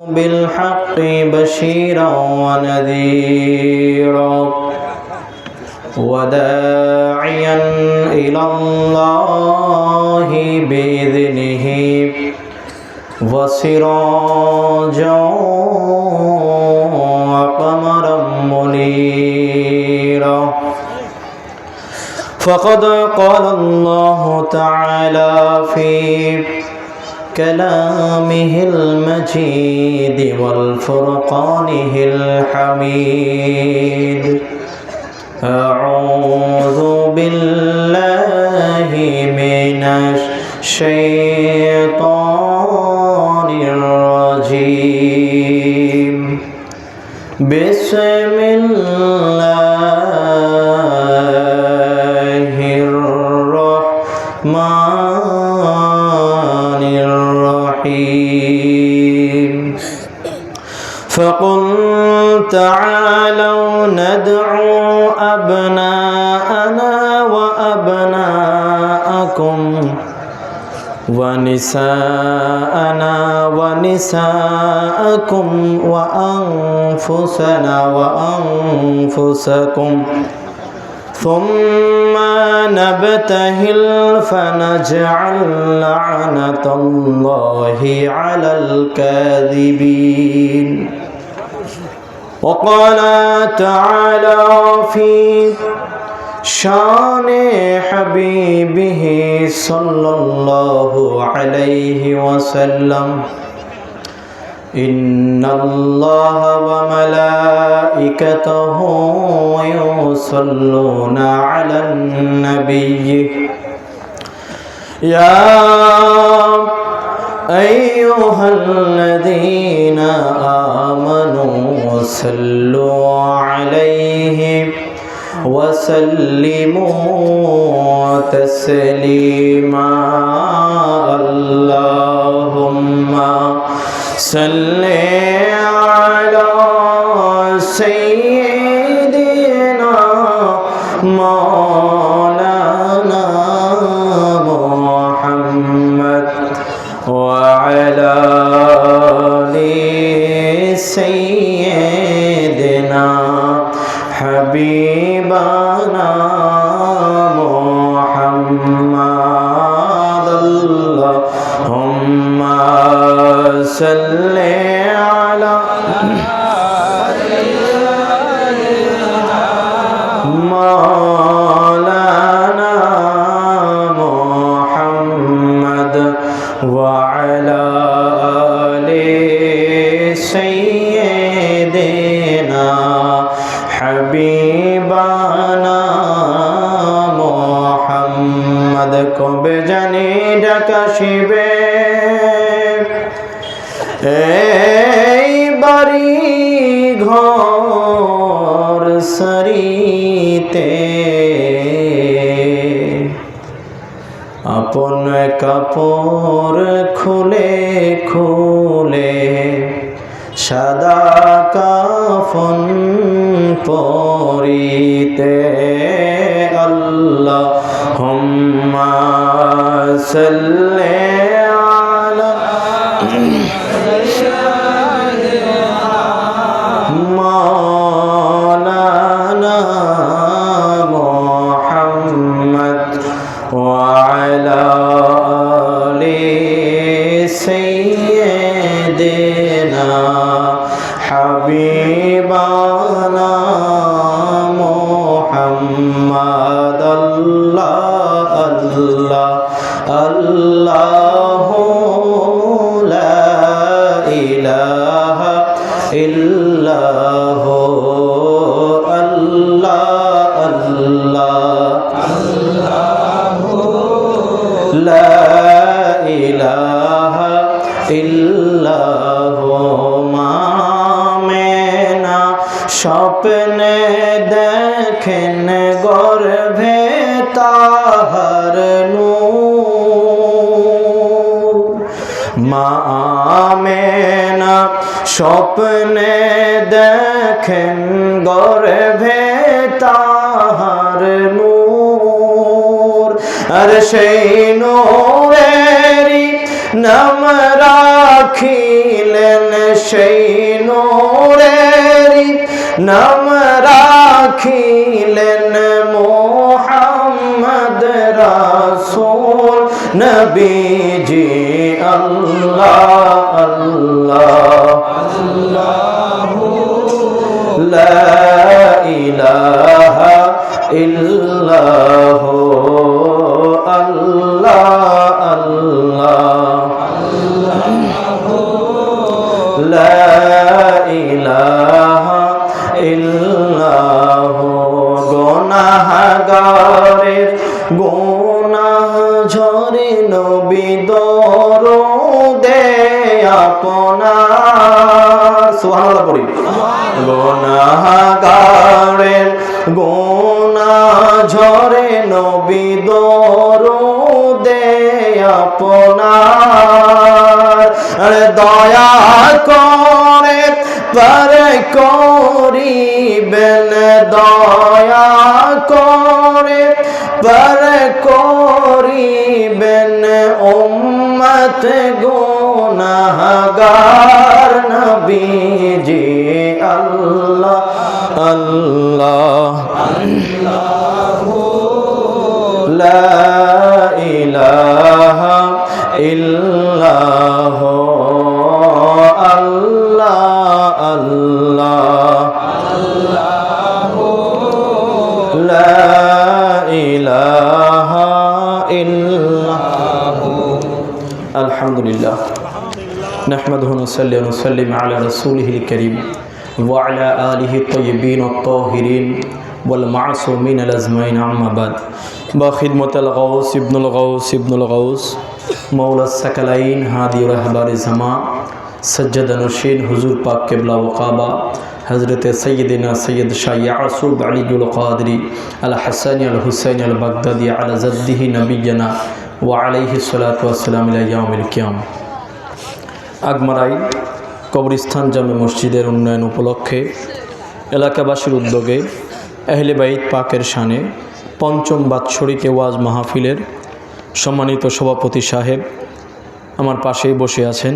بالحق بشيرا ونذيرا وداعيا إلى الله بإذنه وسراجا وقمرا منيرا فقد قال الله تعالى في كلامه المجيد والفرقانه الحميد أعوذ بالله من الشيطان الرجيم بسم الله الرحمن الرحيم فقل تعالوا ندعو أبناءنا وأبناءكم ونساءنا ونساءكم وأنفسنا وأنفسكم ثم نبتهل فنجعل لعنة الله على الكاذبين وقال تعالى في شان حبيبه صلى الله عليه وسلم إن الله وملائكته يصلون على النبي يا أيها الذين آمنوا صلوا عليه وسلموا تسليما اللهم صل على سيدنا مولانا محمد وعلى آل سيدنا حبيبنا محمد اللهم صل على مولانا محمد وعلى آل سيدنا حبيبنا محمد কবে জানি ডাকা শিবে এই বাড়ি ঘর সারিতে আপন কাপড় খুলে খুলে সাদা কাফন পরিতে আল্লাহুম্মা সাল্লি আলা مولانا محمد وعلى آل سيدنا حبيبنا محمد الله الله الله لا إله إلا هو الله الله الله لا إله إلا هو মামেনা স্বপ্নে দেখেন গর্ভে তাহার নূর মামেনা স্বপ্নে দেখেন গর্ভে তাহার নূর আর সেই নূরেরই নাম রাখিলেন সেই নূরেরই নাম রাখিলেন মুহাম্মদ রাসূল নবীজি আল্লাহ আল্লাহ আল্লাহু লা ইলাহা ইল্লাহু আল্লাহ আল্লাহ লা ইলাহা ইল্লাহু গুনাহগারের গুনাহ ঝরে নবী দরুদে আপনার সুবহানাল্লাহ পড়ি গুনাহগারের গুনাহ ঝরে নবী দরুদে আপনার দয়া করে পার করিবেন দয়া করে পার করিবেন উম্মত গুনাহগার নবীজি আল্লাহ আল্লাহ আল্লাহু লা ইলাহা ইল্লাহু আল্লাহ আল্লাহ আল্লাহু লা ইলাহা ইল্লাহু আলহামদুলিল্লাহ নাহমাদুহু ওয়া নুসাল্লি ওয়া নুসাল্লিমু আলা রাসূলিহিল কারীম ওয়া আলা আলিহি তাইয়্যিবিন আত-তাহিরিন ওয়াল মাসুমিন আল-আজমাইন আম্মা বাদ বা খিদমতুল গাউস ইবনুল গাউস মাওলা সাকালাইন হাদি রাহবারে জামা সজ্জাদ নশীন হুজুর পাক কিবলা ওয়া কাবা হযরত সাইয়্যিদিনা সৈয়দ শাহ ইয়াসুব আলীউল কাদরি আল হাসানি আল হুসাইনি আল বাগদাদি আলা জাদ্দিহি নবিয়্যিনা ওয়া আলাইহিস সালাতু ওয়াস সালাম ইলা ইয়াউমিল কিয়াম। আগমারাই কবরস্থান জামে মসজিদের উন্নয়ন উপলক্ষে এলাকাবাসীর উদ্যোগে আহলে বাইত পাকের শানে পঞ্চম বাৎসরিক ওয়াজ মাহফিলের সম্মানিত সভাপতি সাহেব আমার পাশেই বসে আছেন।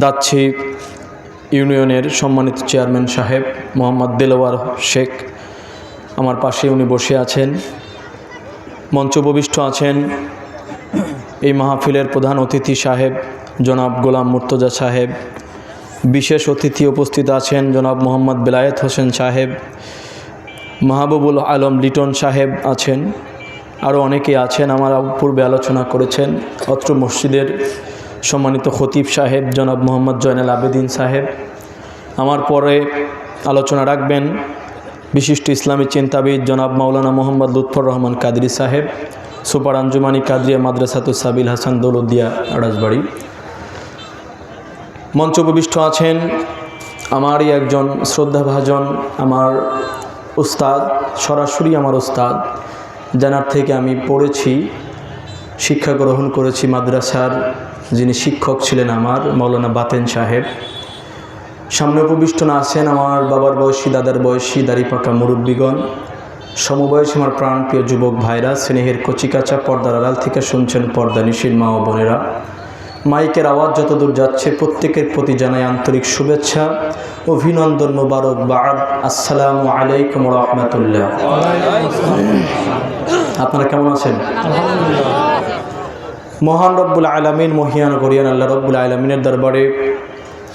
দাচ্ছি ইউনিয়নের সম্মানিত চেয়ারম্যান সাহেব মোহাম্মদ দেলোয়ার শেখ আমার পাশে উনি বসে আছেন। মঞ্চ উপবিষ্ট আছেন এই মাহফিলের প্রধান অতিথি সাহেব জনাব গোলাম মুর্তজা সাহেব। বিশেষ অতিথি উপস্থিত আছেন জনাব মোহাম্মদ বেলায়েত হোসেন সাহেব, মাহবুবুল আলম লিটন সাহেব আছেন, আরও অনেকে আছেন। আমার পূর্বে আলোচনা করেছেন অত্র মসজিদের সম্মানিত খতিব সাহেব জনাব মোহাম্মদ জয়নাল আবেদিন সাহেব। আমার পরে আলোচনা রাখবেন বিশিষ্ট ইসলামী চিন্তাবিদ জনাব মাওলানা মোহাম্মদ লুৎফর রহমান কাদরি সাহেব, সুপার আঞ্জুমানি কাদরিয়া মাদ্রাসাতুস সাবিল হাসান দৌলতদিয়া রাজবাড়ি। মঞ্চ উপবিষ্ট আছেন আমারই একজন শ্রদ্ধাভাজন আমার উস্তাদ, সরাসরি আমার উস্তাদ, যার থেকে আমি পড়েছি, শিক্ষা গ্রহণ করেছি মাদ্রাসার যিনি শিক্ষক ছিলেন আমার মাওলানা বাতেন সাহেব। সামনে উপবিষ্ট আছেন আমার বাবার বয়সী, দাদার বয়সী, দাড়িপাকা মুরব্বীগণ, সমবয়সী আমার প্রাণপ্রিয় যুবক ভাইরা, স্নেহের কচিকাচা, পর্দার আড়াল থেকে শুনছেন পর্দানিশীল মা ও বোনেরা। মাইকের আওয়াজ যতদূর যাচ্ছে প্রত্যেকের প্রতি জানাই আন্তরিক শুভেচ্ছা, অভিনন্দন, মোবারক বাদ। আসসালামু আলাইকুম ওয়া রাহমাতুল্লাহ। আপনারা কেমন আছেন? মহান রব্বুল আলামিন, মহিয়ান গরিয়ান আল্লাহ রব্বুল আলামিনের দরবারে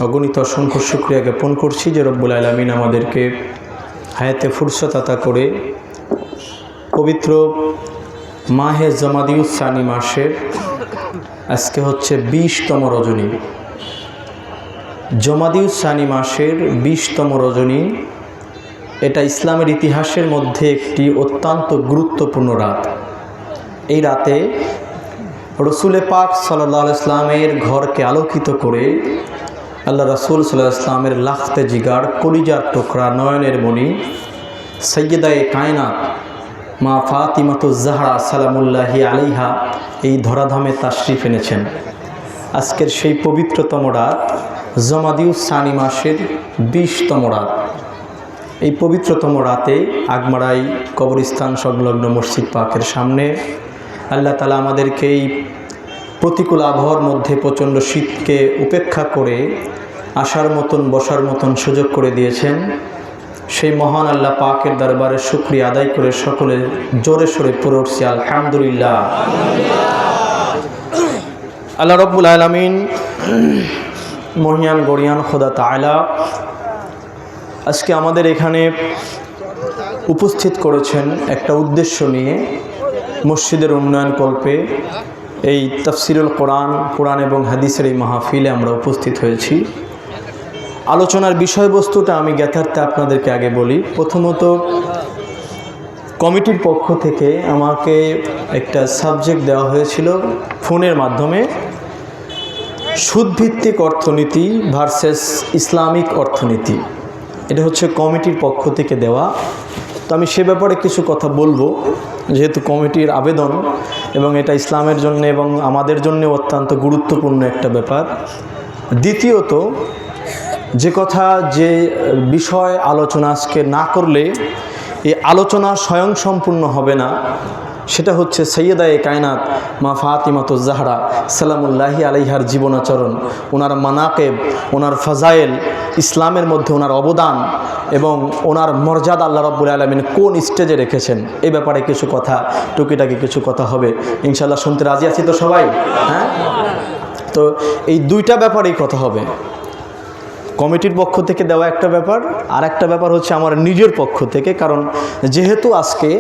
অগণিত অসংখ্য শুকরিয়া জ্ঞাপন করছি যে রব্বুল আলামিন আমাদেরকে হায়াতে ফুরসত আতা করে পবিত্র মাহে জমাদিউস সানি মাসের আজকে হচ্ছে 20তম রজনী। জমাদিউস সানি মাসের 20তম রজনী, এটা ইসলামের ইতিহাসের মধ্যে একটি অত্যন্ত গুরুত্বপূর্ণ রাত। এই রাতে রসুলে পাক সাল্লাল্লাহু আলাইহি ওয়াসাল্লামের ঘরকে আলোকিত করে আল্লাহ রাসূল সাল্লাল্লাহু আলাইহি ওয়াসাল্লামের লাখতে জিগার, কলিজার টুকরা, নয়নের মণি সাইয়্যিদায়ে কায়নাত মা ফাতিমাতুজ জাহরা সালামুল্লাহি আলাইহা এই ধরাধামে তাশরিফ এনেছেন। আজকের সেই পবিত্রতম রাত, জমাদিউস সানি মাসের 20তম রাত। এই পবিত্রতম রাতে আগমারাই কবরস্থান সংলগ্ন মসজিদ পাকের সামনে আল্লাহ তাআলা আমাদেরকে এই প্রতিকূল আবহাওয়ার মধ্যে প্রচণ্ড শীতকে উপেক্ষা করে আসার মতন বসার মতন সুযোগ করে দিয়েছেন, সেই মহান আল্লাহ পাকের দরবারে শুকরিয়া আদায় করে সকলে জোরে সোরে পড়ে উঠছি আলহামদুলিল্লাহ। আল্লাহ রব্বুল আলামিন মহিয়ান গরিয়ান খোদা তাআলা আজকে আমাদের এখানে উপস্থিত করেছেন একটা উদ্দেশ্য নিয়ে। মসজিদের উন্নয়ন কল্পে এই তাফসিরুল কোরআন এবং হাদিসের এই মাহফিলে আমরা উপস্থিত হয়েছি। আলোচনার বিষয়বস্তুটা আমি জ্ঞাতার্থে আপনাদেরকে আগে বলি। প্রথমত, কমিটির পক্ষ থেকে আমাকে একটা সাবজেক্ট দেওয়া হয়েছিল ফোনের মাধ্যমে, সুদভিত্তিক অর্থনীতি ভার্সেস ইসলামিক অর্থনীতি। এটা হচ্ছে কমিটির পক্ষ থেকে দেওয়া। তো আমি সে ব্যাপারে কিছু কথা বলবো, যেহেতু কমিটির আবেদন এবং এটা ইসলামের জন্য এবং আমাদের জন্য অত্যন্ত গুরুত্বপূর্ণ একটা ব্যাপার। দ্বিতীয়ত, যে বিষয় আলোচনা আজকে না করলে এই আলোচনা স্বয়ংসম্পূর্ণ হবে না, সেটা হচ্ছে সৈয়দায়ে কায়নাত মা ফাতিমাতুজ জাহরা সালামুল্লাহি আলাইহার জীবনাচরণ, ওনার মানাকেব, ওনার ফাজাইল, ইসলামের মধ্যে ওনার অবদান এবং ওনার মর্যাদা আল্লাহ রাব্বুল আলামিন কোন স্টেজে রেখেছেন, এই ব্যাপারে কিছু কথা, টুকিটাকি কিছু কথা হবে ইনশাআল্লাহ। শুনতে রাজি আছি তো সবাই? হ্যাঁ, তো এই দুইটা ব্যাপারেই কথা হবে। কমিটির পক্ষ থেকে দেওয়া একটা ব্যাপার, আর একটা ব্যাপার হচ্ছে আমার নিজের পক্ষ থেকে। কারণ যেহেতু আজকে,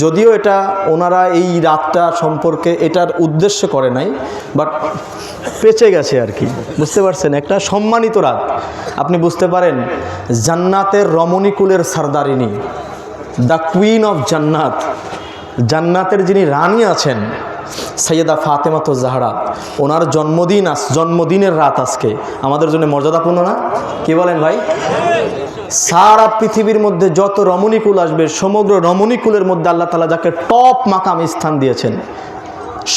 যদিও এটা ওনারা এই রাতটা সম্পর্কে এটার উদ্দেশ্য করে নাই, বাট পেঁচে গেছে আর কি, বুঝতে পারছেন? একটা সম্মানিত রাত, আপনি বুঝতে পারেন। জান্নাতের রমণীকুলের সরদারিনী, দ্য কুইন অফ জান্নাত, জান্নাতের যিনি রানী আছেন সৈয়দা ফাতেমাতুজ জাহরা, ওনার জন্মদিনের রাত আজকে আমাদের জন্য মর্যাদাপূর্ণ না? কি বলেন ভাই? সারা পৃথিবীর মধ্যে যত রমণীকুল আসবে, সমগ্র রমণীকুলের মধ্যে আল্লাহ তাআলা যাকে টপ মাকাম স্থান দিয়েছেন,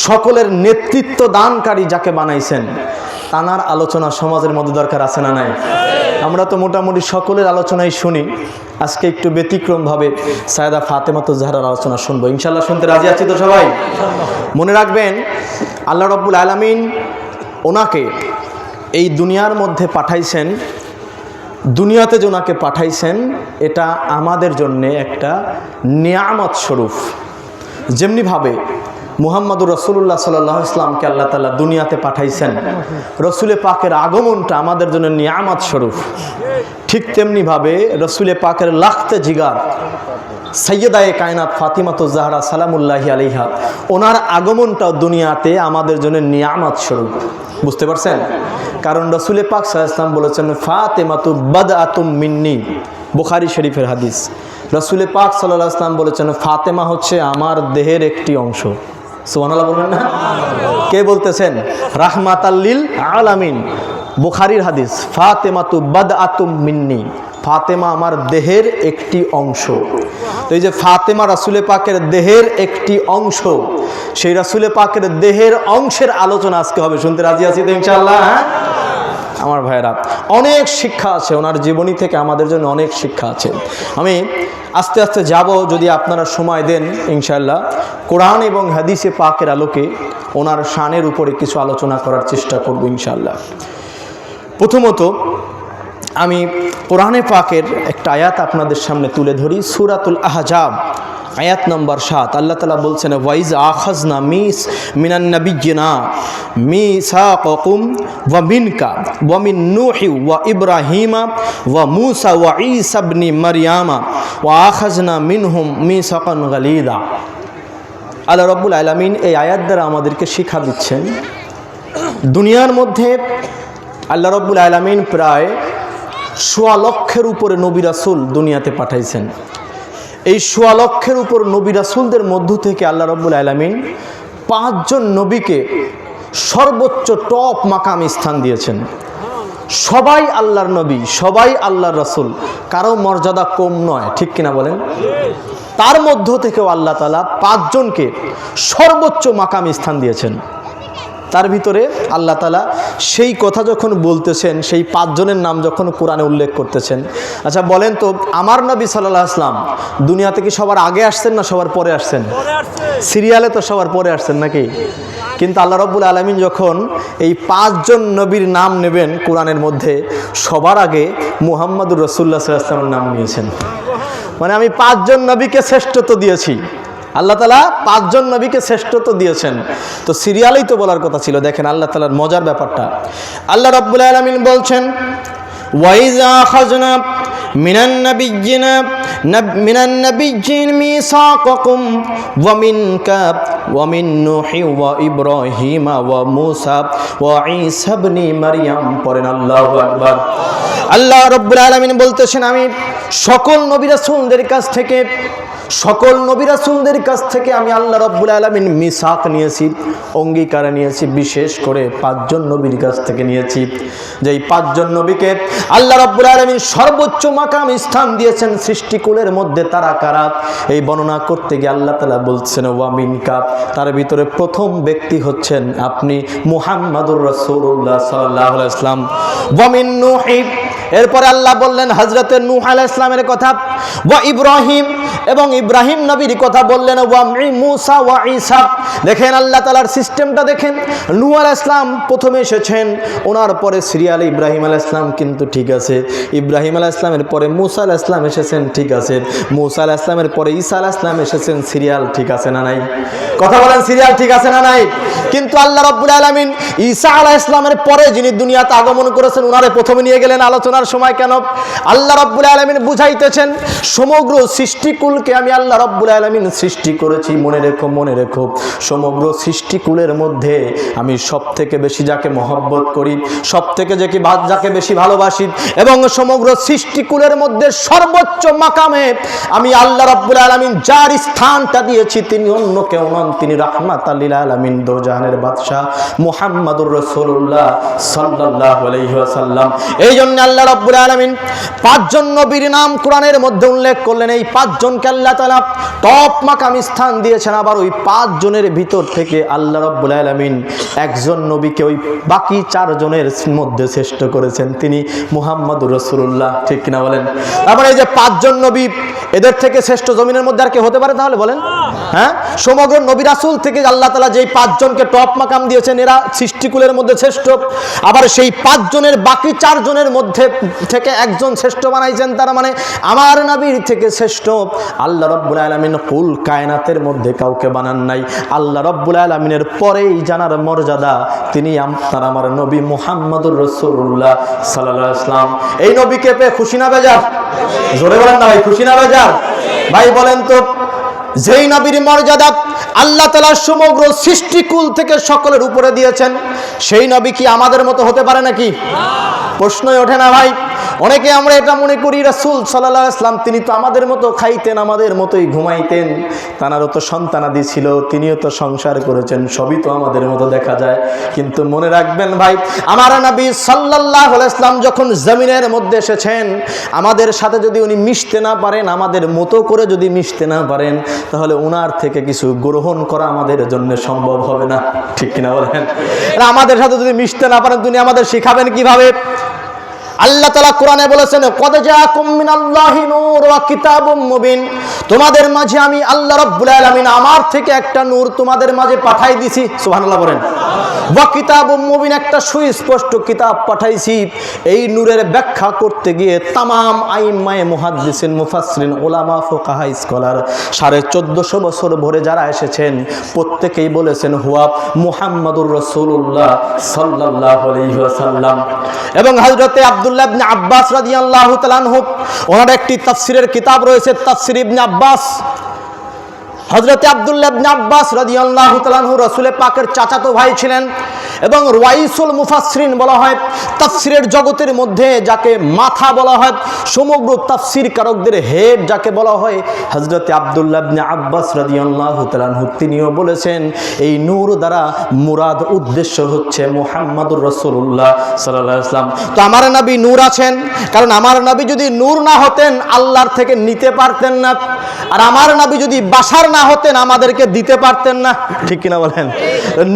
সকলের নেতৃত্ব দানকারী যাকে বানাইছেন, তানার আলোচনা সমাজের মধ্যে দরকার আছে না নাই? আমরা তো মোটামুটি সকলের আলোচনাই শুনি, আজকে একটু ব্যতিক্রমভাবে সৈয়দা ফাতেমাতুজ জাহরার আলোচনা শুনবো ইনশাআল্লাহ। শুনতে রাজি আছি তো সবাই? মনে রাখবেন, আল্লাহ রাব্বুল আলামিন ওনাকে এই দুনিয়ার মধ্যে পাঠাইছেন, দুনিয়াতে যে ওনাকে পাঠাইছেন এটা আমাদের জন্যে একটা নিয়ামত স্বরূপ। যেমনিভাবে মুহাম্মদুর রাসূলুল্লাহ সাল্লাল্লাহু আলাইহি ওয়াসাল্লামকে আল্লাহ তাআলা দুনিয়াতে পাঠাইছেন, রসুলে পাকের আগমনটা আমাদের জন্য নিয়ামত স্বরূপ। ঠিক তেমনিভাবে রসুলে পাকের লাখতে জিগার সৈয়দায়ে কায়নাত ফাতিমাতুজ জাহরা সালামুল্লাহি আলাইহা, ওনার আগমনটাও দুনিয়াতে আমাদের জন্য নিয়ামত স্বরূপ। বুঝতে পারছেন? কারণ রসুলে পাক সাল্লাল্লাহু আলাইহি ওয়াসাল্লাম বলেছেন ফাতিমাতু বাদআতুম মিন্নি, বুখারী শরীফের হাদিস। রসুলে পাক সাল্লাল্লাহু আলাইহি ওয়াসাল্লাম বলেছেন ফাতেমা হচ্ছে আমার দেহের একটি অংশ। সুবহানাল্লাহ বলবেন না? কে বলতেছেন? রাহমাতাল লিল আলামিন, বুখারীর হাদিস। ফাতেমাতু বাদআতুম মিন্নি, ফাতেমা আমার দেহের একটি অংশ। তো এই যে ফাতেমা রাসূলে পাকের দেহের একটি অংশ, সেই রাসূলে পাকের দেহের অংশের আলোচনা আজকে হবে। শুনতে রাজি আছি তো ইনশাআল্লাহ? আমার ভাইয়েরা, অনেক শিক্ষা আছে ওনার জীবনী থেকে, আমাদের জন্য অনেক শিক্ষা আছে। আমি আস্তে আস্তে যাব, যদি আপনারা সময় দেন ইনশাআল্লাহ। কোরআন এবং হাদিসে পাকের আলোকে ওনার শানের উপরে কিছু আলোচনা করার চেষ্টা করব ইনশাআল্লাহ। প্রথমত আমি কোরআনে পাকের একটা আয়াত আপনাদের সামনে তুলে ধরি। সূরাতুল আহজাব আয়াত নম্বর 7। আল্লাহ তাআলা বলছেন ওয়াইজ আখাযনা মিনান নাবিয়্যিনা মিসাকাকুম ওয়া মিনকা ওয়া মিন নূহি ওয়া ইব্রাহিমা ওয়া মূসা ওয়া ঈসা ইবনে মারইয়ামা ওয়া আখাযনা মিনহুম মিসাকান গালিযা। আল্লাহ রাব্বুল আলামিন এই আয়াত দ্বারা আমাদেরকে শিক্ষা দিচ্ছেন, দুনিয়ার মধ্যে আল্লাহ রাব্বুল আলামিন প্রায় ১০০ লক্ষের উপরে নবী রাসূল দুনিয়াতে পাঠাইছেন। এই ১০০ লক্ষের উপর নবী রাসূলদের মধ্য থেকে আল্লাহ রাব্বুল আলামিন ৫ জন নবীকে সর্বোচ্চ টপ মাকাম স্থান দিয়েছেন। সবাই আল্লাহর নবী, সবাই আল্লাহর রাসূল, কারো মর্যাদা কম নয়, ঠিক কিনা বলেন? তার মধ্য থেকেও আল্লাহ তাআলা ৫ জনকে সর্বোচ্চ মাকাম স্থান দিয়েছেন। তার ভিতরে আল্লাহ তাআলা সেই কথা যখন বলতেছেন, সেই 5 জনের নাম যখন কোরআনে উল্লেখ করতেছেন, আচ্ছা বলেন তো আমার নবী সাল্লাল্লাহু আলাইহি ওয়াসাল্লাম দুনিয়াতে কি সবার আগে আসছেন না সবার পরে আসছেন? সিরিয়ালে তো সবার পরে আসছেন নাকি? কিন্তু আল্লাহ রাব্বুল আলামিন যখন এই 5 জন নবীর নাম নেবেন কোরআনের মধ্যে, সবার আগে মুহাম্মদুর রাসূলুল্লাহ সাল্লাল্লাহু আলাইহি ওয়াসাল্লামের নাম নিয়েছেন। মানে আমি 5 জন নবীকে শ্রেষ্ঠত্ব দিয়েছি, আল্লাহ তাআলা 5 জন নবীকে শ্রেষ্ঠত্ব দিয়েছেন। তো সিরিয়ালেই তো বলার কথা ছিল। দেখেন আল্লাহ তাআলার মজার ব্যাপারটা, আল্লাহ রাব্বুল আলামিন বলছেন ওয়াইযা আখাযনা মিনান নাবিয়্যিন মিসাকাকুম ওয়া মিনকা ওয়া মিন নূহি ওয়া ইব্রাহিম ওয়া মূসা ওয়া ঈসা ইবনে মারইয়াম। পড়েন আল্লাহু আকবার। আল্লাহ রাব্বুল আলামিন বলতেছেন আমি সকল নবী রাসূলদের কাছ থেকে আমি আল্লাহ রাব্বুল আলামিন মিসাক নিয়েছি, অঙ্গীকার নিয়েছি, বিশেষ করে 5 জন নবীর কাছ থেকে নিয়েছি। যেই 5 জন নবীকে আল্লাহ রাব্বুল আলামিন সর্বোচ্চ মাকাম স্থান দিয়েছেন সৃষ্টিকুলের মধ্যে, তারা কারা? এই বর্ণনা করতে গিয়ে আল্লাহ তাআলা বলছেন ওয়া মিনকা, তার ভিতরে প্রথম ব্যক্তি হচ্ছেন আপনি মুহাম্মাদুর রাসূলুল্লাহ সাল্লাল্লাহু আলাইহি ওয়াসাল্লাম। ওয়া মিন নূহি, এরপরে আল্লাহ বললেন হযরতে নূহ আলাইহিস সালামের কথা, ওয়া ইব্রাহিম, এবং ইব্রাহিম নবীর কথা বললেন, ওয়া মূসা ওয়া ঈসা। দেখেন আল্লাহ তাআলার সিস্টেমটা দেখেন, নূহ আলাইহিস সালাম প্রথমে এসেছেন, ওনার পরে সিরিয়ালে ইব্রাহিম আলাইহিস সালাম, কিন্তু ঠিক আছে ইব্রাহিম আলাইহিস সালামের পরে মূসা আলাইহিস সালাম এসেছেন, ঠিক আছে মূসা আলাইহিস সালামের পরে ঈসা আলাইহিস সালাম এসেছেন, সিরিয়াল ঠিক আছে না নাই? কথা বলেন, সিরিয়াল ঠিক আছে না নাই? কিন্তু আল্লাহ রাব্বুল আলামিন ঈসা আলাইহিস সালামের পরে যিনি দুনিয়াতে আগমন করেছেন ওনারে প্রথমে নিয়ে গেলেন আলোচনার সময়। কেন? আল্লাহ রাব্বুল আলামিন বুঝাইতেছেন সমগ্র সৃষ্টিকুলকে আমি আল্লাহ রাব্বুল আলামিন সৃষ্টি করেছি। মনে রেখো সমগ্র সৃষ্টিকুলের মধ্যে আমি সবথেকে বেশি যাকে মহব্বত করি, সবথেকে যাকে বেশি ভালোবাসি, এবং সমগ্র সৃষ্টিকুলের মধ্যে সর্বোচ্চ মাকামে আমি আল্লাহ রাব্বুল আলামিন যার স্থানটা দিয়েছি তিনি অন্য কেউ নন, তিনি রাহমাতাল লিল আলামিন, দোজাহানের বাদশা মুহাম্মাদুর রাসূলুল্লাহ সাল্লাল্লাহু আলাইহি ওয়াসাল্লাম। এই জন্য আল্লাহ রাব্বুল আলামিন 5 জন নবীর নাম কোরআনের মধ্যে উল্লেখ করলেন। এই 5 জনকে আল্লাহ তাআলা টপ মাকাম স্থান দিয়েছেন। আবার ওই 5 জনের ভিতর থেকে আল্লাহ রাব্বুল আলামিন একজন নবীকে ওই বাকি 4 জনের মধ্যে শ্রেষ্ঠ করেছেন, তিনি মুহাম্মাদুর রাসূলুল্লাহ। ঠিক কিনা বলেন? তারপরে এই যে 5 জন নবী, এদের থেকে শ্রেষ্ঠ জমিনের মধ্যে আর কে হতে পারে তাহলে বলেন? হ্যাঁ, সমগ্র নবী রাসূল থেকে আল্লাহ তাআলা যেই 5 জনকে টপ মাকাম দিয়েছেন এরা সৃষ্টিকুলের মধ্যে শ্রেষ্ঠ। আবার সেই 5 জনের বাকি 4 জনের মধ্যে থেকে একজন শ্রেষ্ঠ বানাইছেন, তার মানে আমার নবীর থেকে শ্রেষ্ঠ। আল্লাহ রাব্বুল আলামিন কুল কায়নাতের মধ্যে কাউকে বানান নাই। আল্লাহ রাব্বুল আলামিনের পরেই জানার মর্যাদা তিনি আপনার আমার নবী মুহাম্মাদুর রাসূলুল্লাহ সাল্লাল্লাহু আলাইহি ওয়াসাল্লাম। এই নবীকে পেয়ে খুশি না বেজার? জোরে বলেন না ভাই, খুশি না বেজার? ভাই বলেন তো, যেই নবীর মর্যাদা আল্লাহ তাআলা সমগ্র সৃষ্টিকুল থেকে সকলের উপরে দিয়েছেন, সেই নবী কি আমাদের মতো হতে পারে নাকি? প্রশ্নই ওঠে না ভাই। অনেকে আমরা এটা মনে করি রাসূল সাল্লাল্লাহু আলাইহি ওয়াসাল্লাম তিনি তো আমাদের মতো খাইতেন, আমাদের মতোই ঘুমাইতেন, তানারও তো সন্তানাদি ছিল, তিনিও তো সংসার করেছেন, সবই তো আমাদের মতো দেখা যায়। কিন্তু মনে রাখবেন ভাই, আমার নবী সাল্লাল্লাহু আলাইহি ওয়াসাল্লাম যখন জমিনের মধ্যে এসেছেন, আমাদের সাথে যদি উনি মিশতে না পারেন, আমাদের মতো করে যদি মিশতে না পারেন, তাহলে ওনার থেকে কিছু গ্রহণ করা আমাদের জন্য সম্ভব হবে না। ঠিক কিনা বলেন? আমাদের সাথে যদি মিশতে না পারেন তিনি আমাদের শিখাবেন কিভাবে? আল্লাহ তাআলা কোরআনে বলেছেন কদ জাআকুম মিনাল্লাহি নূর ওয়া কিতাবুম মুবিন, তোমাদের মাঝে আমি আল্লাহ রাব্বুল আলামিন আমার থেকে একটা নূর তোমাদের মাঝে পাঠাই দিছি। সুবহানাল্লাহ বলেন। ওয়া কিতাবুম মুবিন, একটা সুস্পষ্ট কিতাব পাঠাইছি। এই নূরের ব্যাখ্যা করতে গিয়ে তামাম আইম্মায়ে মুহাদ্দিসিন, মুফাসসিরিন, উলামা, ফুকাহা, স্কলার 1450 বছর ভরে যারা এসেছেন প্রত্যেকেই বলেছেন হুয়া মুহাম্মাদুর রাসূলুল্লাহ সাল্লাল্লাহু আলাইহি ওয়াসাল্লাম। এবং হযরতে আব্দুল্লাহ ইবনে আব্বাস রাদিয়াল্লাহু তাআলা আনহু, ওনার একটি তাফসীরের কিতাব রয়েছে তাফসীর ইবনে আব্বাস। হযরতে আব্দুল্লাহ ইবনে আব্বাস রাদিয়াল্লাহু তাআলা আনহু রাসূল পাকের চাচাতো ভাই ছিলেন এবং রাইসুল মুফাসসিরিন বলা হয়, তাফসিরের জগতের মধ্যে যাকে মাথা বলা হয়, সমগ্র তাফসির কারকদের হেড যাকে বলা হয়, হযরত আব্দুল্লাহ ইবনে আব্বাস রাদিয়াল্লাহু তাআলা আনহু তিনিও বলেছেন এই নূর দ্বারা মুরাদ উদ্দেশ্য হচ্ছে মুহাম্মদুর রাসূলুল্লাহ সাল্লাল্লাহু আলাইহি ওয়াসাল্লাম। তো আমার নবী নূর আছেন, কারণ আমার নবী যদি নূর না হতেন আল্লাহর থেকে নিতে পারতেন না, আর আমার নবী যদি বাশার না হতেন আমাদেরকে দিতে পারতেন না, ঠিক কিনা বলেন?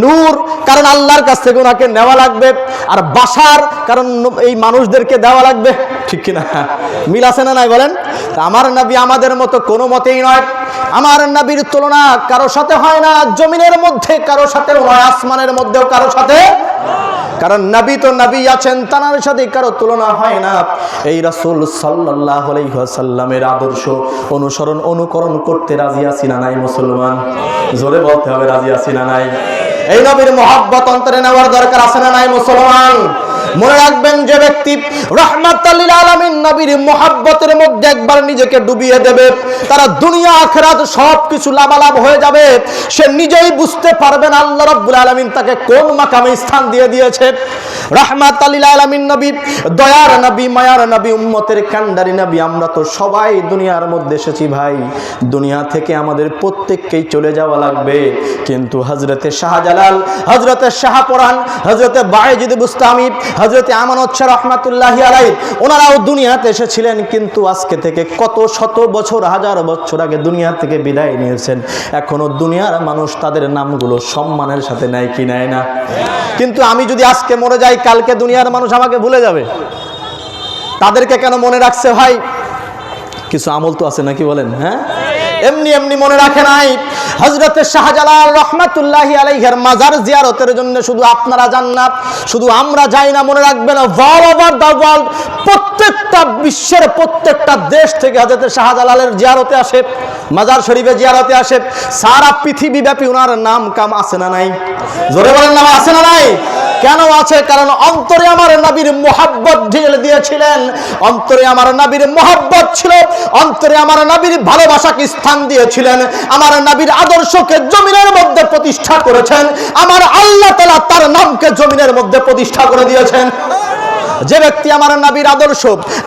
নূর কারণ আল্লাহর কাছ থেকে ওনাকে নেওয়া লাগবে, আর বাশার কারণ এই মানুষদেরকে দেওয়া লাগবে, ঠিক কিনা? মিল আছে না নাই বলেন? আমার নবী আমাদের মতো কোনো মতেই নয়। আমার নবীর তুলনা কারো সাথে হয় না, জমিনের মধ্যে কারো সাথেও নয়, আসমানের মধ্যেও কারো সাথে, কারণ নবী তো নবী আছেন, তার সাথে কারো তুলনা হয় না। এই রাসূল সাল্লাল্লাহু আলাইহি ওয়াসাল্লামের আদর্শ অনুসরণ অনুকরণ করতে রাজি আছি না নাই মুসলমান? জোরে বলতে হবে, রাজি আছি না নাই? এই নবীর মহব্বত অন্তরে নেওয়ার দরকার আছে না নাই মুসলমান? মনে রাখবেন, যে ব্যক্তি রাহমাতাল লিল আলামিন নবীর মহব্বতের মধ্যে একবার নিজেকে ডুবিয়ে দেবে, তারা দুনিয়া আখিরাত সবকিছু লাভালাভ হয়ে যাবে। সে নিজেই বুঝতে পারবেন আল্লাহ রাব্বুল আলামিন তাকে কোন মাকামে স্থান দিয়ে দিয়েছে। রাহমাতাল লিল আলামিন নবী, দয়ার নবী, মায়ার নবী, উম্মতের কান্ডারি নবী। আমরা তো সবাই দুনিয়ার মধ্যে এসেছি ভাই, দুনিয়া থেকে আমাদের প্রত্যেককেই চলে যাওয়া লাগবে। কিন্তু হযরতে শাহজালাল, হযরতে শাহপরান, হযরতে বায়েজিদ বুস্তামি, হযরতে আমানত শাহ রহমাতুল্লাহি আলাইহি, ওনারাও দুনিয়াতে এসেছিলেন, কিন্তু আজকে থেকে কত শত বছর, হাজার বছর আগে দুনিয়া থেকে বিদায় নিয়েছেন। এখনো দুনিয়ার মানুষ তাদের নামগুলো সম্মানের সাথে নেয় কি নেয় না? কিন্তু আমি যদি আজকে মরে যাই, কালকে দুনিয়ার মানুষ আমাকে ভুলে যাবে। তাদেরকে কেন মনে রাখছে ভাই? কিছু আমল তো আছে নাকি বলেন? হ্যাঁ, এমনি এমনি মনে রাখে নাই। হযরতে শাহজালাল রহমাতুল্লাহি আলাইহির মাজার জিয়ারতের জন্য শুধু আপনারা যান না, শুধু আমরা যাই না, মনে রাখবেন অল ওভার দ্য ওয়ার্ল্ড, প্রত্যেকটা বিশ্বের প্রত্যেকটা দেশ থেকে হযরতে শাহজালালের জিয়ারতে আসে, মাজার শরীফে জিয়ারতে আসে। সারা পৃথিবী ব্যাপী ওনার নাম কাম আছে না নাই? জোরে বলেন না, আছে না নাই? কেন আছে? কারণ অন্তরে আমার নবীর মোহাব্বত ঢেলে দিয়েছিলেন, অন্তরে আমার নবীর মোহাব্বত ছিল, অন্তরে আমার নবীর ভালোবাসাকে স্থান দিয়েছিলেন, আমার নবীর আদর্শকে জমিনের মধ্যে প্রতিষ্ঠা করেছেন, আমার আল্লাহ তাআলা তার নামকে জমিনের মধ্যে প্রতিষ্ঠা করে দিয়েছেন। যে ব্যক্তি আমার নবীর আদর্শ,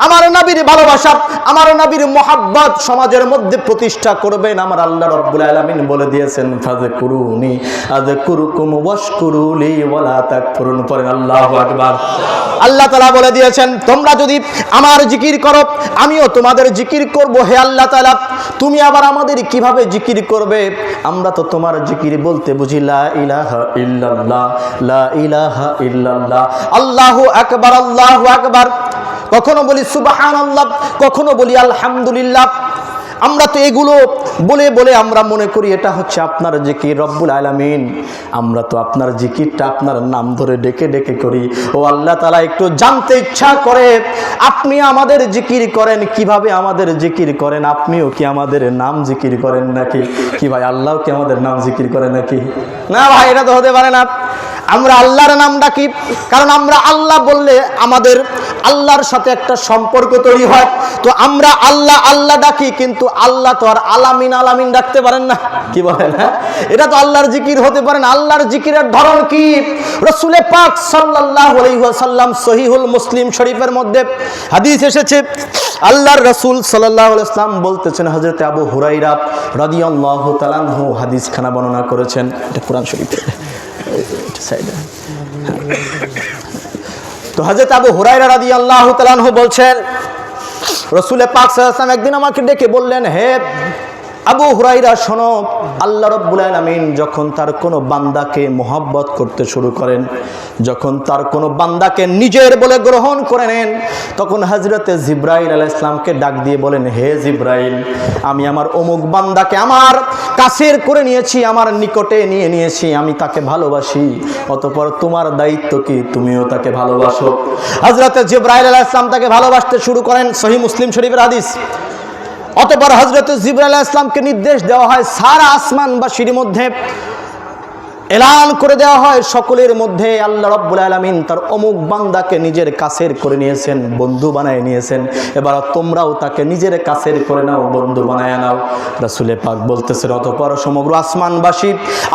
আমার নবীর ভালোবাসা, আমার নবীর মোহাব্বত সমাজের মধ্যে প্রতিষ্ঠা করবেন, আমার আল্লাহ রাব্বুল আলামিন বলে দিয়েছেন ফাযকুরুনি আযকুরুকুম ওয়াশকুরুলি ওয়ালা তাকফুরুন। পড়েন আল্লাহু আকবার। আল্লাহ তাআলা বলে দিয়েছেন, তোমরা যদি আমার জিকির করো আমিও তোমাদের জিকির করব। হে আল্লাহ তাআলা, তুমি আবার আমাদের কিভাবে জিকির করবে? আমরা তো তোমার জিকির বলতে বুঝি লা ইলাহা ইল্লাল্লাহ, লা ইলাহা ইল্লাল্লাহ, আল্লাহু আকবার, আল্লাহু আকবার। কখনো বলি সুবহানাল্লাহ, কখনো বলি আলহামদুলিল্লাহ। আমরা তো এগুলো বলে বলে আমরা মনে করি এটা হচ্ছে আপনার জিকির রব্বুল আলামিন। আমরা তো আপনার জিকিরটা আপনার নাম ধরে ডেকে ডেকে করি। ও আল্লাহ তাআলা, একটু জানতে ইচ্ছা করে আপনি আমাদের জিকির করেন, কিভাবে আমাদের জিকির করেন? আপনিও কি আমাদের নাম জিকির করেন নাকি? কি ভাই, আল্লাহ কি আমাদের নাম জিকির করে নাকি? না ভাই, এটা তো হতে পারে না। আমরা আল্লাহর নাম ডাকি, কারণ আমরা আল্লাহ বললে আমাদের আল্লাহর সাথে একটা সম্পর্ক তৈরি হয়। তো আমরা আল্লাহ আল্লাহ ডাকি, কিন্তু আল্লাহ তো আর আলামিন আলামিন ডাকতে পারেন না, কি বলেন? হ্যাঁ, এটা তো আল্লাহর জিকির হতে পারে না। আল্লাহর জিকিরের ধরন কি? রাসূল পাক সাল্লাল্লাহু আলাইহি ওয়াসাল্লাম সহিহুল মুসলিম শরীফের মধ্যে হাদিস এসেছে, আল্লাহর রাসূল সাল্লাল্লাহু আলাইহি ওয়াসাল্লাম বলতেছেন, হযরত আবু হুরায়রা রাদিয়াল্লাহু তাআলা আনহু হাদিসখানা বর্ণনা করেছেন। এটা কোরআন শরীফে তো হযরত আবু হুরায়রা রাদিয়াল্লাহু তাআলা আনহু বলছেন, রাসূল পাক সাল্লাল্লাহু আলাইহি ওয়াসাল্লাম একদিন আমাকে ডেকে বললেন, হে আবু হুরায়রা শোনো, আল্লাহ রাব্বুল আলামিন যখন তার কোনো বান্দাকে মহব্বত করতে শুরু করেন, যখন তার কোনো বান্দাকে নিজের বলে গ্রহণ করে নেন, তখন হযরতে জিবরাইল আলাইহিস সালামকে ডাক দিয়ে বলেন, হে জিবরাইল, আমি আমার অমুক বান্দাকে আমার কাছের করে নিয়েছি, আমার নিকটে নিয়ে নিয়েছি, আমি তাকে ভালোবাসি, অতঃপর তোমার দায়িত্ব কি তুমিও তাকে ভালোবাসো। হযরতে জিবরাইল আলাইহিস সালাম তাকে ভালোবাসতে শুরু করেন, সহিহ মুসলিম শরীফের হাদিস। অতঃপর হযরত জিবরাইল আলাইহিস সালামকে নির্দেশ দেওয়া হয় সারা আসমানবাসীর মধ্যে এলান করে দেওয়া হয় সকলের মধ্যে, আল্লাহ রাব্বুল আলামিন তার অমুক বান্দাকে নিজের কাছের করে নিয়েছেন, বন্ধু বানায় নিয়েছেন, এবার তোমরাও তাকে নিজের কাছের করে নাও, বন্ধু বানায় নাও। রাসূলে পাক বলতেছেন, অতঃপর সমগ্র আসমানবাসী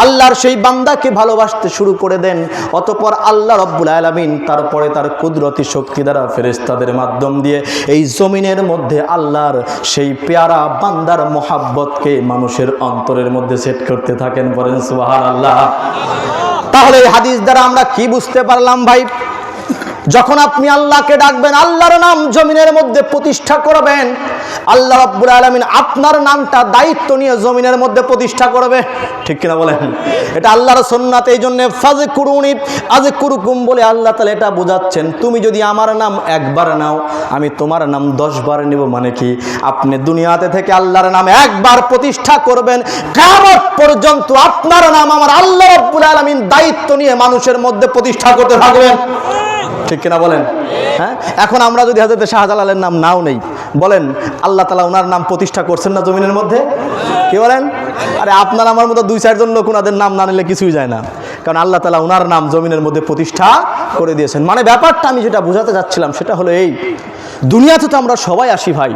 আল্লাহর সেই বান্দাকে ভালোবাসতে শুরু করে দেন। অতঃপর আল্লাহ রাব্বুল আলামিন তারপরে তার কুদরতি শক্তি দ্বারা ফেরেশতাদের মাধ্যম দিয়ে এই জমিনের মধ্যে আল্লাহর সেই পেয়ারা বান্দার মোহাব্বতকে মানুষের অন্তরের মধ্যে সেট করতে থাকেন। বলেন সুবহানাল্লাহ। তাহলে এই হাদিস দ্বারা আমরা কি বুঝতে পারলাম ভাই? যখন আপনি আল্লাহকে ডাকবেন, আল্লাহর নাম জমিনের মধ্যে প্রতিষ্ঠা করবেন, আল্লাহ রাব্বুল আলামিন আপনার নামটা দায়িত্ব নিয়ে জমিনের মধ্যে প্রতিষ্ঠা করবে। ঠিক কিনা বলেন? এটা আল্লাহর সুন্নাত। এই জন্য ফাযকুরুনি আযকুরুকুম বলে আল্লাহ তাআলা এটা বোঝাচ্ছেন, তুমি যদি আমার নাম একবার নাও, আমি তোমার নাম 10 বার নেব। মানে কি? আপনি দুনিয়াতে থেকে আল্লাহর নাম একবার প্রতিষ্ঠা করবেন, কিয়ামত পর্যন্ত আপনার নাম আমার আল্লাহ রাব্বুল আলামিন দায়িত্ব নিয়ে মানুষের মধ্যে প্রতিষ্ঠা করতে থাকবেন। ঠিক কিনা বলেন? হ্যাঁ, এখন আমরা যদি হযরত শাহজালালের নাম নাও নেই, বলেন আল্লাহ তাআলা ওনার নাম প্রতিষ্ঠা করছেন না জমিনের মধ্যে? কি বলেন? আরে আপনার আমার মতো 2-4 জন লোক ওনাদের নাম না নিলে কিছুই যায় না, কারণ আল্লাহ তাআলা ওনার নাম জমিনের মধ্যে প্রতিষ্ঠা করে দিয়েছেন। মানে ব্যাপারটা আমি যেটা বোঝাতে যাচ্ছিলাম সেটা হলো এই, দুনিয়াতে তো আমরা সবাই আসি ভাই,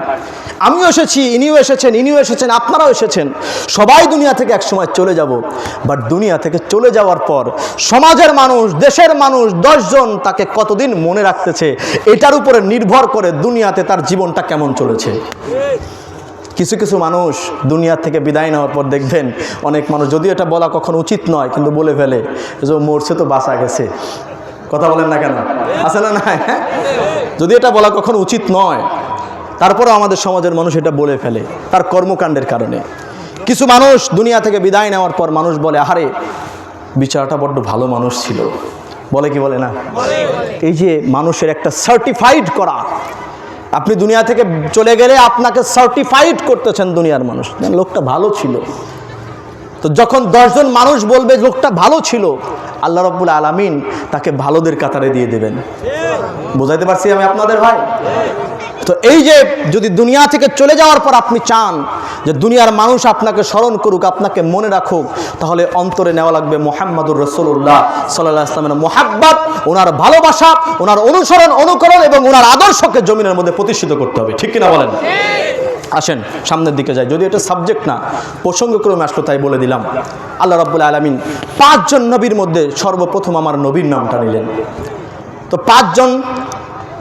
আমিও এসেছি, ইনিও এসেছেন, আপনারাও এসেছেন, সবাই দুনিয়া থেকে একসময় চলে যাব। বাট দুনিয়া থেকে চলে যাওয়ার পর সমাজের মানুষ, দেশের মানুষ 10 জন তাকে কতদিন মনে রাখতেছে, এটার উপরে নির্ভর করে দুনিয়াতে তার জীবনটা কেমন চলেছে। কিছু কিছু মানুষ দুনিয়া থেকে বিদায় নেওয়ার পর দেখবেন, অনেক মানুষ, যদিও এটা বলা কখনো উচিত নয়, কিন্তু বলে ফেলে যে মরছে তো বাঁচা গেছে। কথা বলেন না কেন? আছে না? নাই? যদি এটা বলা কখনো উচিত নয়, তারপরেও আমাদের সমাজের মানুষ এটা বলে ফেলে তার কর্মকাণ্ডের কারণে। কিছু মানুষ দুনিয়া থেকে বিদায় নেওয়ার পর মানুষ বলে, আহারে বিচারটা বড্ড ভালো মানুষ ছিল। বলে কি বলে না? এই যে মানুষের একটা সার্টিফাইড করা, আপনি দুনিয়া থেকে চলে গেলে আপনাকে সার্টিফাইড করতেছেন দুনিয়ার মানুষ, লোকটা ভালো ছিল। তো যখন 10 জন মানুষ বলবে লোকটা ভালো ছিল, আল্লাহ রাব্বুল আলামিন তাকে ভালোদের কাতারে দিয়ে দেবেন। বুঝাইতে পারছি আমি আপনাদের ভাই? তো এই যে যদি দুনিয়া থেকে চলে যাওয়ার পর আপনি চান যে দুনিয়ার মানুষ আপনাকে স্মরণ করুক, আপনাকে মনে রাখুক, তাহলে অন্তরে নেওয়া লাগবে মুহাম্মাদুর রাসূলুল্লাহ সাল্লাল্লাহু আলাইহি ওয়াসাল্লামের মুহাব্বত, ওনার ভালোবাসা, ওনার অনুসরণ, অনুকরণ এবং ওনার আদর্শকে জমিনের মধ্যে প্রতিষ্ঠিত করতে হবে। ঠিক কিনা বলেন? আসেন সামনের দিকে যাই, যদি এটা সাবজেক্ট না, প্রসঙ্গক্রমে আসলো তাই বলে দিলাম। আল্লাহ রাব্বুল আলামিন 5 জন নবীর মধ্যে সর্বপ্রথম আমার নবীর নামটা নিলেন। তো 5 জন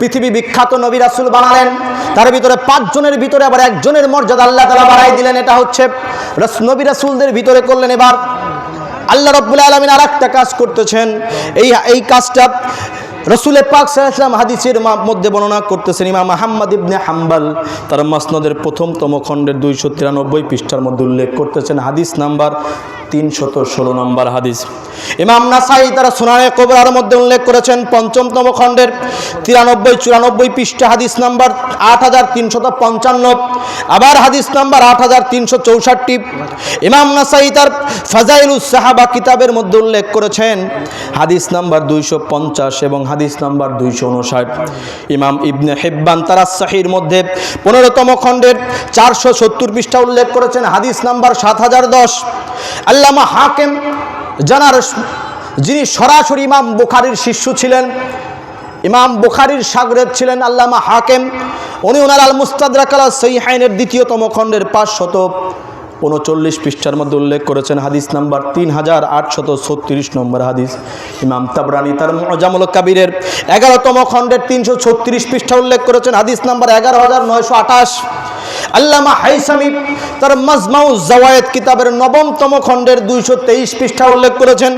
পৃথিবী বিখ্যাত নবী রাসূল বানালেন, তার ভিতরে 5 জনের ভিতরে আবার একজনের মর্যাদা আল্লাহ তাআলা বাড়াই দিলেন। এটা হচ্ছে নবী রাসূলদের ভিতরে করলেন। এবার আল্লাহ রাব্বুল আলামিন আরেকটা কাজ করতেছেন, এই কাজটা রাসূলে পাক সাল্লাল্লাহু আলাইহি ওয়াসাল্লাম হাদিসের মধ্যে বর্ণনা করতেছেন। ইমাম আহমদ ইবনে হাম্বল তার মাসনাদের প্রথমতম খণ্ডের 293 পৃষ্ঠার মধ্যে উল্লেখ করতেছেন, হাদিস নাম্বার 316 নম্বর হাদিস। ইমাম নাসাই তার সুনানে কুবরার মধ্যে উল্লেখ করেছেন 5ম খণ্ডের 93-94 পৃষ্ঠা, হাদিস নাম্বার 8355। আবার হাদিস নাম্বার 8364। ইমাম নাসাই তার ফাজাইলুস সাহাবা কিতাবের মধ্যে উল্লেখ করেছেন হাদিস নাম্বার 250 এবং হাদিস নাম্বার 259। ইমাম ইবনে হিব্বান তার সাহিহর মধ্যে 15তম খণ্ডের 470 পৃষ্ঠা উল্লেখ করেছেন হাদিস নাম্বার 7010। আল্লামা হাকিম যিনি সরাসরি ইমাম বুখারীর শিষ্য ছিলেন, ইমাম বুখারীর শাগরেদ ছিলেন আল্লামা হাকিম, উনি ওনার আল মুস্তাদরাক আলা সহিহাইনের 2তম খণ্ডের 539 পৃষ্ঠার মধ্যে উল্লেখ করেছেন হাদিস নাম্বার 3836 নম্বর হাদিস। ইমাম তাবরানী তার মুজামুল কাবীরের 11তম খণ্ডের 336 পৃষ্ঠা উল্লেখ করেছেন হাদিস নাম্বার 11928। আল্লামা হাইসামি তার মাজমাউ জাওয়ায়েদ কিতাবের 9তম খণ্ডের 223 পৃষ্ঠা উল্লেখ করেছেন।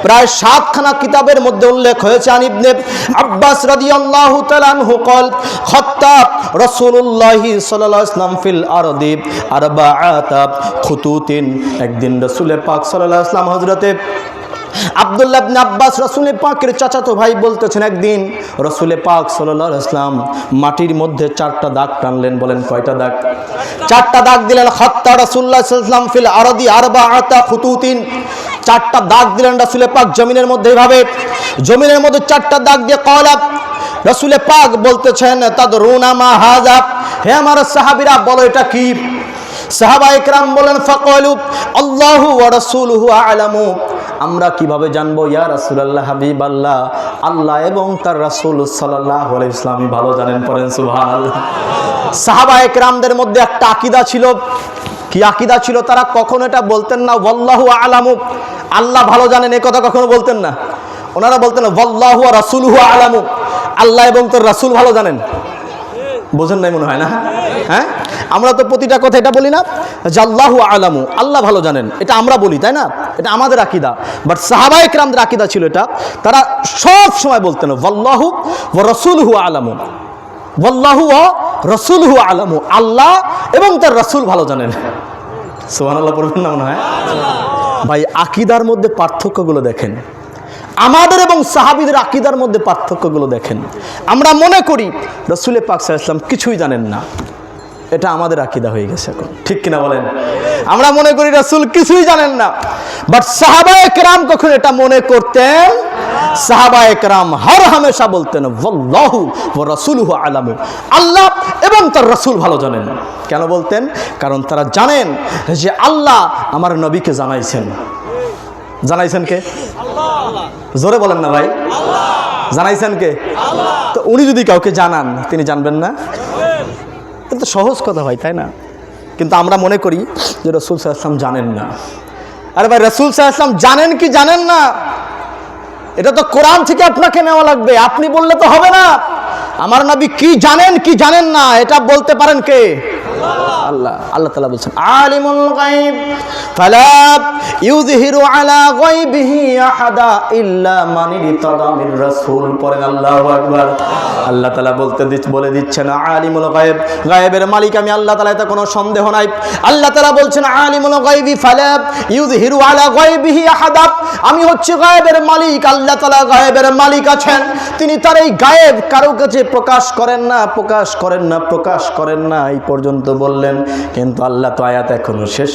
প্রায় 7খানা কিতাবের মধ্যে উল্লেখ হয়েছে আন ইবনে আব্বাস রাদিয়াল্লাহু তাআলা আনহু قال খত্তা রাসূলুল্লাহ সাল্লাল্লাহু আলাইহি ওয়াসাল্লাম ফিল আরদি আরবাআতা খুতুতিন। একদিন রাসূল পাক সাল্লাল্লাহু আলাইহি ওয়াসাল্লাম হযরতে আব্দুল্লাহ ইবনে আব্বাস রাসূলের পাকের চাচাতো ভাই বলতেছেন, একদিন রাসূলে পাক সাল্লাল্লাহু আলাইহি ওয়াসাল্লাম মাটির মধ্যে 4টা দাগ টানলেন। বলেন কয়টা দাগ? 4টা দাগ দিলেন। খাত্তা রাসূলুল্লাহ সাল্লাল্লাহু আলাইহি ওয়াসাল্লাম ফিল আরদি আরবাআতা খুতুতিন, 4টা দাগ দিলেন রাসূলে পাক জমিনের মধ্যে, এইভাবে জমিনের মধ্যে 4টা দাগ দিয়ে ক্বালা রাসূলে পাক বলতেছেন, তাদরুনা মা হাযা, হে আমার সাহাবীরা বলো এটা কি? সাহাবা ইকরাম বলেন, ফাকালু আল্লাহু ওয়া রাসূলুহু আ'লামু, আমরা কিভাবে জানবো ইয়া রাসূলুল্লাহ হাবিবাল্লাহ? আল্লাহ এবং তার রাসূল সাল্লাল্লাহু আলাইহি ওয়াসাল্লাম ভালো জানেন, পড়েন সুবহানাল্লাহ। সাহাবায়ে কেরামদের মধ্যে একটা আকীদা ছিল। কি আকীদা ছিল? তারা কখনো এটা বলতেন না ওয়াল্লাহু আ'লামু, আল্লাহ ভালো জানেন, এই কথা কখনো বলতেন না। ওনারা বলতেন ওয়াল্লাহু ওয়া রাসূলুহু আ'লামু, আল্লাহ এবং তার রাসূল ভালো জানেন। বোঝেন নাই মনে হয় না? হ্যাঁ, আমরা তো প্রতিটা কথা এটা বলি না যে আল্লাহু আ'লামু, আল্লাহ ভালো জানেন, এটা আমরা বলি, তাই না? এটা আমাদের আকীদা। বাট সাহাবায়ে কেরামদের আকীদা ছিল এটা, তারা সব সময় বলতেন ওয়াল্লাহু ওয়া রাসূলুহু আ'লামু, ওয়াল্লাহু ওয়া রাসূলুহু আ'লামু, আল্লাহ এবং তার রাসূল ভালো জানেন। সুবহানাল্লাহ পড়বেন না মনে হয়? ভাই আকীদার মধ্যে পার্থক্যগুলো দেখেন, আমাদের এবং সাহাবীদের আকীদার মধ্যে পার্থক্যগুলো দেখেন। আমরা মনে করি রাসূল পাক সাল্লাল্লাহু আলাইহি ওয়াসাল্লাম কিছুই জানেন না, এটা আমাদের আকীদা হয়ে গেছে এখন, ঠিক কিনা বলেন? আমরা মনে করি রাসূল কিছুই জানেন না, বাট সাহাবায়ে কেরাম কখন এটা মনে করতেন? সাহাবায়ে কেরাম হর হামেশা বলতেন ওয়াল্লাহু ওয়া রাসূলুহু আ'লামু, আল্লাহ এবং তার রাসূল ভালো জানেন। কেন বলতেন? কারণ তারা জানেন যে আল্লাহ আমার নবীকে জানাইছেন। জানাইছেন কে? আল্লাহ। জোরে বলেন না ভাই, আল্লাহ। জানাইছেন কে? আল্লাহ। তো উনি যদি কাউকে জানান, তিনি জানবেন না? এটা তো সহজ কথা ভাই, তাই না? কিন্তু আমরা মনে করি যে রাসূল সাল্লাল্লাহু আলাইহি ওয়াসাল্লাম জানেন না। আরে ভাই, রাসূল সাল্লাল্লাহু আলাইহি ওয়াসাল্লাম জানেন কি জানেন না, এটা তো কোরআন থেকে আপনাকে নেওয়া লাগবে। আপনি বললে তো হবে না। আমার নবী কি জানেন কি জানেন না এটা বলতে পারেন কে? আল্লাহ। আল্লাহ তাআলা বলছেন আলিমুল গায়ব ফালা ইউযহিরু আলা গায়বিহি আহাদা ইল্লা মান ইরতাদা মির রাসূল। পড়েন আল্লাহু আকবার। আল্লাহ তাআলা বলে দিচ্ছেন আলিমুল গায়ব, গায়েবের মালিক আমি আল্লাহ তাআলা, এতে কোনো সন্দেহ নাই। আল্লাহ তাআলা বলছেন আলিমুল গায়বি ফালা ইউযহিরু আলা গায়বিহি আহাদা, আমি হচ্ছে গায়েবের মালিক। আল্লাহ তাআলা গায়েবের মালিক আছেন, তিনি তার এই গায়েব কারো কাছে প্রকাশ করেন না, প্রকাশ করেন না, প্রকাশ করেন না, এই পর্যন্ত বললেন। কিন্তু আল্লাহ তো আয়াত এখনো শেষ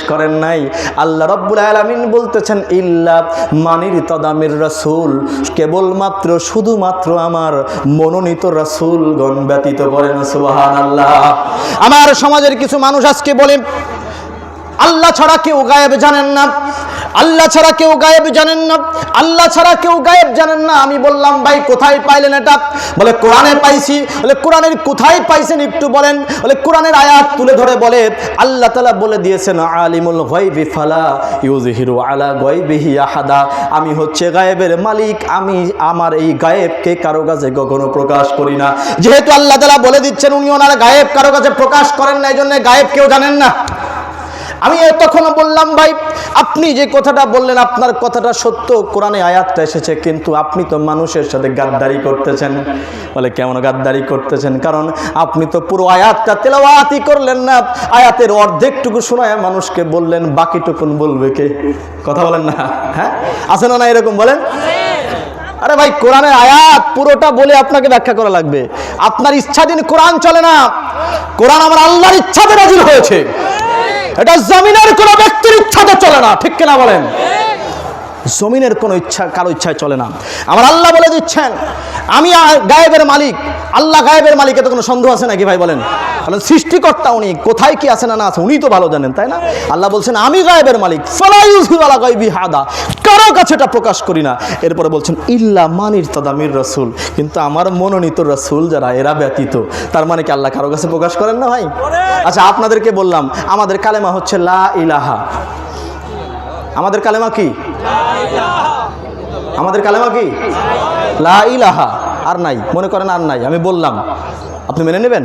করেন নাই। আল্লাহ রাব্বুল আলামিন বলতেছেন ইল্লা মানির তাদামির রাসূল, কেবলমাত্র শুধুমাত্র আমার মনোনীত রাসূলগণ ব্যতীত। করেন সুবহানাল্লাহ। আমার সমাজের কিছু মানুষ আজকে বলেন আল্লাহ ছাড়া কেউ গায়েব জানেন না, আল্লাহ ছাড়া কেউ গায়েব জানেন না, আল্লাহ ছাড়া কেউ গায়েব জানেন না। আমি বললাম ভাই কোথায় পাইলেন এটা? বলে কোরআনে পাইছি। বলে কোরআনের কোথায় পাইছেন একটু বলেন? বলে কোরআনের আয়াত তুলে ধরে বলে আল্লাহ তাআলা বলে দিয়েছেন আলিমুল গায়বি ফালা ইউযহিরু আলা গায়বিহি আহাদা, আমি হচ্ছে গায়েবের মালিক, আমি আমার এই গায়েবকে কারো কাছে কখনো প্রকাশ করি না। যেহেতু আল্লাহ তাআলা বলে দিচ্ছেন উনি ওনার গায়েব কারো কাছে প্রকাশ করেন না, এই জন্য গায়েব কেউ জানেন না। আমি তখনও বললাম ভাই আপনি যে কথাটা বললেন আপনার কথাটা সত্য, কোরআনে আয়াতটা এসেছে, কিন্তু আপনি তো মানুষের সাথে গাদ্দারি করতেছেন। বলে কেমন গাদ্দারি করতেছেন? কারণ আপনি তো পুরো আয়াতটা তেলাওয়াতই করলেন না, আয়াতের অর্ধেকটুকু শোনায় মানুষকে বললেন, বাকিটুকুন বলবে কে? কথা বলেন না? হ্যাঁ, আছে না এরকম? বলেন। আরে ভাই কোরআনের আয়াত পুরোটা বলে আপনাকে ব্যাখ্যা করা লাগবে। আপনার ইচ্ছাধীন কোরআন চলে না, কোরআন আমার আল্লাহর ইচ্ছাতে নাযিল হয়েছে। এটা জমিনের কোন ব্যক্তির ইচ্ছাতে চলে না, ঠিক কিনা বলেন? জমিনের কোন ইচ্ছা কারো ইচ্ছায় চলে না। আমার আল্লাহ বলে দিচ্ছেন আমি গায়েবের মালিক। আল্লাহ গায়েবের মালিক, এতে কোনো সন্দেহ আছে নাকি ভাই? বলেন। সৃষ্টিকর্তা উনি, কোথায় কি আছে না না আছে উনি তো ভালো জানেন, তাই না? আল্লাহ বলছেন আমি গায়েবের মালিক, ফালা ইউযহিরু আলা গায়বি আহাদা, কারো কাছে এটা প্রকাশ করি না। এরপরে বলছেন ইল্লা মান ইরতাদা মির রাসূল, কিন্তু আমার মনোনীত রাসূল যারা এরা ব্যতীত। তার মানে কি আল্লাহ কারো কাছে প্রকাশ করেন না ভাই? আচ্ছা আপনাদেরকে বললাম আমাদের কালেমা হচ্ছে লা ইলাহা। আমাদের কালেমা কি? আমাদের কালেমা কি? লা ইলাহা। আর নাই, মনে করেন আর নাই, আমি বললাম, আপনি মেনে নেবেন?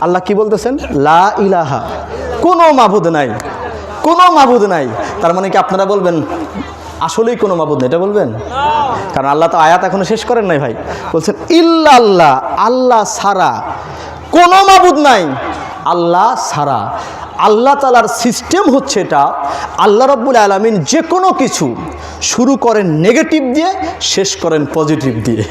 আল্লাহ কি বলতেছেন? লা ইলাহা, কোনো মাবুদ নাই, কোনো মাবুদ নাই। তার মানে কি আপনারা বলবেন আসলেই কোনো মাবুদ নেই, এটা বলবেন? কারণ আল্লাহ তো আয়াত এখনো শেষ করেন নাই ভাই। বলছেন ইল্লাল্লাহ, আল্লাহ ছাড়া কোনো মাবুদ নাই, আল্লাহ ছাড়া। আল্লাহ তাআলার সিস্টেম হচ্ছে এটা, আল্লাহ রাব্বুল আলামিন যে কোনো কিছু শুরু করেন নেগেটিভ দিয়ে, শেষ করেন পজিটিভ দিয়ে।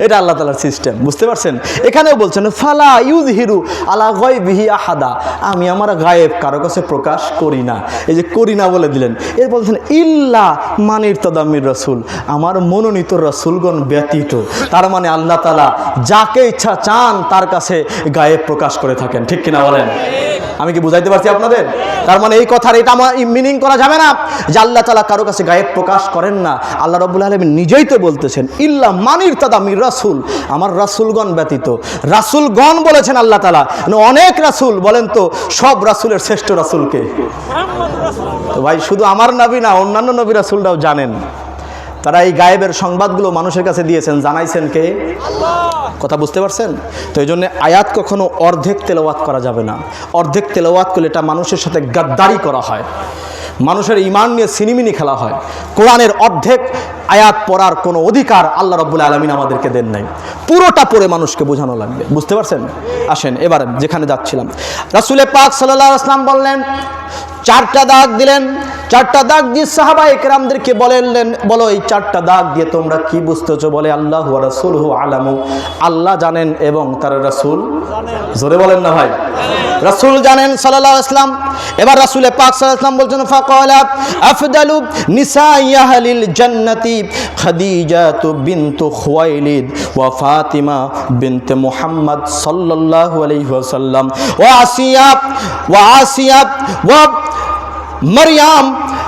এটা আল্লাহ তাআলার সিস্টেম, বুঝতে পারছেন? এখানেও বলছেন ফালা ইউযহিরু আলা গায়বিহি আহাদা, আমি আমার গায়েব কারো কাছে প্রকাশ করি না। এই যে করি না বলে দিলেন। এর বলছেন ইল্লা মান ইরতাদা মির রাসূল, আমার মনোনীত রাসূলগণ ব্যতীত। তার মানে আল্লাহ তাআলা যাকে ইচ্ছা চান তার কাছে গায়েব প্রকাশ করে থাকেন, ঠিক কিনা বলেন? আমি কি বুঝাইতে পারছি আপনাদের? তার মানে এই কথার এটা আমার মিনিং করা যাবে না যে আল্লাহ তাআলা কারো কাছে গায়েব প্রকাশ করেন না। আল্লাহ রাব্বুল আলামিন নিজেই তো বলতেছেন ইল্লা মানির তাদা মির রাসূল, আমার রাসূলগণ ব্যতীত। রাসূলগণ বলেছেন আল্লাহ তাআলা, অনেক রাসূল। বলেন তো সব রাসূলের শ্রেষ্ঠ রাসূলকে? তো ভাই শুধু আমার নবী না, অন্যান্য নবী রাসূলরাও জানেন। তারা এই গায়েবের সংবাদগুলো মানুষের কাছে দিয়েছেন, জানাইছেন কে? কথা বুঝতে পারছেন? তো এই জন্য আয়াত কখনো অর্ধেক তেলাওয়াত করা যাবে না। অর্ধেক তেলাওয়াত করলে এটা মানুষের সাথে গাদ্দারি করা হয়, মানুষের ঈমান নিয়ে সিনিমিনি খেলা হয়। কোরআনের অর্ধেক আয়াত পড়ার কোনো অধিকার আল্লাহ রাব্বুল আলামিন আমাদেরকে দেন নাই। পুরোটা পড়ে মানুষকে বোঝানো লাগবে, বুঝতে পারছেন? আসেন এবার যেখানে যাচ্ছিলাম, রাসূল পাক সাল্লাল্লাহু আলাইহি ওয়াসাল্লাম বললেন, চারটা দাগ দিলেন। চারটা দাগ দিয়ে সাহাবায়ে কেরামদেরকে বললেন, বলো এই চারটা দাগ দিয়ে তোমরা কি বুঝতেছো? বলে আল্লাহু ওয়া রাসূলুহু আলামু, আল্লাহ জানেন এবং তার রাসূল জোরে বলেন না ভাই, রাসূল জানেন সাল্লাল্লাহু আলাইহি ওয়াসাল্লাম। এবার রাসূল পাক সাল্লাল্লাহু আলাইহি ওয়াসাল্লাম বলছেন, ফাকালা আফদালু নিসাই আহলিল জান্নাতি খাদিজাতু বিনতু খুয়াইলিদ ওয়া ফাতিমা বিনতে মুহাম্মদ সাল্লাল্লাহু আলাইহি ওয়াসাল্লাম ওয়া আসিয়া ওয়া মারইয়াম।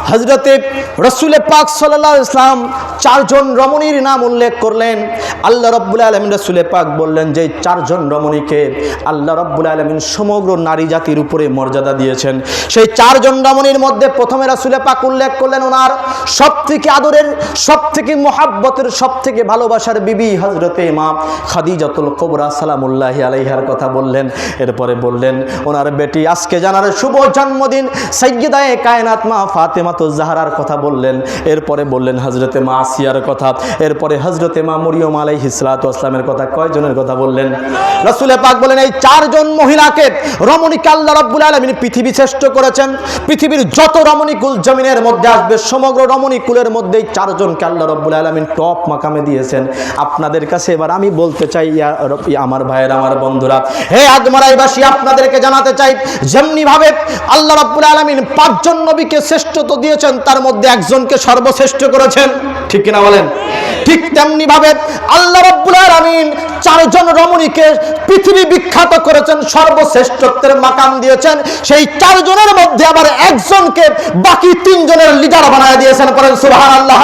হযরতে রাসূল পাক সাল্লাল্লাহু আলাইহি ওয়াসাল্লাম চারজন রমণীর নাম উল্লেখ করলেন। আল্লাহ রাব্বুল আলামিন রাসূল পাক বললেন যে চারজন রমণীকে আল্লাহ রাব্বুল আলামিন সমগ্র নারী জাতির উপরে মর্যাদা দিয়েছেন। সেই চারজন রমণীর মধ্যে প্রথমে রাসূল পাক উল্লেখ করলেন ওনার সবথেকে আদরের, সবথেকে মুহাব্বতের, সবথেকে ভালোবাসার বিবি হযরতে মা খাদিজাতুল কুবরা সালামুল্লাহি আলাইহার কথা বললেন। এরপরে বললেন ওনার বেটি আজকে জানার শুভ জন্মদিন সাইয়্যিদায়ে কায়নাত মা ফাতেমাতুজ জাহরার কথা বললেন। এরপরে বললেন হযরতে মা আসিয়ার কথা। এরপরে হযরতে মা মরিয়ম আলাইহিস সালাতু ওয়াস সালামের কথা। কয়জনের কথা বললেন? রাসূল পাক বলেন এই চারজন মহিলাকে, রমণীকে আল্লাহ রাব্বুল আলামিন পৃথিবী শ্রেষ্ঠ করেছেন। পৃথিবীর যত রমণীকুল জমিনের মধ্যে আসবে সমগ্র রমণীকুলের মধ্যেই চারজনকে আল্লাহ রাব্বুল আলামিন টপ মাকামে দিয়েছেন। আপনাদের কাছে এবার আমি বলতে চাই, আমার ভাইয়েরা, আমার বন্ধুরা, হে আদমারাইবাসী, আপনাদেরকে জানাতে চাই যেমনি ভাবে আল্লাহ রাব্বুল আলামিন পাঁচজন নবীকে শ্রেষ্ঠত্ব দিয়েছেন, তার মধ্যে একজনকে সর্বশ্রেষ্ঠ করেছেন, ঠিক কিনা বলেন? ঠিক তেমনি ভাবে আল্লাহ রাব্বুল আলামিন চারজন রমণীকে পৃথিবী বিখ্যাত করেছেন, সর্বশ্রেষ্ঠত্বের মাকাম দিয়েছেন। সেই চারজনের মধ্যে আবার একজনকে বাকি তিনজনের লিডার বানায় দিয়েছেন। পড়েন সুবহানাল্লাহ।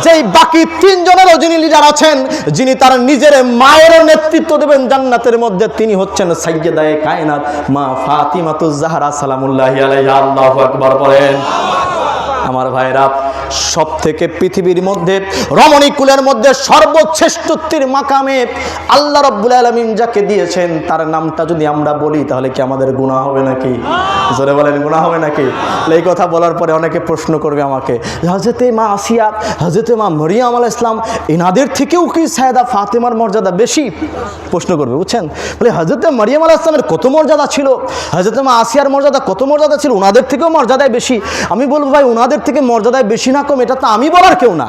যেই বাকি তিনজনেরও যিনি লিডার আছেন, যিনি তার নিজের মায়ের নেতৃত্ব দেবেন জান্নাতের মধ্যে, তিনি হচ্ছেন সাইয়্যিদায়ে কায়নাত মা ফাতিমাতুজ জাহরা সালামুল্লাহি আলাইহা। আল্লাহু আকবার বলেন। আমার ভাইরা, সব থেকে পৃথিবীর মধ্যে রমণী কুলের মধ্যে সর্বশ্রেষ্ঠত্বের মাকামে আল্লাহ রাব্বুল আলামিন যাকে দিয়েছেন তার নামটা যদি আমরা বলি তাহলে কি আমাদের গুনাহ হবে নাকি? জোরে বলেন, গুনাহ হবে নাকি? এই কথা বলার পরে অনেকে প্রশ্ন করবে আমাকে, হযরতে মা আসিয়া, হযরতে মা মরিয়ম আলাইহিস সালাম, এনাদের থেকেও কি সাইয়েদা ফাতেমার মর্যাদা বেশি? প্রশ্ন করবে, বুঝছেন? বলে হযরতে মরিয়ম আলাইহিস সালামের কত মর্যাদা ছিল, হযরতে মা আসিয়ার মর্যাদা কত মর্যাদা ছিল, ওনাদের থেকেও মর্যাদায় বেশি। আমি বলবো ভাই, ওনাদের থেকে মর্যাদায় বেশি না কম এটা তো আমি বলার কেউ না,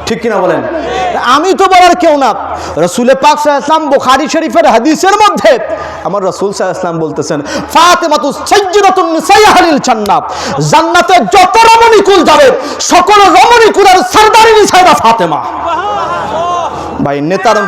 ঠিক কিনা বলেন? আমি তো বলার কেউ না। রাসূল পাক সাল্লাল্লাহু আলাইহি ওয়াসাল্লাম বুখারী শরীফের হাদিসের মধ্যে আমার রাসূল সাল্লাল্লাহু আলাইহি ওয়াসাল্লাম বলতেছেন, ফাতেমাতু সাইয়্যিদাতুন নিসাই আহলিল জান্নাত, জান্নাতে যত রমণী কুল যাবে সকল রমণী কুলের সরদারিনী সাইয়েদা ফাতেমা। ভাই নেতার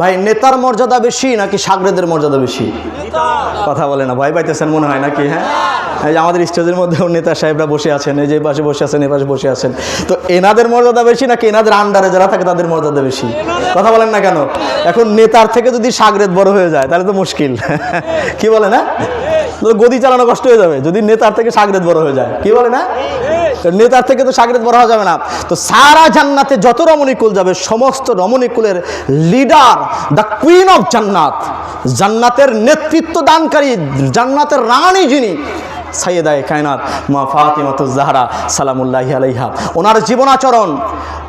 ভাই নেতার মর্যাদা বেশি নাকি সাগরেদের মর্যাদা বেশি? কথা বলে না, ভয় পাইতেছেন মনে হয় নাকি? হ্যাঁ, এই যে আমাদের স্টেজের মধ্যেও নেতা সাহেবরা বসে আছেন, এই যে পাশে বসে আছেন, এই পাশে বসে আছেন, তো এনাদের মর্যাদা বেশি নাকি এনাদের আন্ডারে যারা থাকে তাদের মর্যাদা বেশি? কথা বলেন না কেন? এখন নেতার থেকে যদি সাগরেদ বড় হয়ে যায় তাহলে তো মুশকিল, কি বলে না? গদি চালানো কষ্ট হয়ে যাবে যদি নেতার থেকে সাগরেদ বড় হয়ে যায়, কি বলে না? নেতার থেকে তো সাগরেদ বড় হওয়া যাবে না। তো সারা জান্নাতে যত রমণীকুল যাবে সমস্ত রমণীকুলের লিডার, দ্য কুইন অফ জান্নাত, জান্নাতের নেতৃত্ব দানকারী, জান্নাতের রানী যিনি, সাইয়্যিদায়ে কায়নাত মা ফাতিমাতুজ জাহরা সালামুল্লাহি আলাইহা। ওনার জীবনাচরণ,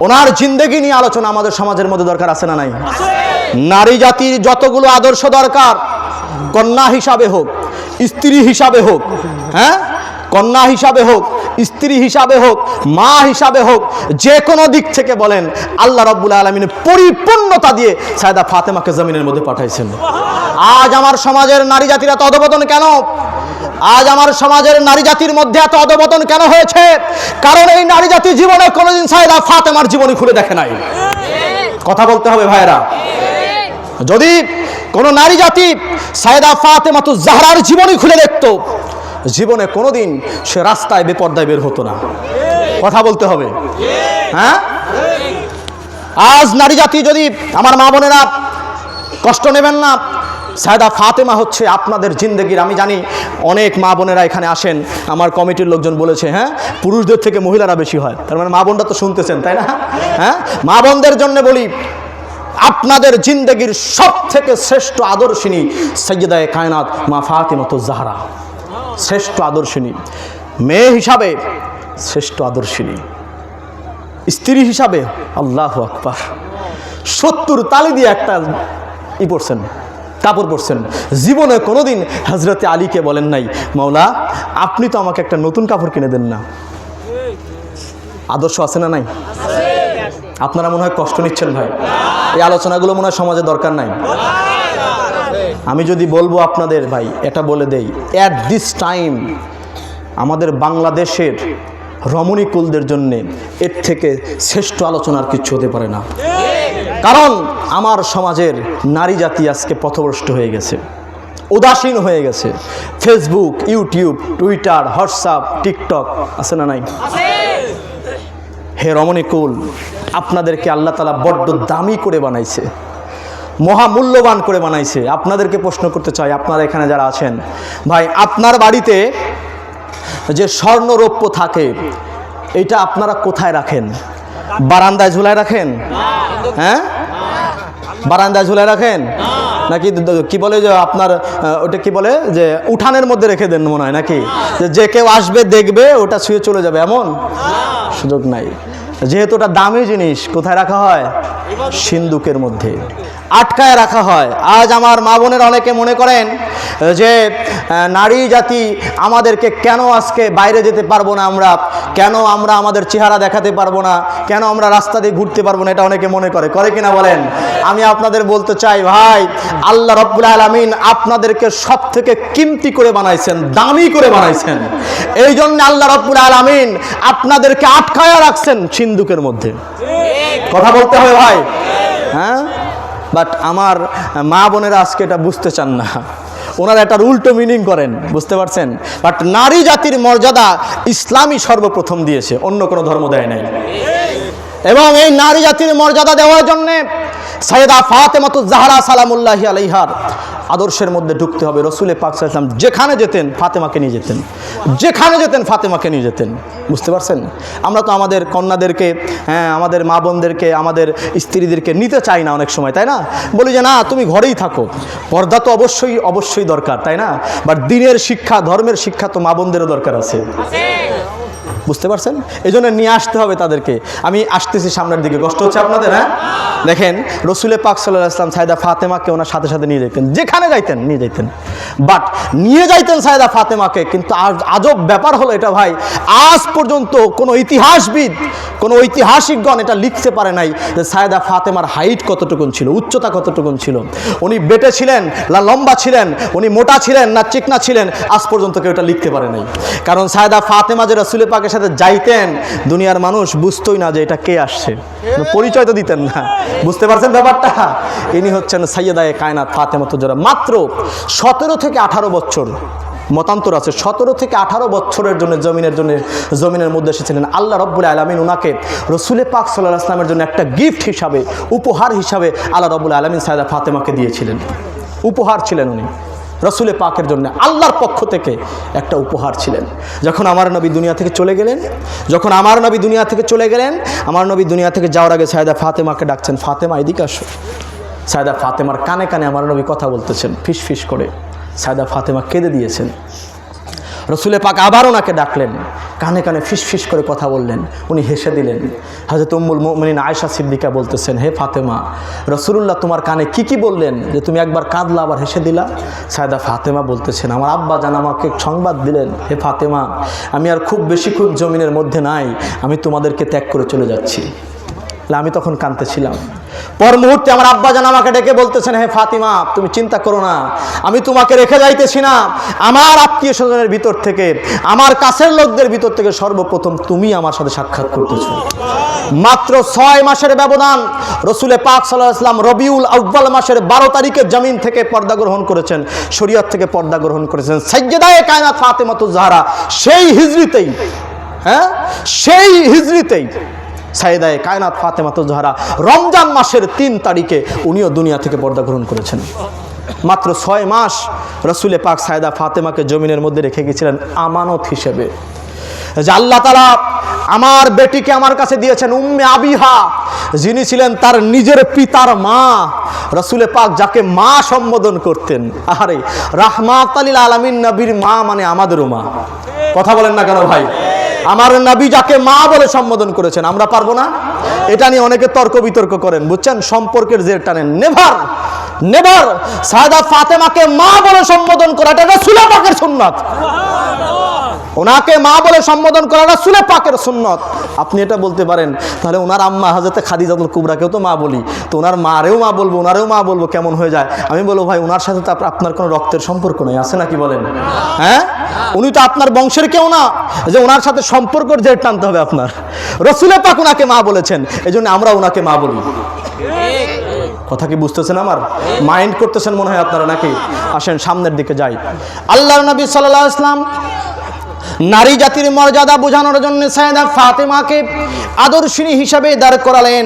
ওনার জিন্দেগি নিয়ে আলোচনা আমাদের সমাজের মধ্যে দরকার আছে না নাই? নারী জাতির যতগুলো আদর্শ দরকার, কন্যা হিসাবে হোক, স্ত্রী হিসাবে হোক, হ্যাঁ, কন্যা হিসাবে হোক, স্ত্রী হিসাবে হোক, মা হিসাবে হোক, যে কোনো দিক থেকে বলেন আল্লাহ রাব্বুল আলামিন পরিপূর্ণতা দিয়ে সাইয়েদা ফাতেমাকে জমিনের মধ্যে পাঠাইছেন। আজ আমার সমাজের নারী জাতিরা তো অধঃপতন কেন? আজ আমার সমাজের নারী জাতির মধ্যে এত অধঃপতন কেন হয়েছে? কারণ এই নারী জাতি জীবনে কোনোদিন সাইয়েদা ফাতেমার জীবনী খুলে দেখে নাই। কথা বলতে হবে ভাইরা। যদি কোন নারী জাতি সাইয়েদা ফাতেমাতুজ জাহরার জীবনী খুলে দেখতো, জীবনে কোনোদিন সে রাস্তায় বেপর্দায় বের হতো না। কথা বলতে হবে। হ্যাঁ, আজ নারী জাতি যদি, আমার মা বোনেরা কষ্ট নেবেন না, সাইয়েদা ফাতেমা হচ্ছে আপনাদের জিন্দেগির, আমি জানি অনেক মা বোনেরা এখানে আসেন, আমার কমিটির লোকজন বলেছে হ্যাঁ পুরুষদের থেকে মহিলারা বেশি হয়, তার মানে মা বোনরা তো শুনতেছেন তাই না? হ্যাঁ, মা বোনদের জন্য বলি, আপনাদের জিন্দেগির সব থেকে শ্রেষ্ঠ আদর্শিনী সাইয়্যিদায়ে কায়নাত মা ফাতেমাতুজ জাহরা, শ্রেষ্ঠ আদর্শিনী মেয়ে হিসাবে, শ্রেষ্ঠ আদর্শিনী স্ত্রী হিসাবে। আল্লাহু আকবার। 70 তালি দিয়ে একটা পড়ছেন, কাপড় পরছেন। জীবনে কোনোদিন হযরতে আলীকে বলেন নাই মাওলা আপনি তো আমাকে একটা নতুন কাপড় কিনে দেন না। আদর্শ আছে না নাই? আপনারা মনে হয় কষ্ট নিচ্ছেন ভাই, এই আলোচনাগুলো মনে হয় সমাজে দরকার নাই। আমি যদি বলবো আপনাদের ভাই, এটা বলে দেই, অ্যাট দিস টাইম আমাদের বাংলাদেশের রমণী কুলদের জন্য এর থেকে শ্রেষ্ঠ আলোচনার কিছু হতে পারে না। কারণ আমার সমাজের নারী জাতি আজকে পথভ্রষ্ট হয়ে গেছে, উদাসীন হয়ে গেছে। Facebook, YouTube, Twitter, WhatsApp, TikTok আছে না নাই? হে রমণী কুল, আপনাদেরকে আল্লাহ তাআলা বড্ড দামি করে বানাইছে, মহামূল্যবান করে বানাইছে। আপনাদেরকে প্রশ্ন করতে চাই, আপনারা এখানে যারা আছেন ভাই, আপনার বাড়িতে যে স্বর্ণ রৌপ্য থাকে এটা আপনারা কোথায় রাখেন? বারান্দায় ঝুলায় রাখেন? হ্যাঁ, বারান্দায় ঝুলায় রাখেন নাকি কি বলে যে আপনার ওটা কি বলে যে উঠানের মধ্যে রেখে দেন মনে হয় নাকি? যে কেউ আসবে দেখবে ওটা ছুঁয়ে চলে যাবে, এমন সুযোগ নাই। যেহেতু ওটা দামি জিনিস, কোথায় রাখা হয়? সিন্দুকের মধ্যে আটকায় রাখা হয়। আজ আমার মা বোনের অনেকে মনে করেন যে নারী জাতি আমাদেরকে কেন আজকে বাইরে যেতে পারবো না, আমরা কেন আমরা আমাদের চেহারা দেখাতে পারবো না, কেন আমরা রাস্তা দিয়ে ঘুরতে পারবো না, এটা অনেকে মনে করে কিনা বলেন? আমি আপনাদের বলতে চাই ভাই, আল্লাহ রাব্বুল আলামিন আপনাদেরকে সব থেকে কিমতি করে বানাইছেন, দামি করে বানাইছেন। এই জন্য আল্লাহ রাব্বুল আলামিন আপনাদেরকে আটকায়া রাখছেন সিন্দুকের মধ্যে। কথা বলতে হবে ভাই। হ্যাঁ, বাট আমার মা বোনেরা আজকে এটা বুঝতে চান না, ওনারা এটার উল্টো মিনিং করেন, বুঝতে পারছেন? বাট নারী জাতির মর্যাদা ইসলামই সর্বপ্রথম দিয়েছে, অন্য কোনো ধর্ম দেয় নাই। এবং এই নারী জাতির মর্যাদা দেওয়ার জন্য সাইয়েদা ফাতেমাতুজ জাহরা সালামুল্লাহি আলাইহার আদর্শের মধ্যে ঢুকতে হবে। রসুল পাক সাল্লাল্লাহু আলাইহি ওয়াসাল্লাম যেখানে যেতেন ফাতেমাকে নিয়ে যেতেন, যেখানে যেতেন ফাতেমাকে নিয়ে যেতেন, বুঝতে পারছেন? আমরা তো আমাদের কন্যাদেরকে, হ্যাঁ আমাদের মা বোনদেরকে, আমাদের স্ত্রীদেরকে নিতে চাই না অনেক সময়, তাই না? বলি যে না তুমি ঘরেই থাকো, পর্দা তো অবশ্যই অবশ্যই দরকার, তাই না? বাট দিনের শিক্ষা, ধর্মের শিক্ষা তো মা বোনদেরও দরকার আছে, বুঝতে পারছেন? এই জন্য নিয়ে আসতে হবে তাদেরকে। আমি আসতেছি সামনের দিকে, কষ্ট হচ্ছে আপনাদের? হ্যাঁ, দেখেন রসুল পাক সাল্লাল্লাহু আলাইহি ওয়াসাল্লাম সাইয়েদা ফাতেমাকে ওনার সাথে সাথে নিয়ে যেতেন, যেখানে যাইতেন নিয়ে যাইতেন। বাট নিয়ে যাইতেন সাইয়েদা ফাতেমাকে, কিন্তু আজব ব্যাপার হলো এটা ভাই, আজ পর্যন্ত কোনো ইতিহাসবিদ, কোনো ঐতিহাসিকগণ এটা লিখতে পারে নাই যে সাইয়েদা ফাতেমার হাইট কতটুকুন ছিল, উচ্চতা কতটুকুন ছিল, উনি বেটে ছিলেন না লম্বা ছিলেন, উনি মোটা ছিলেন না চিকনা ছিলেন, আজ পর্যন্ত কেউ এটা লিখতে পারে নাই। কারণ সাইয়েদা ফাতেমা যে রসুল পাকের সাথে যাইতেন, দুনিয়ার মানুষ বুঝতোই না যে এটা কে আসছে, পরিচয় তো দিতেন না, বুঝতে পারছেন ব্যাপারটা? ইনি হচ্ছেন সাইয়্যিদায়ে কায়নাত ফাতেমাতুজ জাহরা। মাত্র 17 থেকে 18 বছর, মতান্তর আছে 17 থেকে 18 বছরের জন্য জমিনের মধ্যে এসেছিলেন। আল্লাহ রাব্বুল আলামিন ওনাকে রসুল পাক সাল্লাল্লাহু আলাইহি ওয়াসাল্লামের জন্য একটা গিফট হিসাবে, উপহার হিসাবে আল্লাহ রাব্বুল আলামিন সাইয়েদা ফাতেমাকে দিয়েছিলেন। উপহার ছিলেন উনি রসুল পাকের জন্য, আল্লাহর পক্ষ থেকে একটা উপহার ছিলেন। যখন আমার নবী দুনিয়া থেকে চলে গেলেন, আমার নবী দুনিয়া থেকে যাওয়ার আগে সাইয়েদা ফাতেমাকে ডাকছেন, ফাতেমা এদিকে আসো। সাইয়েদা ফাতেমার কানে কানে আমার নবী কথা বলতেছেন, ফিস ফিস করে। সাইয়েদা ফাতেমা কেঁদে দিয়েছেন। রসুল পাক আবার ওনাকে ডাকলেন, কানে কানে ফিস ফিস করে কথা বললেন, উনি হেসে দিলেন। হযরত উম্মুল মুমিনিন আয়েশা সিদ্দিকা বলতেছেন, হে ফাতেমা, রসুলুল্লাহ তোমার কানে কি বললেন যে তুমি একবার কাঁদলা আবার হেসে দিলা? সাইয়েদা ফাতেমা বলতেছেন, আমার আব্বা জান আমাকে সংবাদ দিলেন, হে ফাতেমা আমি আর খুব বেশিক্ষণ জমিনের মধ্যে নাই, আমি তোমাদেরকে ত্যাগ করে চলে যাচ্ছি। আমি তখন কাঁদতেছিলাম। পর মুহূর্তে আমার আব্বাজান আমাকে ডেকে বলতেছেন, হে ফাতিমা, তুমি চিন্তা করো না, আমি তোমাকে রেখে যাইতেছি না। আমার আত্মীয় স্বজনের ভিতর থেকে, আমার কাছের লোকদের ভিতর থেকে সর্বপ্রথম তুমি আমার সাথে সাক্ষাৎ করতেছো। মাত্র 6 মাসের ব্যবধান। রসুলে পাক সাল্লাল্লাহু আলাইহি ওয়াসাল্লাম রবিউল আউয়াল মাসের 12 তারিখে জমিন থেকে পর্দা গ্রহণ করেছেন, শরীয়ত থেকে পর্দা গ্রহণ করেছেন সাইয়্যিদায়ে কায়নাত ফাতেমাতুজ জাহরা। সেই হিজরিতেই, সেই হিজরিতেই সাইয়্যিদায়ে কায়নাত ফাতেমাতুজ জাহরা রমজান মাসের 3 তারিখে উনিও দুনিয়া থেকে পর্দা গ্রহণ করেছেন। মাত্র 6 মাস রসুলে পাক সাইয়্যিদা ফাতেমাকে জমিনের মধ্যে রেখে গেছিলেন আমানত হিসেবে, যে আল্লাহ তাআলা আমার বেটিকে আমার কাছে দিয়েছেন। উম্মে আবিহা, যিনি ছিলেন তার নিজের পিতার মা, রসুলে পাক যাকে মা সম্বোধন করতেন। আরে রাহমাতাল লিল আলামিন নবীর মা মানে আমাদেরও মা। কথা বলেন না কেন ভাই? আমার নবী যাকে মা বলে সম্বোধন করেছেন, আমরা পারবো না? এটা নিয়ে অনেকে তর্ক বিতর্ক করেন, বুঝছেন, সম্পর্কের জের টানেন। নেভার নেভার সাইয়্যিদা ফাতেমাকে মা বলে সম্বোধন করা এটা রাসূল পাকের সুন্নাত। ওনাকে মা বলে সম্বোধন করা রাসূল পাকের সুন্নাত। আপনি এটা বলতে পারেন, তাহলে ওনার আম্মা হযরতে খাদিজাতুল কুবরাকেও তো মা বলি, তো ওনার মারেও মা বলবো, ওনারেও মা বলবো, কেমন হয়ে যায়? আমি বলবো, ভাই ওনার সাথে তো আপনার কোনো রক্তের সম্পর্ক নেই, আছে নাকি বলেন? হ্যাঁ, উনি তো আপনার বংশের কেউ না যে ওনার সাথে সম্পর্কের জের টানতে হবে আপনার। রাসূল পাক ওনাকে মা বলেছেন, এজন্য আমরা ওনাকে মা বলি। কথা কি বুঝতেছেন? আমার মাইন্ড করতেছেন মনে হয় আপনারা নাকি? আসেন সামনের দিকে যাই। আল্লাহর নবী সাল্লাল্লাহু আলাইহি ওয়াসাল্লাম নারী জাতির মর্যাদা বোঝানোর জন্য সাইয়্যিদা ফাতেমাকে আদর্শিনী হিসাবে দাঁড় করালেন।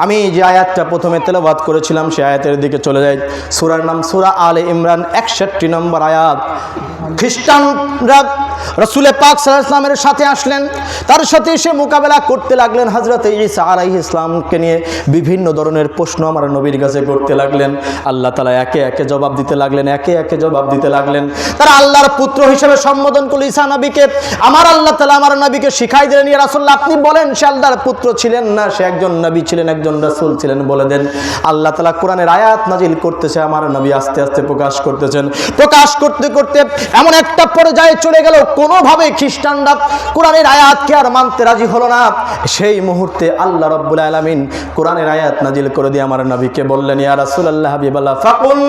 আমি যে আয়াতটা প্রথমে তেলাওয়াত করেছিলাম সেই আয়াতের দিকে চলে যাই। সূরার নাম সূরা আলে ইমরান, 61 নম্বর আয়াত। খ্রিস্টানরা রাসূল পাক সাল্লাল্লাহু আলাইহি ওয়াসাল্লামের সাথে আসলেন, তার সাথে এসে মোকাবেলা করতে লাগলেন। হযরত ঈসা আলাইহিস সালামকে নিয়ে বিভিন্ন ধরনের প্রশ্ন আমার নবীর কাছে করতে লাগলেন। আল্লাহ তাআলা একে একে জবাব দিতে লাগলেন, একে একে জবাব দিতে লাগলেন। তারা আল্লাহর পুত্র হিসেবে সম্বোধন করল ঈসা নবীকে। আমার আল্লাহ তাআলা আমার নবীকে শিখাই দিলেন, ইয়া রাসূলুল্লাহ, আপনি বলেন সে আল্লাহর পুত্র ছিলেন না, সে একজন নবী ছিলেন, একজন রাসূল ছিলেন, বলে দেন। আল্লাহ তাআলা কোরআনের আয়াত নাজিল করতেছে, আমার নবী আস্তে আস্তে প্রকাশ করতেছেন। প্রকাশ করতে করতে এমন একটা পর্যায়ে চলে গেল, কোনোভাবে খ্রিস্টানরা কোরআনের আয়াতকে আর মানতে রাজি হলো না। সেই মুহূর্তে আল্লাহ রাব্বুল আলামিন কোরআনের আয়াত নাজিল করে দিয়ে আমার নবীকে বললেন, ইয়া রাসূলুল্লাহ হাবিবাল্লাহ, ফাকুল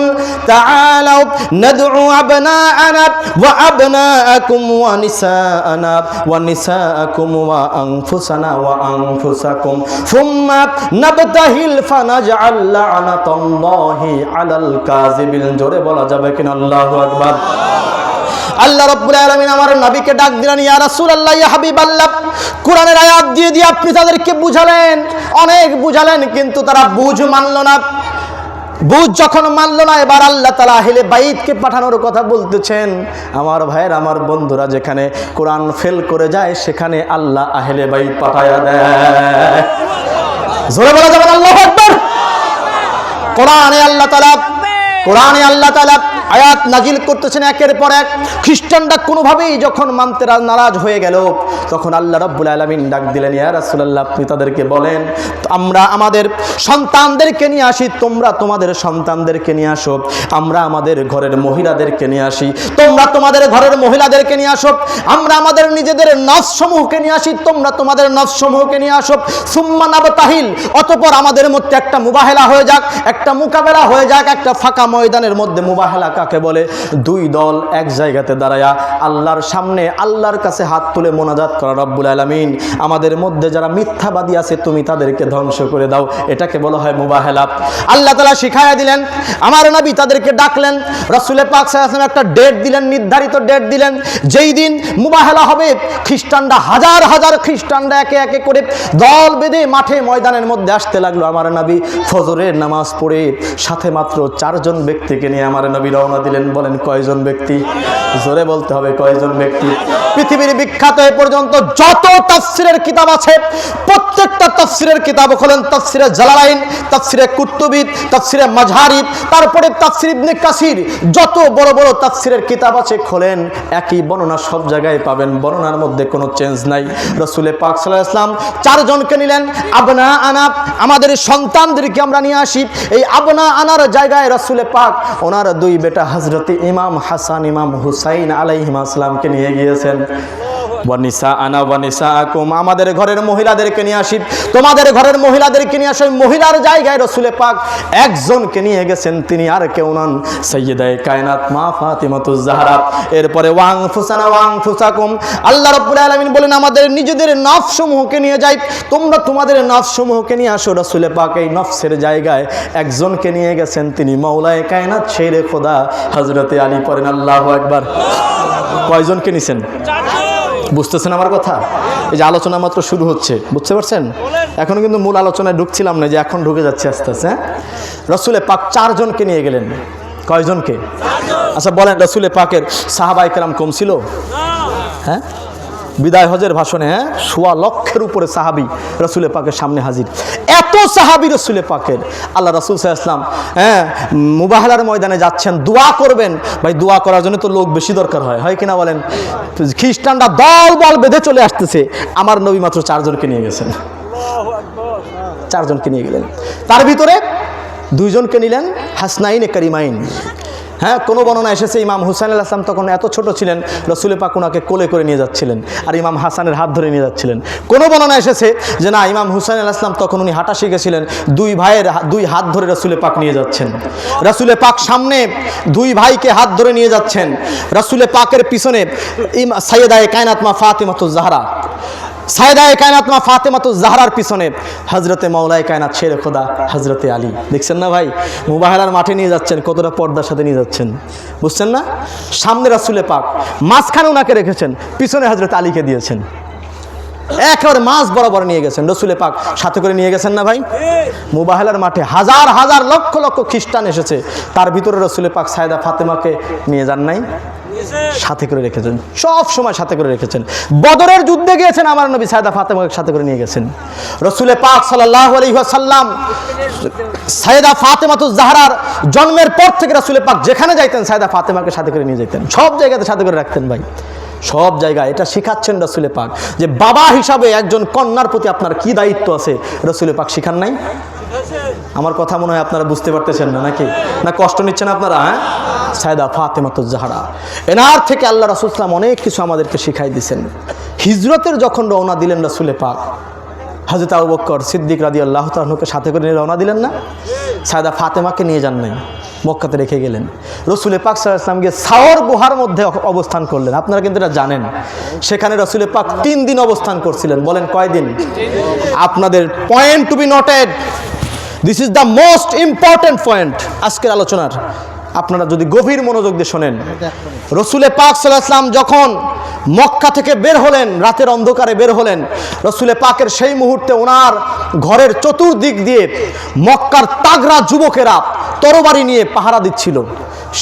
তাআলাউ নাদউ আবনাআনা ওয়া আবনাআকুম ওয়া নিসাআনা ওয়া নিসাআকুম ওয়া আনফুসানা ওয়া আনফুসাকুম সুম্মা নাবতাহিল ফানাজআল লা'নাতাল্লাহি আলাল কাযিবিন। জোরে বলা যাবে কিনা আল্লাহু আকবার। আল্লাহ রাব্বুল আলামিন আমার নবীকে ডাক দিলেন, ইয়া রাসূলুল্লাহ, ইয়া হাবিবাল্লাহ, কোরআনের আয়াত দিয়ে দিয়ে আপনি তাদেরকে বুঝালেন, অনেক বুঝালেন, কিন্তু তারা বুঝ মানলো না। বুঝ যখন মানলো না, এবার আল্লাহ তাআলা আহলে বাইতকে পাঠানোর কথা বলতেছেন। আমার ভাইয়ের, আমার বন্ধুরা, যেখানে কোরআন ফেল করে যায় সেখানে আল্লাহ আহলে বাইত পাঠায়া দেয়। জোরে বলা যাবে না আল্লাহু আকবার। কোরআনে আল্লাহ তাআলা আয়াত নাজিল করতেছেন একের পর এক। খ্রিস্টানরা কোনোভাবেই যখন মানতে নারাজ হয়ে গেল, তখন আল্লাহ রাব্বুল আলামিন ডাক দিলেন, ইয়া রাসূলুল্লাহ, আপনি তাদেরকে বলেন, আমরা আমাদের সন্তানদেরকে নিয়ে আসি, তোমরা তোমাদের সন্তানদেরকে নিয়ে আসো, আমরা আমাদের ঘরের মহিলাদেরকে নিয়ে আসি, তোমরা তোমাদের ঘরের মহিলাদেরকে নিয়ে আসো, আমরা আমাদের নিজেদের নফসমূহকে নিয়ে আসি, তোমরা তোমাদের নফসমূহকে নিয়ে আসো। সুম্মা নাবতাহিল, অতঃপর আমাদের মধ্যে একটা মুবাহেলা হয়ে যাক, একটা মোকাবেলা হয়ে যাক, একটা ফাঁকা ময়দানের মধ্যে। মুবাহেলা কাকে বলে? দুই দল এক জায়গাতে দাঁড়ায়া আল্লাহর সামনে আল্লাহর কাছে হাত তুলে মোনাজাত করা, রব্বুল আলামিন আমাদের মধ্যে যারা মিথ্যাবাদী আছে তুমি তাদেরকে ধ্বংস করে দাও, এটাকে বলা হয় মুবাহেলা। আল্লাহ তাআলা শিখায়া দিলেন, আমার নবী তাদেরকে ডাকলেন, রাসূল পাক সাল্লাল্লাহু আলাইহি ওয়াসাল্লাম একটা ডেট দিলেন, নির্ধারিত ডেট দিলেন, যেই দিন মুবাহেলা হবে। খ্রিস্টানরা হাজার হাজার খ্রিস্টানরা একে একে করে দল বেঁধে মাঠে ময়দানের মধ্যে আসতে লাগলো। আমার নবী ফজরের নামাজ পড়ে সাথে মাত্র 4 জন ব্যক্তিকে নিয়ে আমার নবী রওনা দিলেন। বলেন কয়জন ব্যক্তি? জোরে বলতে হবে, কয়জন ব্যক্তি? পৃথিবীর বিখ্যাত এ পর্যন্ত যত তাফসিরের কিতাব আছে, প্রত্যেকটা তাফসিরের কিতাব খোলেন, তাফসিরে জালালাইন, তাফসিরে কুতুবী, তাফসিরে মাঝহারি, তারপরে তাফসির ইবনে কাসির, যত বড় বড় তাফসিরের কিতাব আছে খোলেন, একই বর্ণনা সব জায়গায় পাবেন, বর্ণনার মধ্যে কোনো চেঞ্জ নাই। রাসূল পাক সাল্লাল্লাহু আলাইহি ওয়াসাল্লাম 4 জনকে নিলেন, আবনা আনা, আমাদের সন্তানদেরকে আমরা নিয়ে আসি। এই আবনা আনার জায়গায় রাসূল পাক ওনার 2 বেটা হযরত ইমাম হাসান, ইমাম হুসাইন আলাইহিস সালামকে নিয়ে গিয়েছেন। ওয়ানিসা আনা ওয়ানিসা আকুম, আমাদের ঘরের মহিলাদেরকে নিয়ে আসি, তোমাদের ঘরের মহিলাদেরকে নিয়ে আসি। মহিলার জায়গায় রাসূলে পাক একজনকে নিয়ে গেছেন, তিনি আর কেউ নন, সাইয়্যিদায়ে কায়নাত মা ফাতিমাতুজ জাহরা। এরপরে ওয়াংফুসানা ওয়াংফুসাকুম, আল্লাহ রাব্বুল আলামিন বলেন আমাদের নিজেদের নফসমূহকে নিয়ে যাই, তোমরা তোমাদের নফসমূহকে নিয়ে আসো। রাসূলে পাক এই নফসের জায়গায় একজনকে নিয়ে গেছেন, তিনি মাওলায়ে কায়নাত শেরে খোদা হযরতে আলী। পড়েন আল্লাহু আকবার। কয়জনকে নিছেন? বুঝতেছেন আমার কথা? এই যে আলোচনা মাত্র শুরু হচ্ছে, বুঝতে পারছেন? এখনো কিন্তু মূল আলোচনায় ঢুকছিলাম না, যে এখন ঢুকে যাচ্ছে আস্তে আস্তে। রাসূলে পাক 4 জনকে নিয়ে গেলেন। কয়জনকে? আচ্ছা বলেন, রাসূলে পাকের সাহাবায়ে কেরাম কম ছিল? হ্যাঁ, বিদায় হজের ভাষণে 1.25 লক্ষের উপরে সাহাবী রাসূলে পাকের সামনে হাজির। এত সাহাবী রাসূলে পাকের, আল্লাহ রাসূল সাল্লাল্লাহু আলাইহি ওয়াসাল্লাম মুবাহালার ময়দানে যাচ্ছেন, দোয়া করবেন। ভাই দোয়া করার জন্য তো লোক বেশি দরকার হয় কিনা বলেন? খ্রিস্টানরা দল বল বেঁধে চলে আসতেছে, আমার নবী মাত্র 4 জনকে নিয়ে গেছেন। 4 জনকে নিয়ে গেলেন। তার ভিতরে 2 জনকে নিলেন হাসনাইনে কারিমাইন। হ্যাঁ, কোনো বর্ণনা এসেছে ইমাম হুসাইন আলাইহিস সালাম তখন এত ছোট ছিলেন, রাসূলে পাক ওনাকে কোলে করে নিয়ে যাচ্ছিলেন, আর ইমাম হাসানের হাত ধরে নিয়ে যাচ্ছিলেন। কোনো বর্ণনা এসেছে যে না, ইমাম হুসাইন আলাইহিস সালাম তখন উনি হাঁটা শিখেছিলেন, 2 ভাইয়ের 2 হাত ধরে রাসূলে পাক নিয়ে যাচ্ছেন। রাসূলে পাক সামনে 2 ভাইকে হাত ধরে নিয়ে যাচ্ছেন, রাসূলে পাকের পিছনে সাইয়্যিদায়ে কায়নাত মা ফাতিমাতুজ জাহরা, সাইয়্যিদায়ে কায়নাত মা ফাতিমাতুজ জাহরার পিছনে হযরতে মাওলায়ে কায়নাত শেরে খোদা হযরতে আলী। দেখছেন না ভাই, মুবাহালার মাঠে নিয়ে যাচ্ছেন, কতটা পর্দার সাথে নিয়ে যাচ্ছেন, বুঝছেন না? সামনে রাসূলে পাক, মাঝখানে ওনাকে রেখেছেন, পিছনে হযরতে আলীকে দিয়েছেন, একেবারে মাঝ বরাবর নিয়ে গেছেন। রাসূলে পাক সাথে করে নিয়ে গেছেন না ভাই? মুবাহালার মাঠে হাজার হাজার লক্ষ লক্ষ খ্রিস্টান এসেছে, তার ভিতরে রাসূলে পাক সাইয়েদা ফাতেমাকে নিয়ে যান নাই? সাথে করে রেখেছেন, সব সময় সাথে করে রেখেছেন। বদরের যুদ্ধে গিয়েছেন, আমার নবী সাইয়েদা ফাতেমাকে সাথে করে নিয়ে গেছেন। রাসূলে পাক সাল্লাল্লাহু আলাইহি ওয়াসাল্লাম সাইয়েদা ফাতেমাতুজ জাহরার জন্মের পর থেকে রাসূলে পাক যেখানে যাইতেন সাইয়েদা ফাতেমাকে সাথে করে নিয়ে যেতেন, সব জায়গাতে সাথে করে রাখতেন ভাই, সব জায়গায়। এটা শিখাচ্ছেন রাসূলে পাক, যে বাবা হিসাবে একজন কন্যার প্রতি আপনার কি দায়িত্ব আছে, রাসূলে পাক শিখান নাই? আমার কথা মনে হয় আপনারা বুঝতে পারতেছেন না, নাকি? না কষ্ট নিচ্ছেন আপনারা? হ্যাঁ, সাইয়েদা ফাতেমাতুজ জাহরা, এনার থেকে আল্লাহ রাসূল সাল্লাল্লাহু আলাইহি ওয়াসাল্লাম অনেক কিছু আমাদেরকে শিখাই দিয়েছেন। হিজরতের যখন রওনা দিলেন রাসূলে পাক, হযরত আবু বকর সিদ্দিক রাদিয়াল্লাহু তাআলা আনহুকে সাথে করে নিয়ে রওনা দিলেন না? সাইয়েদা ফাতেমাকে নিয়ে যান নাই, মক্কাতে রেখে গেলেন। রাসূলে পাক সাল্লাল্লাহু আলাইহি ওয়াসাল্লাম গিয়ে সাওর গুহার মধ্যে অবস্থান করলেন। আপনারা কিন্তু এটা জানেন, সেখানে রাসূলে পাক 3 দিন অবস্থান করছিলেন। বলেন কয় দিন? আপনাদের point to be noted, this is the most important point আজকের আলোচনার। আপনারা যদি গভীর মনোযোগ দিয়ে শোনেন, রাসূলে পাক সাল্লাল্লাহু আলাইহি ওয়াসাল্লাম যখন মক্কা থেকে বের হলেন, রাতের অন্ধকারে বের হলেন, রাসূলে পাকের সেই মুহূর্তে ওনার ঘরের চতুর্দিক দিয়ে মক্কার তাগড়া যুবকেরা তরবারি নিয়ে পাহারা দিচ্ছিল।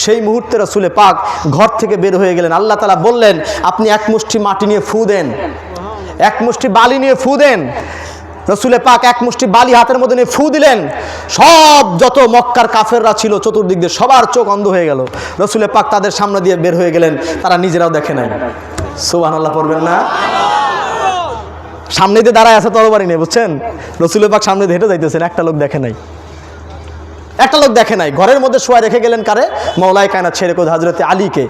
সেই মুহূর্তে রাসূলে পাক ঘর থেকে বের হয়ে গেলেন। আল্লাহ তাআলা বললেন, আপনি 1 মুষ্টি মাটি নিয়ে ফু দেন, 1 মুষ্টি বালি নিয়ে ফু দেন। রাসূলে পাক 1 মুষ্টি বালি হাতের মধ্যে নিয়ে ফু দিলেন। সব যত মক্কার কাফেররা ছিল চতুর্দিক দিয়ে, সবার চোখ অন্ধ হয়ে গেল। রাসূলে পাক তাদের সামনে দিয়ে বের হয়ে গেলেন, তারা নিজেরাও দেখে নাই। সুবহানাল্লাহ পড়বেন না? সামনে দিয়ে দাঁড়ায় আছে তরবারি নিয়ে, বুঝছেন? রাসূলে পাক সামনে দিয়ে হেঁটে যাইতেছেন, একটা লোক দেখে নাই, একটা লোক দেখে নাই। ঘরের মধ্যে শোয়া রেখে গেলেন কারে? মাওলায়ে কায়নাত শেরে খোদা হযরতে আলীকে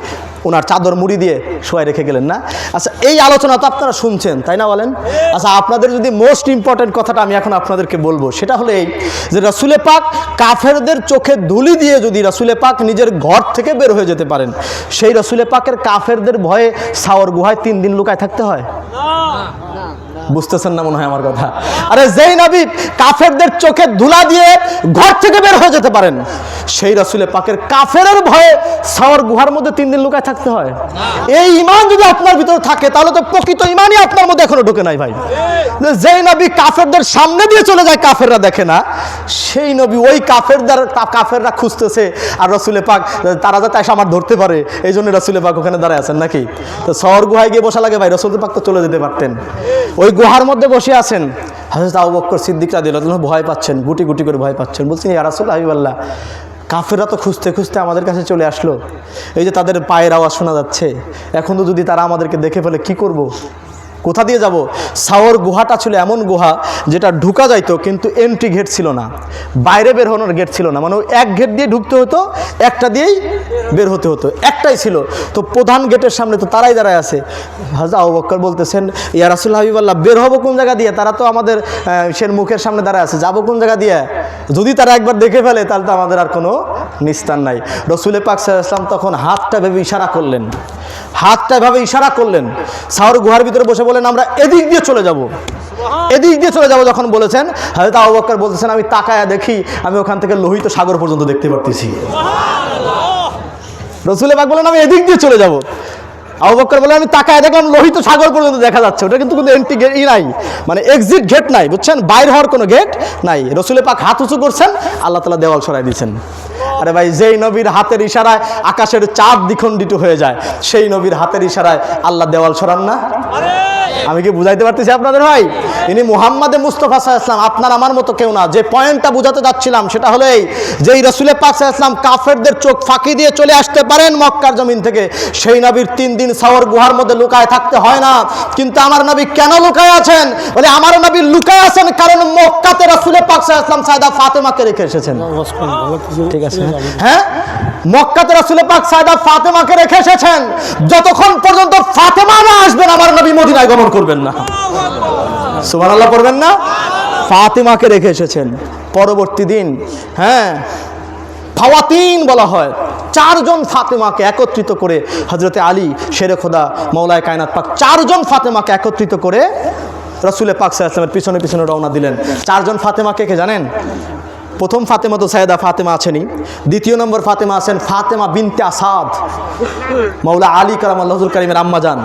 ওনার চাদর মুড়ি দিয়ে শোয়া রেখে গেলেন না? আচ্ছা, এই আলোচনা তো আপনারা শুনছেন, তাই না বলেন? আচ্ছা, আপনাদের যদি মোস্ট ইম্পর্টেন্ট কথাটা আমি এখন আপনাদেরকে বলবো, সেটা হলো এই যে রাসূলে পাক কাফেরদের চোখে ধুলি দিয়ে যদি রাসূলে পাক নিজের ঘর থেকে বের হয়ে যেতে পারেন, সেই রাসূলে পাকের কাফেরদের ভয়ে সাওর গুহায় 3 দিন লুকায় থাকতে হয়? বুঝতেছেন না মনে হয় আমার কথা। আরে যেই নবী কাফেরদের চোখে ধুলা দিয়ে ঘর থেকে বের হয়ে যেতে পারেন, সেই রাসূলে পাকের কাফেরের ভয়ে সাওর গুহার মধ্যে 3 দিন লুকায় থাকতে হয়? এই ঈমান যদি আপনার ভিতরে থাকে, তাহলে তো প্রকৃত ঈমানই আপনার মধ্যে এখনো ঢোকে নাই ভাই। যেই নবী কাফেরদের সামনে দিয়ে চলে যায়, কাফেররা দেখে না, সেই নবী ওই কাফেররা খুঁজতেছে, আর রাসূলে পাক তারা যাতে এসে আমার ধরতে পারে, এই জন্য রাসূলে পাক ওখানে দাঁড়ায় আছেন নাকি? তো সাওর গুহায় গিয়ে বসা লাগে ভাই, রাসূলে পাক তো চলে যেতে পারতেন। ওই গুহার মধ্যে বসে আছেন, হযরত আবু বকর সিদ্দিক রাদিয়াল্লাহু আনহু ভয় পাচ্ছেন, গুটি গুটি করে ভয় পাচ্ছেন। বলছেন, ইয়া রাসূলুল্লাহ হাবিবাল্লাহ, কাফেররা তো খুঁজতে খুঁজতে আমাদের কাছে চলে আসলো, এই যে তাদের পায়ের আওয়াজ শোনা যাচ্ছে, এখন তো যদি তারা আমাদেরকে দেখে ফেলে কি করব? কোথা দিয়ে যাব? সাওর গুহাটা ছিল এমন গুহা যেটা ঢুকা যাইতো, কিন্তু এন্ট্রি গেট ছিল না, বাইরে বের হওয়ার গেট ছিল না। মানে এক গেট দিয়ে ঢুকতে হতো, একটা দিয়েই বের হতে হতো, একটাই ছিল। তো প্রধান গেটের সামনে তো তারাই দাঁড়ায় আছে। হযরত আবু বকর বলতেছেন, ইয়া রাসূলুল্লাহ হাবিবাল্লাহ, বের হবো কোন জায়গা দিয়ে? তারা তো আমাদের সের মুখের সামনে দাঁড়ায় আছে, যাবো কোন জায়গা দিয়ে? যদি তারা একবার দেখে ফেলে তাহলে তো আমাদের আর কোনো নিস্তার নাই। রাসূল পাক সাল্লাল্লাহু আলাইহি ওয়াসাল্লাম তখন হাতটা ভেবে ইশারা করলেন, হাতটা এভাবে ইশারা করলেন। সাওর গুহার ভিতরে বসে বলেন, আমরা এদিক দিয়ে চলে যাব, এদিক দিয়ে চলে যাব। যখন বলেছেন, হযরত আবু বকর বলতেছেন, আমি তাকায়া দেখি আমি ওখান থেকে লোহিত সাগর পর্যন্ত দেখতে পারতেছি। রাসূল পাক বলেন, আমি এদিক দিয়ে চলে যাব। আবু বকর বলেন, আমি তাকায় দেখলাম লোহিত সাগর পর্যন্ত দেখা যাচ্ছে। ওটা কিন্তু এন্ট্রি গেট নাই, মানে এক্সিট গেট নাই, বুঝছেন, বাইরে হওয়ার কোনো গেট নাই। রাসূল পাক হাত উঁচু করছেন, আল্লাহ তাআলা দেওয়াল সরাই দিয়েছেন। আরে ভাই, যেই নবীর হাতের ইশারায় আকাশের চাঁদ দ্বিখণ্ডিত হয়ে যায়, সেই নবীর হাতের ইশারায় আল্লাহ দেওয়াল সরান না? আমি কি বুঝাইতে পারতেছি আপনাদের ভাই? ইনি মুহাম্মাদে মুস্তাফা সাল্লাল্লাহু আলাইহি ওয়াসাল্লাম, আপনার আমার মতো কেউ না। যে পয়েন্টটা বুঝাতে যাচ্ছিলাম সেটা হলো এই, যে রাসূল পাক সাল্লাল্লাহু আলাইহি ওয়াসাল্লাম কাফেরদের চোখ ফাঁকি দিয়ে চলে আসতে পারেন মক্কার জমিন থেকে, সেই নবীর 3 দিন সাওর গুহার মধ্যে লুকায় থাকতে হয় না। কিন্তু আমার নবী কেন লুকায় আছেন? বলে আমার নবী লুকায় আছেন কারণ মক্কাতে রাসূল পাক সাল্লাল্লাহু আলাইহি ওয়াসাল্লাম সাইদা ফাতেমাকে রেখে এসেছেন। ঠিক আছে, হ্যাঁ, মক্কাতে রাসূল পাক সাইদা ফাতেমাকে রেখে এসেছেন। যতক্ষণ পর্যন্ত ফাতেমা না আসবেন আমার নবী মদিনায় গমন করবেন না। সুবহানাল্লাহ পড়বেন না? ফাতেমাকে রেখে এসেছেন। পরবর্তী দিন, হ্যাঁ, ফাওয়াতিন বলা হয়, 4 জন ফাতেমাকে একত্রিত করে হযরতে আলী শেরে খোদা মাওলায়ে কায়নাত পাক 4 জন ফাতেমাকে একত্রিত করে রাসূল পাক সাল্লাল্লাহু আলাইহি ওয়াসাল্লামের পিছনে পিছনে রওনা দিলেন। 4 জন ফাতেমাকে কে জানেন? প্রথম ফাতেমা তো সাইয়েদা ফাতেমা আছেনই, দ্বিতীয় নম্বর ফাতেমা আছেন ফাতেমা বিনতে আসাদ, মাওলা আলী কারামাল্লাহুল কারীমের আম্মা জান।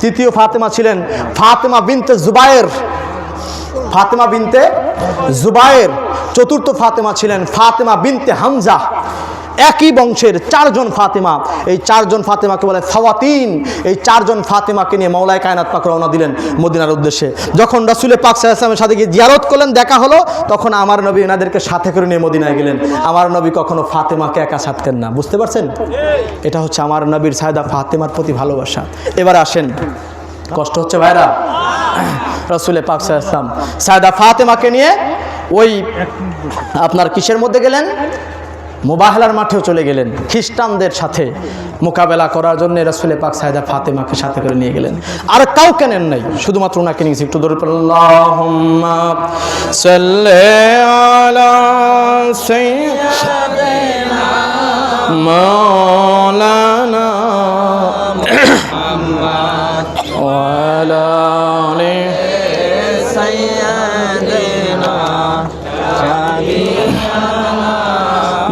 তৃতীয় ফাতেমা ছিলেন ফাতেমা বিনতে জুবায়ের, ফাতেমা বিনতে জুবায়ের। চতুর্থ ফাতেমা ছিলেন ফাতেমা বিনতে হামজা। একই বংশের 4 জন ফাতেমা, এই 4 জন ফাতেমাকে বলে ফাওয়াতিন। এই 4 জন ফাতেমাকে নিয়ে মাওলায়ে কায়নাত পাক রওনা দিলেন মদিনার উদ্দেশ্যে। যখন রাসূল পাক সাল্লাল্লাহু আলাইহি ওয়াসাল্লামের সাথে গিয়ে জিয়ারত করলেন, দেখা হলো, তখন আমার নবী এনাদেরকে সাথে করে নিয়ে মদিনায় গেলেন। আমার নবী কখনো ফাতেমাকে একা ছাড়তেন না, বুঝতে পারছেন? এটা হচ্ছে আমার নবীর সাইদা ফাতেমার প্রতি ভালোবাসা। এবার আসেন, কষ্ট হচ্ছে ভাইরা? রাসূল পাক সাল্লাল্লাহু আলাইহি ওয়াসাল্লাম সাইদা ফাতেমাকে নিয়ে ওই আপনার কিসের মধ্যে গেলেন? মুবাহলার মাঠেও চলে গেলেন। খ্রিস্টানদের সাথে মোকাবেলা করার জন্য রাসূল পাক সাইদা ফাতেমাকে সাথে করে নিয়ে গেলেন। আর কাউকে নেন নাই, শুধুমাত্র ওনাকে নিয়েছি। একটু দরুদ পড়ুন, আল্লাহুম্মা সাল্লি আলা সাইয়্যিদিনা মাওলানা মুহাম্মদ ওয়া আলা আলি সাইয়্যিদিনা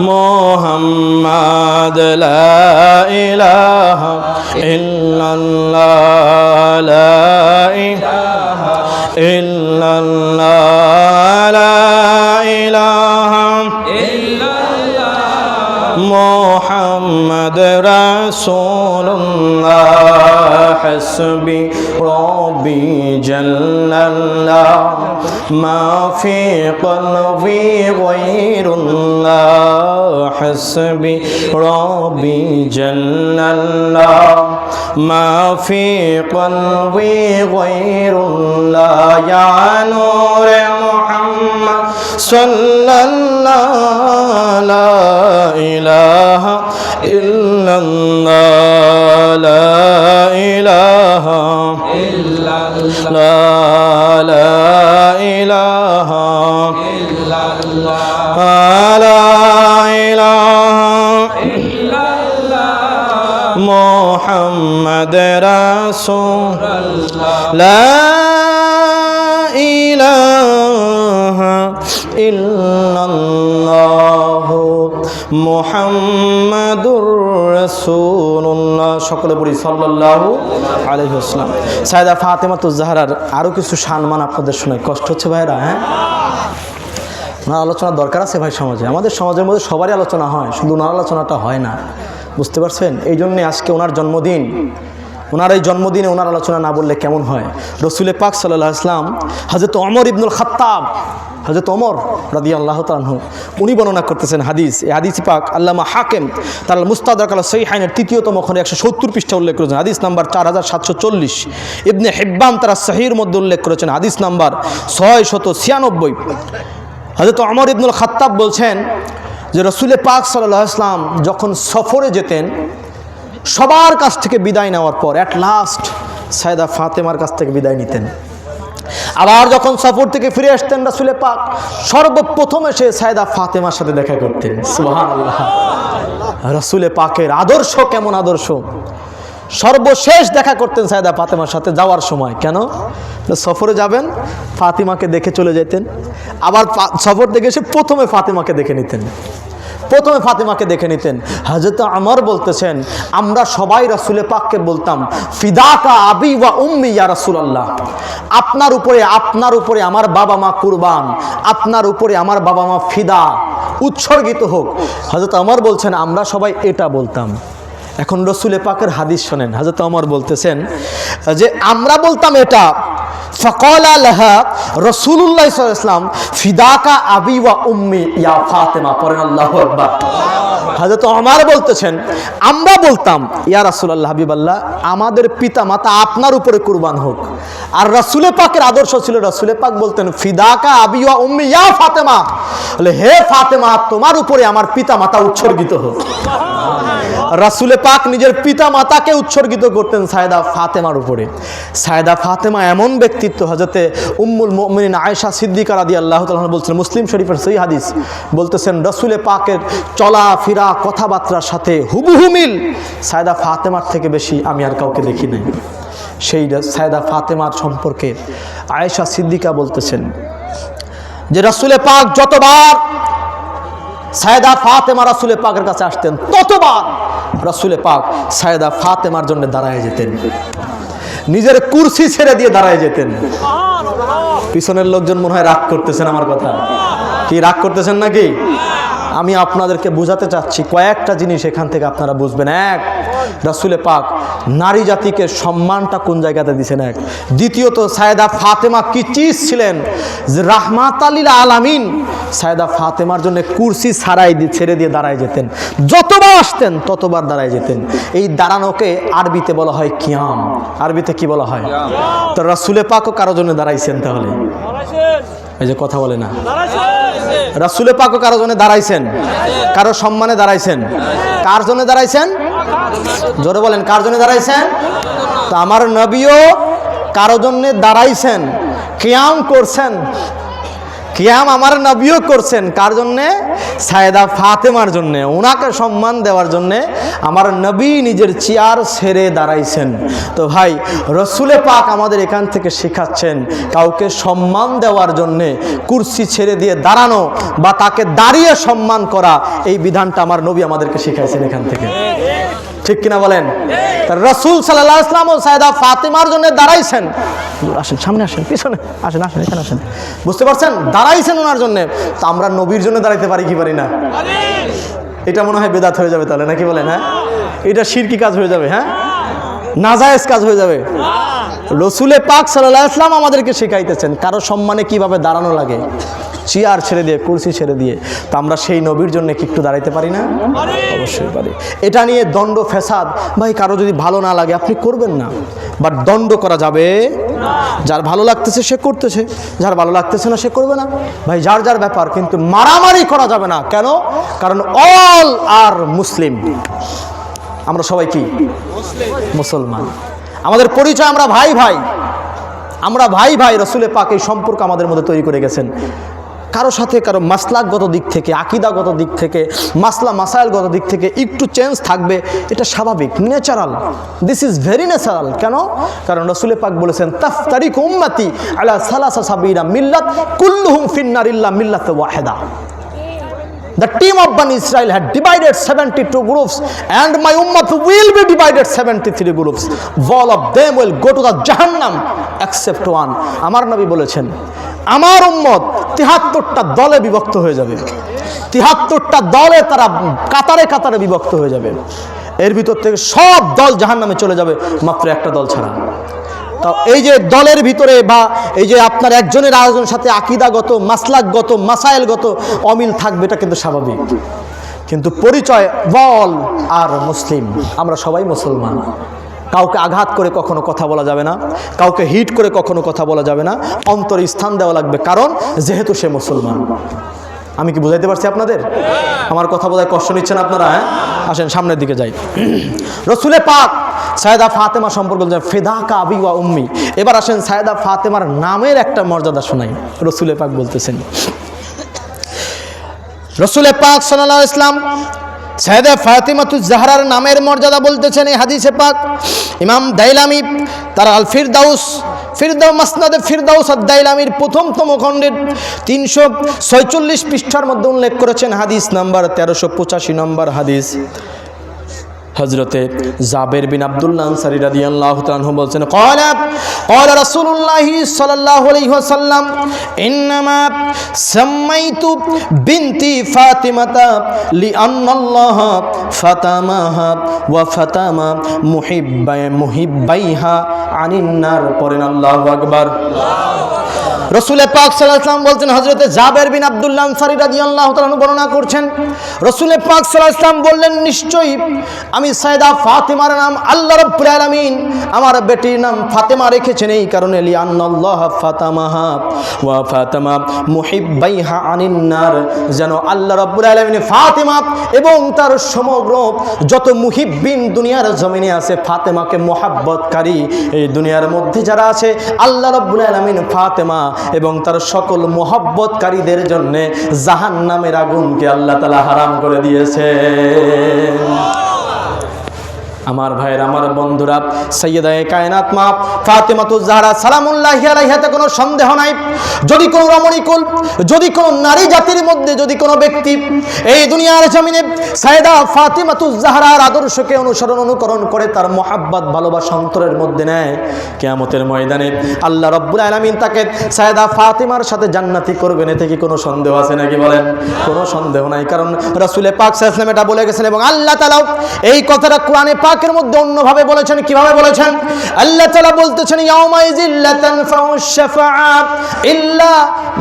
মুহাম্মদ লা ইলাহা ইল্লাল্লাহ, লা ইলাহা ইল্লাল্লাহ, লা ইলাহা ইল্লাল্লাহ, মুহাম্মদ রাসূলুল্লাহ, হাসবি রব্বি জাল্লাল্লাহ, মা ফি কলবি গায়রুল্লাহ, হাসবি রব্বি জাল্লাল্লাহ, মা ফি কলবি গায়রুল্লাহ, ইয়া নূরে মুহাম্মদ সাল্লাল্লাহ, লা ইলাহা ইল্লাল্লাহ, লা ইলাহা ইল্লাল্লাহ, লা ইলাহা ইল্লাল্লাহ, লা ইলাহা ইল্লাল্লাহ, মুহাম্মদ রাসূলুল্লাহ, লা ইলাহা ইল্লাল্লাহ, মুহাম্মাদুর রাসূলুল্লাহ। সকলে পড়ি সাল্লাল্লাহু আলাইহি ওয়াসাল্লাম। সাইয়েদা ফাতেমাতুজ জাহরার আরো কিছু সম্মান আপনাদের শোনাই। কষ্ট হচ্ছে ভাইরা? হ্যাঁ, ওনার আলোচনার দরকার আছে ভাই সমাজে। আমাদের সমাজের মধ্যে সবারই আলোচনা হয়, শুধু ওনার আলোচনাটা হয় না, বুঝতে পারছেন? এই জন্যে আজকে ওনার জন্মদিন, ওনার এই জন্মদিনে ওনার আলোচনা না বললে কেমন হয়? রসুল পাক সাল্লাল্লাহু আলাইহি ওয়াসাল্লাম হযরত ওমর ইবনুল খাত্তাব, হযরত ওমর রাদিয়াল্লাহু তাআলা আনহু উনি বর্ণনা করতেছেন হাদিস। এই হাদিস পাক আল্লামা হাকিম তার মুস্তাদরাক আলা সহিহাইনের ৩য়তম খণ্ডে ১৭০ পৃষ্ঠা উল্লেখ করেছেন, হাদিস নাম্বার ৪৭৪০। ইবনে হিব্বান তার সহিহর মধ্যে উল্লেখ করেছেন, হাদিস নাম্বার ৬৯৬। হযরত ওমর ইবনুল খাত্তাব বলছেন যে রসুল পাক সাল্লাল্লাহু আলাইহি ওয়াসাল্লাম যখন সফরে যেতেন, সবার কাছ থেকে বিদায় নেওয়ার পর অ্যাট লাস্ট সাইয়েদা ফাতেমার কাছ থেকে বিদায় নিতেন। আবার যখন সফর থেকে ফিরে আসতেন রাসূল পাক সর্বপ্রথম এসে সাইয়েদা ফাতেমার সাথে দেখা করতেন। সুবহানাল্লাহ, রাসূল পাকের আদর্শ কেমন আদর্শ! সর্বশেষ দেখা করতেন সাইয়েদা ফাতেমার সাথে যাওয়ার সময়। কেন? সফরে যাবেন, ফাতিমাকে দেখে চলে যেতেন, আবার সফর থেকে এসে প্রথমে ফাতিমাকে দেখে নিতেন, প্রথমে ফাতিমাকে দেখে নিতেন। হযরত ওমর বলতেছেন, আমরা সবাই রাসূল পাককে বলতাম, ফিদাকা আবি ওয়া উম্মি ইয়া রাসূলুল্লাহ, আপনার উপরে আমার বাবা মা কুরবান, আপনার উপরে আমার বাবা মা ফিদা, উৎসর্গিত হোক। হযরত ওমর বলছেন, আমরা সবাই এটা বলতাম। এখন রাসূল পাকের হাদিস শোনেন, হযরত ওমর বলতেছেন যে আমরা বলতাম এটা। ফাকালা লাহা রাসূলুল্লাহ সাল্লাল্লাহু আলাইহি ওয়াসাল্লাম ফিদাকা আবি ওয়া উম্মি ইয়া ফাতেমা, পড়েন আল্লাহু আকবার। হযরত ওমর বলতেছেন, আমরা বলতাম ইয়া রাসূলুল্লাহ, হাবিবাল্লাহ, আমাদের পিতা মাতা আপনার উপরে কুরবান হোক। আর রাসূল পাকের আদর্শ ছিল, রাসূল পাক বলতেন ফিদাকা আবি ওয়া উম্মি ইয়া ফাতেমা, বলে হে ফাতেমা, তোমার উপরে আমার পিতা মাতা উৎসর্গিত হোক। রাসূল পাক নিজের পিতা মাতাকে উৎসর্গিত করতেন সাইয়েদা ফাতেমার উপরে। সাইয়েদা ফাতেমা এমন ব্যক্তিত্ব, হযরতে উম্মুল মুমিনিন আয়েশা সিদ্দিকা রাদিয়াল্লাহু তাআলা বলছেন, মুসলিম শরীফের সহিহ হাদিস, বলতেছেন রাসূল পাকের চলাফেরা কথাবার্তার সাথে হুবহু মিল সাইয়েদা ফাতেমার থেকে বেশি আমি আর কাউকে দেখি নাই। সেই সাইয়েদা ফাতেমার সম্পর্কে আয়েশা সিদ্দিকা বলতেছেন যে রাসূল পাক যতবার সাইয়েদা ফাতেমা রাসূল পাকের কাছে আসতেন, ততবার রাসূল পাক সাইয়েদা ফাতেমার জন্য দাঁড়ায় যেতেন, নিজের কুরসি ছেড়ে দিয়ে দাঁড়ায় যেতেন। পিছনের লোকজন মনে হয় রাগ করতেছেন আমার কথা, কি রাগ করতেছেন নাকি? আমি আপনাদেরকে বুঝাতে চাচ্ছি কয়েকটা জিনিস, এখান থেকে আপনারা বুঝবেন। এক, রাসূল পাক নারী জাতিকে সম্মানটা কোন জায়গাতে দিয়েছেন। এক, দ্বিতীয়ত সাইয়েদা ফাতেমা কি চিজ ছিলেন যে রাহমাতাল লিল আলামিন, সাইয়েদা ফাতেমার জন্য কুরসি ছেড়ে দিয়ে দাঁড়ায় যেতেন, যতবার আসতেন ততবার দাঁড়ায় যেতেন। এই দাঁড়ানোকে আরবিতে বলা হয় কিয়াম। আরবিতে কি বলা হয়? তো রাসূল পাকও কারো জন্য দাঁড়াইছেন, তাহলে এই যে কথা বলে না, রাসূল পাকও কারো জন্য দাঁড়াইছেন, কারো সম্মানে দাঁড়াইছেন। কার জন্য দাঁড়াইছেন? জোরে বলেন, কার জন্য দাঁড়াইছেন? তো আমার নবীও কারো জন্য দাঁড়াইছেন, কিয়াম করছেন। কিয়াম আমার নবীও করছেন, কার জন্যে? সাইয়েদা ফাতেমার জন্যে। ওনাকে সম্মান দেওয়ার জন্যে আমার নবী নিজের চেয়ার ছেড়ে দাঁড়াইছেন। তো ভাই, রাসূল পাক আমাদের এখান থেকে শেখাচ্ছেন কাউকে সম্মান দেওয়ার জন্যে কুরসি ছেড়ে দিয়ে দাঁড়ানো বা তাকে দাঁড়িয়ে সম্মান করা, এই বিধানটা আমার নবী আমাদেরকে শেখাইছেন এখান থেকে। ঠিক কিনা বলেন? রাসূল সাল্লাল্লাহু আলাইহি ওয়াসাল্লাম সাইয়েদা ফাতেমার জন্য দাঁড়াইছেন। আসেন, সামনে আসেন, পিছনে আসেন, আসেন, এখানে আসেন। বুঝতে পারছেন? দাঁড়াইছেন ওনার জন্য। তো আমরা নবীর জন্য দাঁড়াইতে পারি কি পারি না? এটা মনে হয় বেদাত হয়ে যাবে তাহলে, নাকি বলেন? হ্যাঁ, এটা শিরকি কাজ হয়ে যাবে, হ্যাঁ, নাজায়েজ কাজ হয়ে যাবে। রাসূল পাক সাল্লাল্লাহু আলাইহি ওয়াসাল্লাম আমাদেরকে শেখাইতেছেন কারো সম্মানে কিভাবে দাঁড়ানো লাগে, চেয়ার ছেড়ে দিয়ে, কুরসি ছেড়ে দিয়ে। তো আমরা সেই নবীর জন্য কি একটু দাঁড়াইতে পারি না? অবশ্যই পারি। এটা নিয়ে দণ্ড ফেসাদ, ভাই কারো যদি ভালো না লাগে আপনি করবেন না, বাট দণ্ড করা যাবে। যার ভালো লাগতেছে সে করতেছে, যার ভালো লাগতেছে না সে করবে না। ভাই যার যার ব্যাপার, কিন্তু মারামারি করা যাবে না। কেন? কারণ অল আর মুসলিম, আমরা সবাই কি মুসলমান। আমাদের পরিচয় আমরা ভাই ভাই, আমরা ভাই ভাই। রাসূল পাক এই সম্পর্ক আমাদের মধ্যে তৈরি করে গেছেন। কারো সাথে কারো মাসলাকগত দিক থেকে, আকীদাগত দিক থেকে, মাসাইলগত দিক থেকে একটু চেঞ্জ থাকবে, এটা স্বাভাবিক, natural. This is very natural. কেন? কারণ রাসূল পাক বলেছেন তাফতারিকু উম্মতি আলা সালাসা সাবিনা মিল্লাত কুল্লুহুম ফিন্নার ইল্লা মিল্লাত Waheeda. The team of Bani Israel had divided 72 groups, and my ummah will be divided 73 groups. All of them will go to the Jahannam except one. আমার নবী বলেছেন আমার উম্মত 73টা দলে বিভক্ত হয়ে যাবে, 73টা দলে তারা কাতারে কাতারে বিভক্ত হয়ে যাবে। এর ভিতর থেকে সব দল জাহান্নামে চলে যাবে, মাত্র একটা দল ছাড়া। তো এই যে দলের ভিতরে বা এই যে আপনার একজনের আরেকজনের সাথে আকীদাগত, মাসলাকগত, মাসাইলগত অমিল থাকবে, এটা কিন্তু স্বাভাবিক। কিন্তু পরিচয় বল আর মুসলিম, আমরা সবাই মুসলমান। কাউকে আঘাত করে কখনো কথা বলা যাবে না, কাউকে হিট করে কখনো কথা বলা যাবে না, অন্তরে স্থান দেওয়া লাগবে, কারণ যেহেতু সে মুসলমান। আমি কি বুঝাইতে পারছি আপনাদের? আমার কথা বোধহয় কষ্ট নিচ্ছেন আপনারা? হ্যাঁ, আসেন সামনের দিকে যাই। রসুলে পাক সায়েদা ফাতেমা সম্পর্কে বলছেন ফিদাকা আবি ওয়া উম্মি। এবার আসেন সায়েদা ফাতেমার নামের একটা মর্যাদা শোনাই। রসুলে পাক বলতেছেন, রসুলে পাক সাল্লাল্লাহু আলাইহি ওয়াসাল্লাম সায়েদা ফাতিমাতুজ জাহরার নামের মর্যাদা বলতেছেন এই হাদিসে পাক। ইমাম দাইলামি তার আল মাসনাদে ফিরদাউস আদ-দাইলামির প্রথমতম খণ্ডের 346 পৃষ্ঠার মধ্যে উল্লেখ করেছেন, হাদিস নাম্বার 1385 নম্বর হাদিস। হযরতে জাবের বিন আব্দুল্লাহ আনসারী রাদিয়াল্লাহু তাআলা আনহু বলেন, ক্বালা রাসূলুল্লাহ সাল্লাল্লাহু আলাইহি ওয়াসাল্লাম ইন্নামা সাম্মাইতু বিনতি ফাতিমাতা লিআন্নাল্লাহ ফাতামাহা ওয়া ফাতামা মুহিব্বাইহা আনিন নার। পড়েন আল্লাহু আকবার। রসুল পাক সাল্লাল্লাহু আলাইহি ওয়াসাল্লাম বলছেন, হযরতে জাবের বিন আব্দুল্লাহ আনসারী রাদিয়াল্লাহু তাআলা আনহু বর্ণনা করছেন, রসুল পাক সাল্লাল্লাহু আলাইহি ওয়াসাল্লাম বললেন, নিশ্চয়ই আমি সায়েদা ফাতিমার নাম আল্লাহ রাব্বুল আলামিন আমার বেটির নাম ফাতেমা রেখেছেন এই কারণে, লিআন্নাল্লাহ ফাতামাহা ওয়া ফাতামা মুহিব্বাইহা আনিন নার, যেন আল্লাহ রাব্বুল আলামিন ফাতেমা এবং তার সমগ্র যত মুহিব্বিন দুনিয়ার জমিনে আছে, ফাতেমাকে মহব্বতকারী এই দুনিয়ার মধ্যে যারা আছে, আল্লাহ রাব্বুল আলামিন ফাতেমা এবং তার সকল মহব্বতকারীদের জন্য জাহান্নামের আগুনকে আল্লাহ তাআলা হারাম করে দিয়েছে। আমার ভাইয়ের, আমার বন্ধুরা, সাইয়্যিদায়ে কায়নাত মা ফাতেমাতুজ জাহরা সালামুল্লাহি আলাইহাতে কোনো সন্দেহ নাই, যদি কোনো রমণীকুল, যদি কোনো নারী জাতির মধ্যে যদি কোনো ব্যক্তি এই দুনিয়ার জমিনে সাইয়্যিদা ফাতেমাতুজ জাহরার আদর্শকে অনুকরণ করে তার মহব্বত ভালোবাসা অন্তরের মধ্যে নেয়, কিয়ামতের ময়দানে আল্লাহ রাব্বুল আলামিন তাকে সাইয়্যিদা ফাতেমার সাথে জান্নাতি করবেন। এতে কি কোনো সন্দেহ আছে নাকি বলেন? কোনো সন্দেহ নাই, কারণ রাসূল পাক সাল্লাল্লাহু আলাইহি ওয়াসাল্লাম এটা বলে গেছেন এবং আল্লাহ তাআলা এই কথাটা কোরআনে পাকের মধ্যে অন্যভাবে বলেছেন। কিভাবে বলেছেন? আল্লাহ তাআলা বলতেছেন, ইয়াউমাইযিল লা তানফাউশ শাফাআত ইল্লা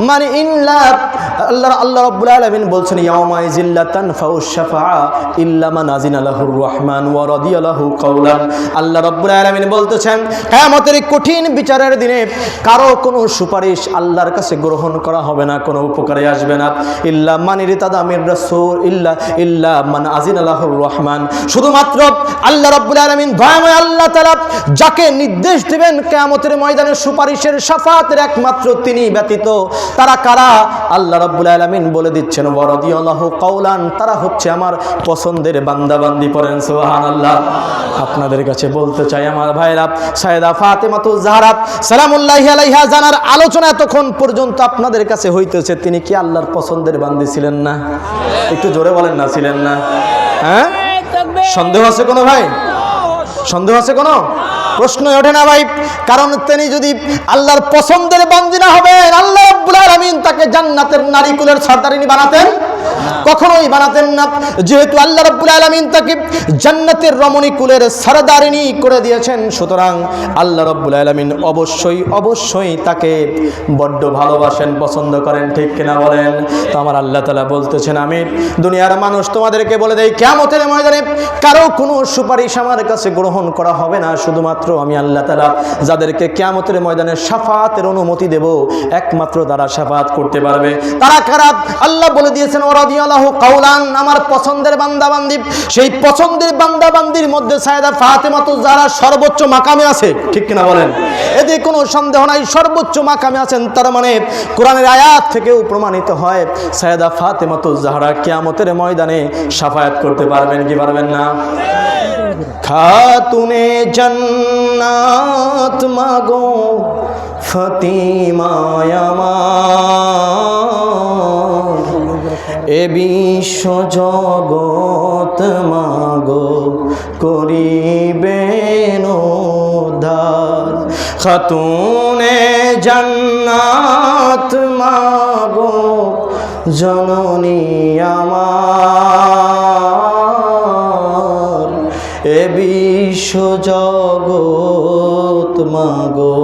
মান ইল্লা, আল্লাহ রাব্বুল আলামিন বলছেন, ইয়াউমাইযিল লা তানফাউশ শাফাআ ইল্লা মান আযিনা লাহুর রাহমান ওয়া রাদিয়া লাহু কাওলান। আল্লাহ রাব্বুল আলামিন বলতেছেন, কিয়ামতের কঠিন বিচারের দিনে কারো কোনো সুপারিশ আল্লাহর কাছে গ্রহণ করা হবে না, কোনো উপকারে আসবে না। ইল্লা মান ইরতাদা মির রাসূল ইল্লা মান আযিনা লাহুর রাহমান, শুধুমাত্র আল্লাহ রাব্বুল আলামিন দয়াময় আল্লাহ তাআলা যাকে নির্দেশ দিবেন কিয়ামতের ময়দানে সুপারিশের শাফাআতের একমাত্র তিনি ব্যতীত। তারা কারা? আল্লাহ রাব্বুল আলামিন বলে দিচ্ছেন, ওয়া রাদিয়াল্লাহু কাওলান, তারা হচ্ছে আমার পছন্দের বান্দা বান্দি। পড়েন সুবহানাল্লাহ। আপনাদের কাছে বলতে চাই আমার ভাইরা, সাইয়্যিদা ফাতেমাতুজ জাহরা সালামুল্লাহি আলাইহা জানার আলোচনা তখন পর্যন্ত আপনাদের কাছে হইতেছে, তিনি কি আল্লাহর পছন্দের বান্দি ছিলেন না? একটু জোরে বলেন না, ছিলেন না? হ্যাঁ, সন্দেহ আছে কোনো ভাই? সন্দেহ আছে কোনো? প্রশ্ন ওঠে না ভাই, কারণ তিনি যদি আল্লাহর পছন্দের বান্দি না হবেন, আল্লাহ রাব্বুল আলামিন তাকে জান্নাতের নারীকুলের সরদারিনী বানাতেন? কখনোই বানাতেন না। যেহেতু আল্লাহ রাব্বুল আলামিন তাকে জান্নাতের রমণীকুলের সরদারিনী করে দিয়েছেন, সুতরাং আল্লাহ রাব্বুল আলামিন অবশ্যই তাকে বড্ড ভালোবাসেন, পছন্দ করেন, ঠিক কিনা বলেন? তো আমার আল্লাহ তাআলা বলতেছেন, আমি দুনিয়ার মানুষ তোমাদেরকে বলে দেই, কিয়ামতের ময়দানে কারো কোনো সুপারিশ আমার কাছে গ্রহণ করা হবে না, শুধুমাত্র আমি আল্লাহ তাআলা যাদেরকে কিয়ামতের ময়দানে শাফাআতের অনুমতি দেব, একমাত্র তারা শাফাআত করতে পারবে। তারা কারা? আল্লাহ বলে দিয়েছেন, ওয়া রাদিয়াল্লাহু কাওলান, আমার পছন্দের বান্দা বান্দি। সেই পছন্দের বান্দা বান্দির মধ্যে সাইয়্যিদা ফাতেমাতুজ জাহরা সর্বোচ্চ মাকামে আছে, ঠিক কিনা বলেন? এতে কোনো সন্দেহ নাই, সর্বোচ্চ মাকামে আছেন। তার মানে কোরআনের আয়াত থেকেও প্রমাণিত হয় সাইয়্যিদা ফাতেমাতুজ জাহরা কিয়ামতের ময়দানে শাফায়াত করতে পারবেন কি পারবেন না? খাতুনে জান্নাত মাগো ফাতিমা আমার, এ বিশ্ব জগৎ মাগো করিবেন উদ্ধার। খাতুনে জান্নাত মাগো জননী আমার, বিশ্ব জগৎ মাগো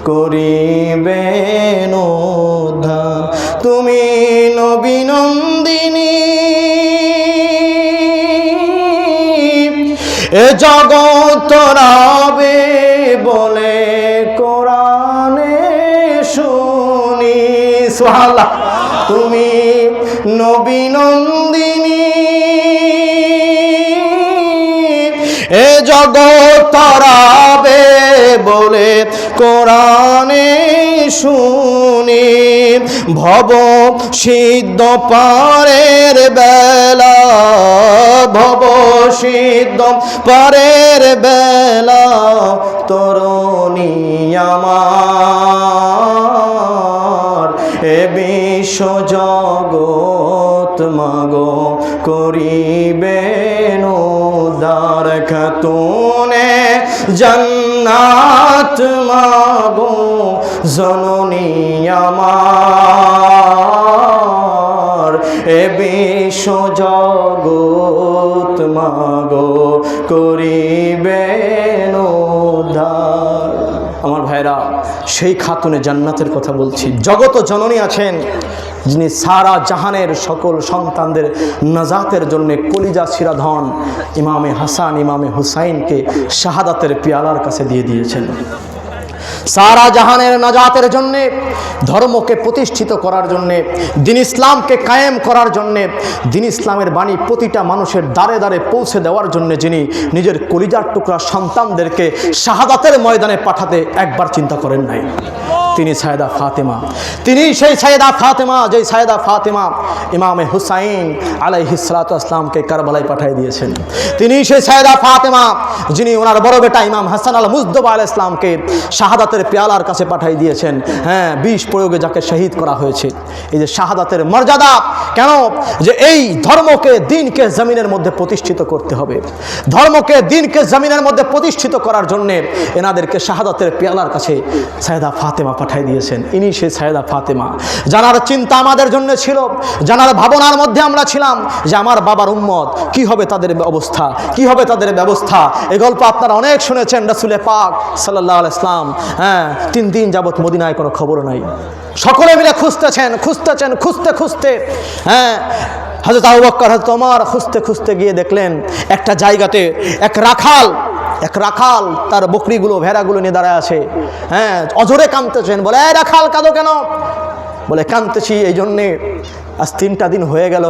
করিবেন উদ্ধার। তুমি নবী নন্দিনী এ জগৎ রবে বলে কোরআনে শুনি। সুবহানাল্লাহ। তুমি নবী নন্দিনী এ জগৎ রবে বলে কোরআনে শুনি। ভব সিদ্ধ পারের বেলা, ভব সিদ্ধ পারের বেলা তরুণী আমার এ বিশ্ব জগৎ মাগো করিবেন উদ্ধার। খাতুনে জান্নাত মাগো জননী আমার এ বিশ্ব জগৎ মাগো করিবেন উদ্ধার। আমার ভাইরা, সেই খাতুনে জান্নাতের কথা বলছি। জগত জননী আছেন যিনি সারা জাহানের সকল সন্তানদের নাজাতের জন্য কলিজা ছিঁড়া ধন ইমামে হাসান ইমামে হুসাইনকে শাহাদাতের পেয়ালার কাছে দিয়ে দিয়েছেন। সারা জাহানের নাজাতের জন্যে, ধর্মকে প্রতিষ্ঠিত করার জন্যে, দিন ইসলামকে কায়েম করার জন্যে, দিন ইসলামের বাণী প্রতিটা মানুষের দ্বারে দ্বারে পৌঁছে দেওয়ার জন্য যিনি নিজের কলিজার টুকরা সন্তানদেরকে শাহাদাতের ময়দানে পাঠাতে একবার চিন্তা করেন নাই, তিনি সাইয়েদা ফাতেমা। তিনি সেই সাইয়েদা ফাতেমা, যেই সাইয়েদা ফাতেমা ইমামে হুসাইন আলাইহিস সালাতু ওয়াস সালামকে কারবালায় পাঠিয়ে দিয়েছেন। তিনি সেই সাইয়েদা ফাতেমা যিনি ওনার বড় বেটা ইমাম হাসান আল মুজতবা আলাইহিস সালামকে শাহাদাতের পেয়ালার কাছে পাঠিয়ে দিয়েছেন। হ্যাঁ, বিষ প্রয়োগে যাকে শহীদ করা হয়েছে। এই যে শাহাদাতের মর্যাদা, কেন? যে এই ধর্মকে, দিনকে জমিনের মধ্যে প্রতিষ্ঠিত করতে হবে। ধর্মকে, দিনকে জমিনের মধ্যে প্রতিষ্ঠিত করার জন্যে এনাদেরকে শাহাদাতের পেয়ালার কাছে সাইয়েদা ফাতেমা পাঠিয়ে দিয়েছেন। ইনি সেই সাইয়েদা ফাতেমা জানার চিন্তা আমাদের জন্য ছিল, জানার ভাবনার মধ্যে আমরা ছিলাম যে আমার বাবার উম্মত কি হবে, তাদের অবস্থা কি হবে, তাদের ব্যবস্থা। এই গল্প আপনারা অনেক শুনেছেন। রাসূলে পাক সাল্লাল্লাহু আলাইহি ওয়াসাল্লাম 3 দিন যাবত মদিনায় কোনো খবর নাই। সকলে মিলে খুঁজতেছেন, খুঁজতে খুঁজতে হযরত আবু বকর, হযরত ওমর খুঁজতে গিয়ে দেখলেন একটা জায়গাতে এক রাখাল তার বকরিগুলো, ভেড়াগুলো নিয়ে দাঁড়ায় আছে। অজরে কাঁদতেছেন। বলে, এই রাখাল কাঁদো কেন? বলে, কাঁদতেছি এই জন্যে, আজ 3টা দিন হয়ে গেল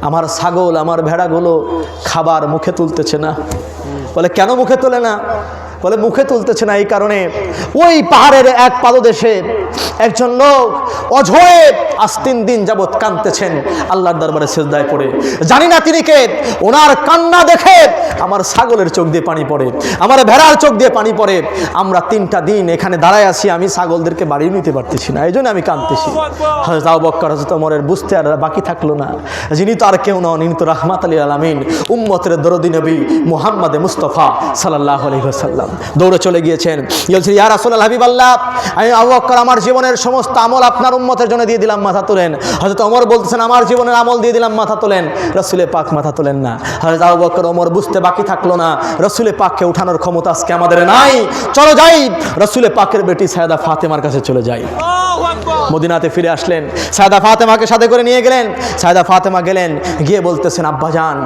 আমার ছাগল, আমার ভেড়াগুলো খাবার মুখে তুলতেছে না। বলে, কেন মুখে তোলে না? বলে, মুখে তুলতেছে না এই কারণে, ওই পাহাড়ের এক পাদদেশে একজন লোক অঝরে আজ 3 দিন যাবৎ কাঁদতেছেন আল্লাহর দরবারে সিজদায় পড়ে। জানি না তিনি কে, ওনার কান্না দেখে আমার ছাগলের চোখ দিয়ে পানি পড়ে, আমার ভেড়ার চোখ দিয়ে পানি পড়ে। আমরা 3টা দিন এখানে দাঁড়ায় আছি, আমি ছাগলদেরকে বাড়ি নিতে পারতেছি না, এই জন্য আমি কাঁদতেছি। হযরত আবু বকর, হযরত ওমরের বুঝতে আর বাকি থাকলো না, যিনি তো আর কেউ নন, ইনি তো রাহমাতুল লিল আলামিন, উম্মতের দরদি নবী মুহাম্মদ মুস্তাফা সাল্লাল্লাহু আলাইহি ওয়াসাল্লাম। দৌড়ে চলে গিয়েছেন, বলছেন, ইয়া রাসূলুল্লাহ, হাবিবাল্লাহ, আমি আবু বকর আমার জীবনের সমস্ত আমল আপনার উম্মতের জন্য দিয়ে দিলাম, মাথা তোলেন। হযরত ওমর বলতেছেন, আমার জীবনের আমল দিয়ে দিলাম, মাথা তোলেন। রাসূলে পাক মাথা তোলেন না। হযরত আবু বকর, ওমর বুঝতে বাকি থাকলো না, রাসূলে পাককে উঠানোর ক্ষমতা আজকে আমাদের নাই, চলো যাই রাসূলে পাকের বেটি সাইয়েদা ফাতেমার কাছে চলে যাই। মদিনাতে ফিরে আসলেন, সাইয়েদা ফাতেমাকে সাথে করে নিয়ে গেলেন। সাইয়েদা ফাতেমা গেলেন, গিয়ে বলতেছেন, আব্বাজান,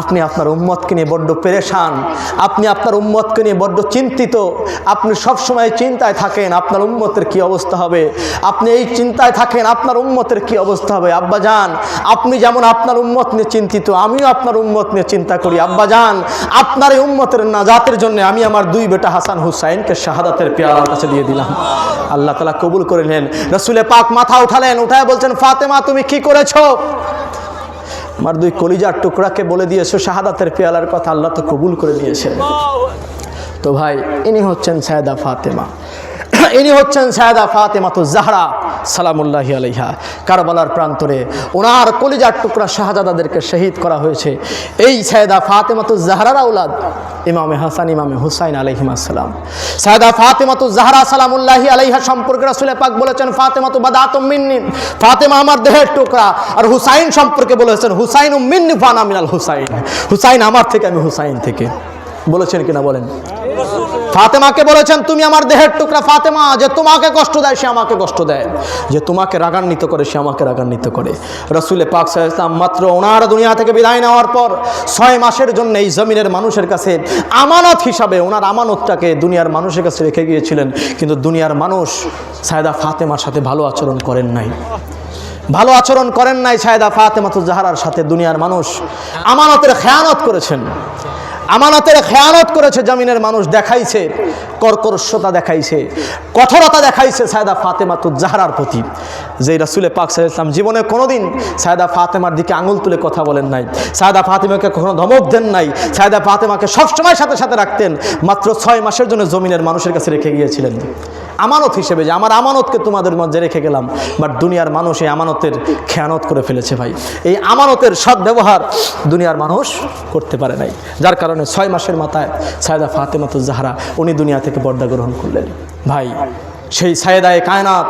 আপনি আপনার উম্মতকে নিয়ে বড্ড পেরেশান, আপনি আপনার উম্মতকে নিয়ে বড্ড চিন্তিত, আপনি সবসময় চিন্তায় থাকেন আপনার উম্মতের কি অবস্থা হবে, আপনি এই চিন্তায় থাকেন আপনার উম্মতের কি অবস্থা হবে। আব্বাজান, আপনি যেমন আপনার উম্মত নিয়ে চিন্তিত, আমিও আপনার উম্মত নিয়ে চিন্তা করি। আব্বাজান, আপনার এই উম্মতের নাজাতের জন্য আমি আমার 2 বেটা হাসান হুসাইনকে শাহাদাতের পেয়ালার কাছে দিয়ে দিলাম। আল্লাহ তাআলা কবুল করে নিলেন। রাসূলে পাক মাথা উঠালেন, উঠায় বলছেন, ফাতেমা, তুমি কি করেছো? আমার 2 কলিজার টুকরাকে বলে দিয়েছো শাহাদাতের পেয়ালার কথা, আল্লাহ তো কবুল করে দিয়েছেন। তো ভাই, ইনি হচ্ছেন সাইয়েদা ফাতেমা, ইনি হচ্ছেন সাইয়েদা ফাতেমাতুজ জাহরা সালামুল্লাহি আলাইহা। কারবালার প্রান্তরে ওনার কলিজার টুকরা শাহজাদাদেরকে শহীদ করা হয়েছে। এই সাইয়েদা ফাতেমাতুজ জাহরার আওলাদ ইমামে হাসান ইমামে হুসাইন আলাইহিস সালাম। সাইয়েদা ফাতেমাতুজ জাহরা সালামুল্লাহি আলাইহা সম্পর্কে রাসূল পাক বলেছেন, ফাতেমাতু বাদাতুম মিন্নি, ফাতেমা আমার দেহের টুকরা। আর হুসাইন সম্পর্কে বলেছেন, হুসাইনুম মিন্নি ফানা মিনাল হুসাইন, হুসাইন আমার থেকে, আমি হুসাইন থেকে। বলেছেন কিনা বলেন? ফাতেমাকে বলেছেন তুমি আমার দেহের টুকরা ফাতেমা, যে তোমাকে কষ্ট দেয় সে আমাকে কষ্ট দেয়, যে তোমাকে রাগান্বিত করে সে আমাকে রাগান্বিত করে। রাসূল পাক সাল্লাল্লাহু আলাইহি ওয়াসাল্লাম মাত্র ওনার দুনিয়া থেকে বিদায় নেওয়ার পর 6 মাসের জন্য এই জমিনের মানুষের কাছে আমানত হিসাবে ওনার আমানতটাকে দুনিয়ার মানুষের কাছে রেখে গিয়েছিলেন। কিন্তু দুনিয়ার মানুষ সায়দা ফাতেমার সাথে ভালো আচরণ করেন নাই, ভালো আচরণ করেন নাই সায়দা ফাতেমাতুজ জাহরার সাথে। দুনিয়ার মানুষ আমানতের খেয়ানত করেছেন, আমানতের খেয়ানত করেছে। জমিনের মানুষ দেখাইছে কর্কশতা, দেখাইছে কঠোরতা, দেখাইছে সায়দা ফাতেমাতুজ জাহরার প্রতি। যে রাসূল পাক সাল্লাল্লাহু আলাইহি ওয়াসাল্লাম জীবনে কোনোদিন সায়দা ফাতেমার দিকে আঙুল তুলে কথা বলেন নাই, সায়দা ফাতেমাকে কখনো ধমক দেন নাই, সায়দা ফাতেমাকে সবসময় সাথে সাথে রাখতেন। মাত্র 6 মাসের জন্য জমিনের মানুষের কাছে রেখে গিয়েছিলেন আমানত হিসেবে, যে আমার আমানতকে তোমাদের মধ্যে রেখে গেলাম। বাট দুনিয়ার মানুষ এই আমানতের খেয়ানত করে ফেলেছে ভাই। এই আমানতের সদ্ব্যবহার দুনিয়ার মানুষ করতে পারে নাই, যার কারণে 6 মাসের মাথায় সায়দা ফাতেমাতুজ জাহরা উনি দুনিয়া থেকে পর্দা গ্রহণ করলেন। ভাই সেই সায়েদায়ে কায়নাত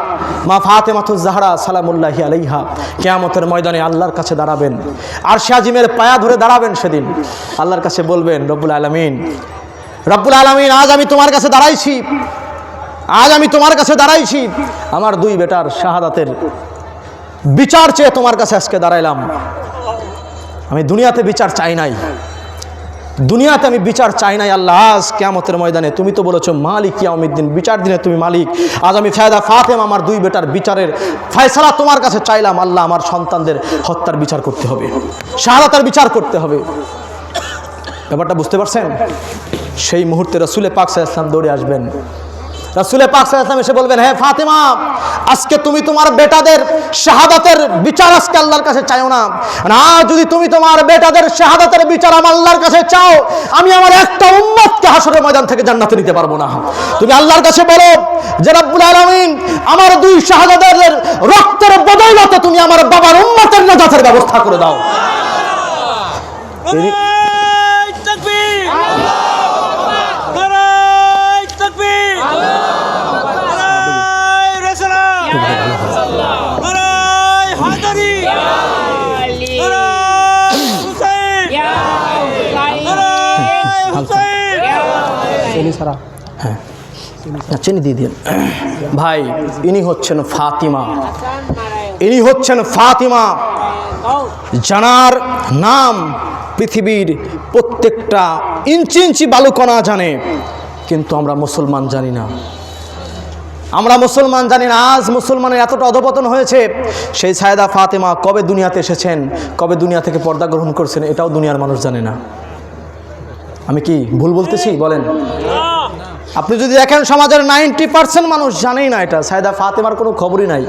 মা ফাতেমাতুজ জাহরা সালামুল্লাহি আলাইহা কিয়ামতের ময়দানে আল্লাহর কাছে দাঁড়াবেন, আরশে আজিমের পায়া ধরে দাঁড়াবেন। সেদিন আল্লাহর কাছে বলবেন, রব্বুল আলামিন, রব্বুল আলামিন, আজ আমি তোমার কাছে দাঁড়াইছি, আজ আমি তোমার কাছে দাঁড়াইছি, আমার 2 বেটার শাহাদাতের বিচার চেয়ে তোমার কাছে আজকে দাঁড়াইলাম। আমি দুনিয়াতে বিচার চাই নাই, দুনিয়াতে আমি বিচার চাই নাই আল্লাহ। আজ কিয়ামতের ময়দানে তুমি তো বলেছো মালিক ইয়াউমিদ্দিন, বিচার দিনে তুমি মালিক। আজ আমি সায়দা ফাতেমা আমার 2 বেটার বিচারের ফয়সালা তোমার কাছে চাইলাম। আল্লাহ, আমার সন্তানদের হত্যার বিচার করতে হবে, শাহাদাতের বিচার করতে হবে। ব্যাপারটা বুঝতে পারছেন? সেই মুহূর্তে রাসূল পাক সাল্লাল্লাহু আলাইহি ওয়াসাল্লাম দৌড়ে আসবেন। রাসূল পাক সাল্লাল্লাহু আলাইহি ওয়াসাল্লাম এসে বলবেন, হে ফাতেমা, আজকে তুমি তোমার বেটাদের শাহাদাতের বিচার আজকে আল্লাহর কাছে চাও না। না, যদি তুমি তোমার বেটাদের শাহাদাতের বিচার আমার আল্লাহর কাছে চাও, আমি আমার একটা উম্মতকে হাসরের ময়দান থেকে জান্নাতে নিতে পারবো না। তুমি আল্লাহর কাছে বলো যে রব্বুল আলামিন, আমার 2 শাহাদাতের রক্তের বদৌলতে তুমি আমার বাবার উম্মতের নাজাতের ব্যবস্থা করে দাও। চিনি দিয়ে দিন ভাই। ইনি হচ্ছেন ফাতিমা, ইনি হচ্ছেন ফাতিমা, জানার নাম পৃথিবীর প্রত্যেকটা ইঞ্চি ইঞ্চি বালুকণা জানে, কিন্তু আমরা মুসলমান জানি না, আমরা মুসলমান জানি না। আজ মুসলমানের এতটা অধপতন হয়েছে, সেই সায়দা ফাতেমা কবে দুনিয়াতে এসেছেন, কবে দুনিয়া থেকে পর্দা গ্রহণ করছেন, এটাও দুনিয়ার মানুষ জানে না। আমি কি ভুল বলতেছি বলেন? আপনি যদি দেখেন সমাজের 90% মানুষ জানেই না এটা, সায়দা ফাতেমার কোনো খবরই নাই।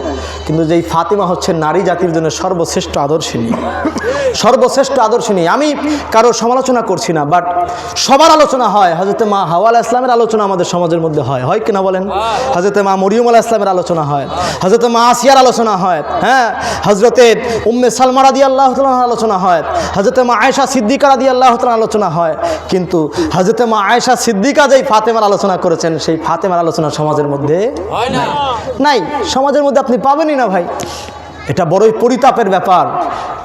কিন্তু যেই ফাতেমা হচ্ছে নারী জাতির জন্য সর্বশ্রেষ্ঠ আদর্শিনী, সর্বশ্রেষ্ঠ আদর্শিনী। আমি কারো সমালোচনা করছি না, বাট সবার আলোচনা হয়। হযরতে মা হাওয়া আলাইহিস সালামের আলোচনা আমাদের সমাজের মধ্যে হয়, হয় কিনা বলেন? হযরতে মা মরিয়ম আলাইহিস সালামের আলোচনা হয়, হযরতে মা আসিয়ার আলোচনা হয়, হ্যাঁ, হযরতে উম্মে সালমা রাদিয়াল্লাহু তাআলার আলোচনা হয়, হযরতে মা আয়েশা সিদ্দিকা রাদিয়াল্লাহু তাআলার আলোচনা হয়। কিন্তু হযরতে মা আয়েশা সিদ্দিকা যেই ফাতেমার আলোচনা করেছেন, সেই ফাতেমার আলোচনা সমাজের মধ্যে নাই, সমাজের মধ্যে আপনি পাবেনই না ভাই। এটা বড়ই পরিতাপের ব্যাপার।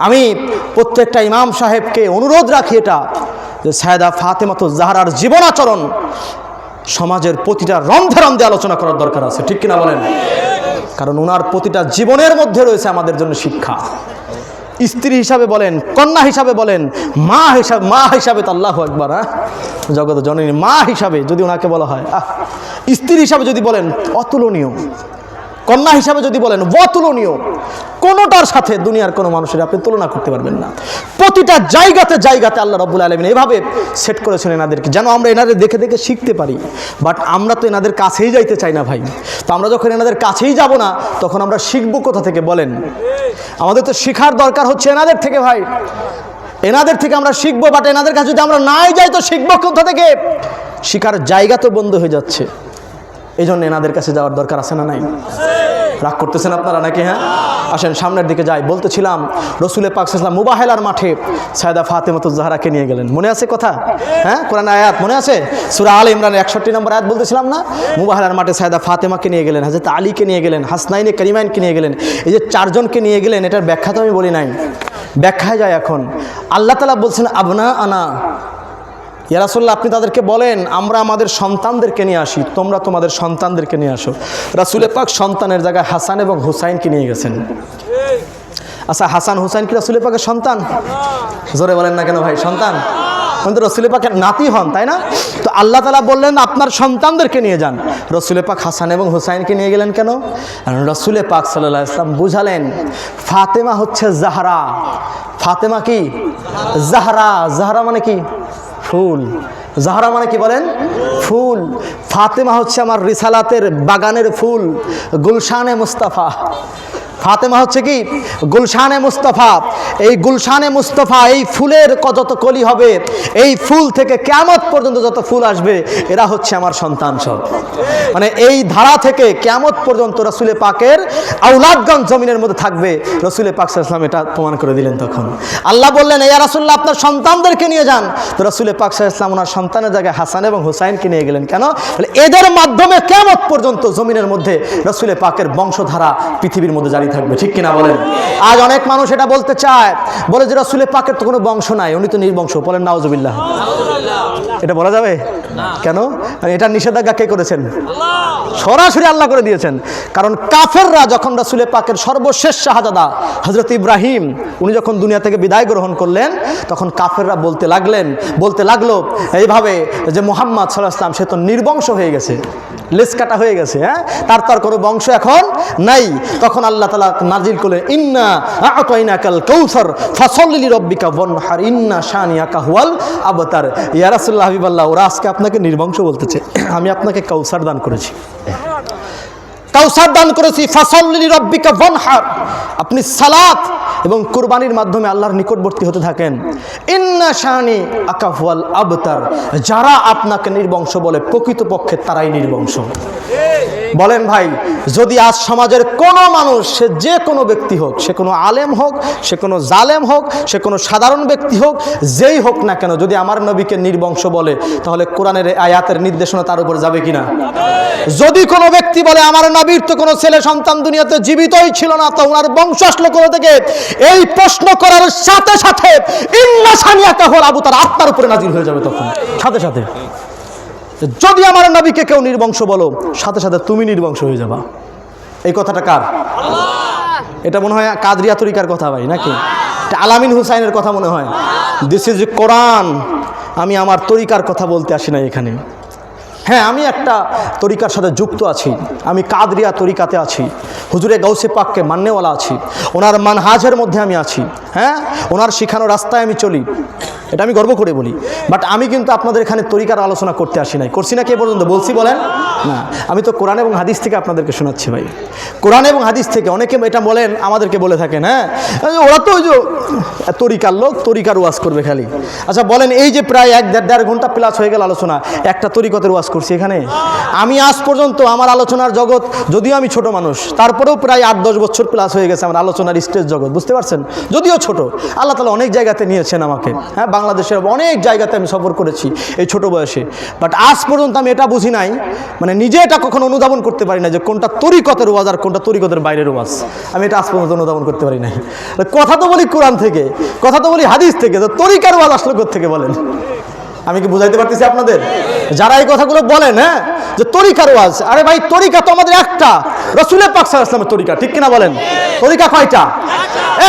আমি প্রত্যেকটা ইমাম সাহেবকে অনুরোধ রাখি এটা, যে সায়দা ফাতেমাতুজ জাহরার জীবন আচরণ সমাজের প্রতিটা রন্ধে রন্ধে আলোচনা করার দরকার আছে, ঠিক কিনা বলেন? কারণ ওনার প্রতিটা জীবনের মধ্যে রয়েছে আমাদের জন্য শিক্ষা। স্ত্রী হিসাবে বলেন, কন্যা হিসাবে বলেন, মা হিসাবে তো আল্লাহু আকবার, জগত জননী মা হিসাবে যদি ওনাকে বলা হয়, স্ত্রী হিসাবে যদি বলেন অতুলনীয়, কন্যা হিসাবে যদি বলেন অতুলনীয়, কোনোটার সাথে দুনিয়ার কোনো মানুষের আপনি তুলনা করতে পারবেন না। প্রতিটা জায়গাতে জায়গাতে আল্লাহ রাব্বুল আলামিন এভাবে সেট করেছেন এনাদেরকে, যেন আমরা এনাদের দেখে দেখে শিখতে পারি। বাট আমরা তো এনাদের কাছেই যাইতে চাই না ভাই। তো আমরা যখন এনাদের কাছেই যাব না, তখন আমরা শিখবো কোথা থেকে বলেন? আমাদের তো শেখার দরকার হচ্ছে এনাদের থেকে ভাই, এনাদের থেকে আমরা শিখবো। বাট এনাদের কাছে যদি আমরা নাই যাই, তো শিখবো কোথা থেকে? শিখার জায়গা তো বন্ধ হয়ে যাচ্ছে। এই জন্য এনাদের কাছে যাওয়ার দরকার আছে না নাই? রাগ করতেছেন আপনারা নাকি? হ্যাঁ, আসেন সামনের দিকে যাই। বলতেছিলাম রাসূল পাক সাল্লাল্লাহু আলাইহি ওয়াসাল্লাম মুবাহেলার মাঠে সায়দা ফাতেমাতুজ জাহরাকে নিয়ে গেলেন। মনে আছে কথা? হ্যাঁ, কোরআন আয়াত মনে আছে? সূরা আলে ইমরানের 61 নম্বর আয়াত বলতেছিলাম না? মুবাহেলার মাঠে সায়দা ফাতেমাকে নিয়ে গেলেন, হযরত আলীকে নিয়ে গেলেন, হাসনাইনে কারিমাইনকে নিয়ে গেলেন। এই যে 4 জনকে নিয়ে গেলেন, এটার ব্যাখ্যা তো আমি বলি নাই, ব্যাখ্যায় যায় এখন। আল্লাহ তাআলা বলছেন আবনা আনা, ইয়া রাসূলুল্লাহ, আপনি তাদেরকে বলেন আমরা আমাদের সন্তানদেরকে নিয়ে আসি, তোমরা তোমাদের সন্তানদেরকে নিয়ে আসো। রাসূল পাক সন্তানের জায়গায় হাসান এবং হুসাইনকে নিয়ে গেছেন। আচ্ছা, হাসান হুসাইন কি রাসূল পাকের সন্তান? জোরে বলেন না কেন ভাই, সন্তান? কিন্তু রাসূল পাকের নাতি হন, তাই না? তো আল্লাহ তাআলা বললেন আপনার সন্তানদেরকে নিয়ে যান। রাসূল পাক হাসান এবং হুসাইনকে নিয়ে গেলেন কেন? রাসূল পাক সাল্লাল্লাহু আলাইহি ওয়াসাল্লাম বুঝালেন ফাতেমা হচ্ছে জাহরা। ফাতেমা কি? জাহরা। জাহরা মানে কি? ফুল। জাহরা মানে কি বলেন? ফুল। ফাতেমা হচ্ছে আমার রিসালাতের বাগানের ফুল, গুলশানে মুস্তাফা। ফাতেমা হচ্ছে কি? গুলশানে মুস্তাফা। এই গুলশানে মুস্তাফা, এই ফুলের যত কলি হবে, এই ফুল থেকে কিয়ামত পর্যন্ত যত ফুল আসবে, এরা হচ্ছে আমার সন্তান সব। মানে এই ধারা থেকে কিয়ামত পর্যন্ত রাসূল পাকের আওলাদগণ জমিনের মধ্যে থাকবে। রাসূল পাক সাল্লাল্লাহু আলাইহি ওয়াসাল্লাম এটা প্রমাণ করে দিলেন। তখন আল্লাহ বললেন ইয়া রাসূলুল্লাহ আপনার সন্তানদেরকে নিয়ে যান। তো রাসূল পাক সাল্লাল্লাহু আলাইহি ওয়াসাল্লাম ওনার সন্তানের জায়গায় হাসান এবং হুসাইনকে নিয়ে গেলেন কেন? এদের মাধ্যমে কিয়ামত পর্যন্ত জমিনের মধ্যে রাসূল পাকের বংশধারা পৃথিবীর মধ্যে জারি থাকবে। ঠিক কিনা বলেন? আজ অনেক মানুষ এটা বলতে চায়, বলে যে রাসূল পাকের তো কোনো বংশ নাই, উনি তো নির্বংশ। বলেন নাউজুবিল্লাহ। এটা বলা যাবে? কেন? এটা নিষেধাজ্ঞা কে করেছেন? সরাসরি আল্লাহ করে দিয়েছেন। কারণ কাফেররা যখন রাসূল পাকের সর্বশেষ শাহজাদা হযরত ইব্রাহিম উনি যখন দুনিয়া থেকে বিদায় গ্রহণ করলেন, তখন কাফেররা বলতে লাগলো এইভাবে যে মুহাম্মদ সাল্লাল্লাহু আলাইহি ওয়াসাল্লাম সে তো নির্বংশ হয়ে গেছে, লেজ কাটা হয়ে গেছে, হ্যাঁ, তার কোনো বংশ এখন নাই। তখন আল্লাহ তাআলা নাজিল করলেন ইন্না আ'তাইনাকাল কাউসার ফাসাল্লি লিরাব্বিকা ওয়ানহার ইন্না শানিয়াকা হুয়াল আবতার। ইয়া রাসূলুল্লাহ হাবিবাল্লাহ, ওরা আজকে আপনাকে নির্বংশ বলতেছে, আমি আপনাকে কাউসার দান করেছি, কাউসার দান করেছি। ফাসাল্লি লিরাব্বিকা ওয়ানহার, আপনি সালাত এবং কুরবানির মাধ্যমে আল্লাহর নিকটবর্তী হতে থাকেন। ইন্না শানি আকাহুয়াল আবতার, যারা আপনাকে নির্বংশ বলে প্রকৃতপক্ষে তারাই নির্বংশ। বলেন ভাই, যদি আজ সমাজের কোনো মানুষ, সে যে কোনো ব্যক্তি হোক, সে কোনো আলেম হোক, সে কোনো জালেম হোক, সে কোনো সাধারণ ব্যক্তি হোক, যেই হোক না কেন, যদি আমার নবীকে নির্বংশ বলে, তাহলে কোরআনের আয়াতের নির্দেশনা তার উপর যাবে কিনা? যদি কোনো ব্যক্তি বলে আমার নবীর তো কোনো ছেলে সন্তান দুনিয়াতে জীবিতই ছিল না, তো ওনার বংশ আসলো কোথা থেকে, এই প্রশ্ন করার সাথে সাথে ইন্না শানিয়াকা হুয়াল আবতার আপনার উপরে নাজিল হয়ে যাবে। তখন সাথে সাথে যদি আমার নবীকে কেউ নির্বংশ বলো, সাথে সাথে তুমি নির্বংশ হয়ে যাবা। এই কথাটা কার? এটা মনে হয় কাদরিয়া তরিকার কথা ভাই, নাকি এটা আলামিন হুসাইনের কথা মনে হয়? দিস ইজ কোরআন। আমি আমার তরিকার কথা বলতে আসি না এখানে। হ্যাঁ, আমি একটা তরিকার সাথে যুক্ত আছি, আমি কাদরিয়া তরিকাতে আছি, হুজুরে গাউসে পাককে মান্যওয়ালা আছি, ওনার মানহাজের মধ্যে আমি আছি, হ্যাঁ, ওনার শিখানো রাস্তায় আমি চলি, এটা আমি গর্ব করে বলি। বাট আমি কিন্তু আপনাদের এখানে তরিকার আলোচনা করতে আসি নাই। করছি না কে পর্যন্ত? বলছি বলেন না। আমি তো কোরআন এবং হাদিস থেকে আপনাদেরকে শোনাচ্ছি ভাই, কোরআন এবং হাদিস থেকে। অনেকে এটা বলেন, আমাদেরকে বলে থাকেন, হ্যাঁ ওরা তো ওই যে তরিকার লোক, তরিকার ওয়াজ করবে খালি। আচ্ছা বলেন, এই যে প্রায় 1-1.5 ঘন্টা প্লাস হয়ে গেল আলোচনা, একটা তরিকতের ওয়াজ করছি এখানে? আমি আজ পর্যন্ত আমার আলোচনার জগৎ, যদিও আমি ছোট মানুষ, তারপরেও প্রায় 8-10 বছর প্লাস হয়ে গেছে আমার আলোচনার স্টেজ জগৎ, বুঝতে পারছেন? যদিও ছোট, আল্লাহ তাআলা অনেক জায়গাতে নিয়েছেন আমাকে, হ্যাঁ, বাংলাদেশের অনেক জায়গাতে আমি সফর করেছি এই ছোট বয়সে। বাট আজ পর্যন্ত আমি এটা বুঝি নাই, মানে নিজে এটা কখনো অনুধাবন করতে পারি না যে কোনটা তরিকতের ওয়াজ আর কোনটা তরিকতের বাইরের ওয়াজ। আমি এটা আজ পর্যন্ত অনুধাবন করতে পারি নাই। কথা তো বলি কোরআন থেকে, কথা তো বলি হাদিস থেকে, তো তরিকার ওয়াজ আসলে কোত্থেকে বলেন? আমি কি বুঝাইতে পারতেছি আপনাদের? যারা এই কথাগুলো বলেন, হ্যাঁ, যে তরিকার ওয়াজ, আরে ভাই তরিকা তো আমাদের একটা, রাসূল পাক সাল্লাল্লাহু আলাইহি ওয়াসাল্লামের তরিকা, ঠিক কিনা বলেন? তরিকা কয়টা?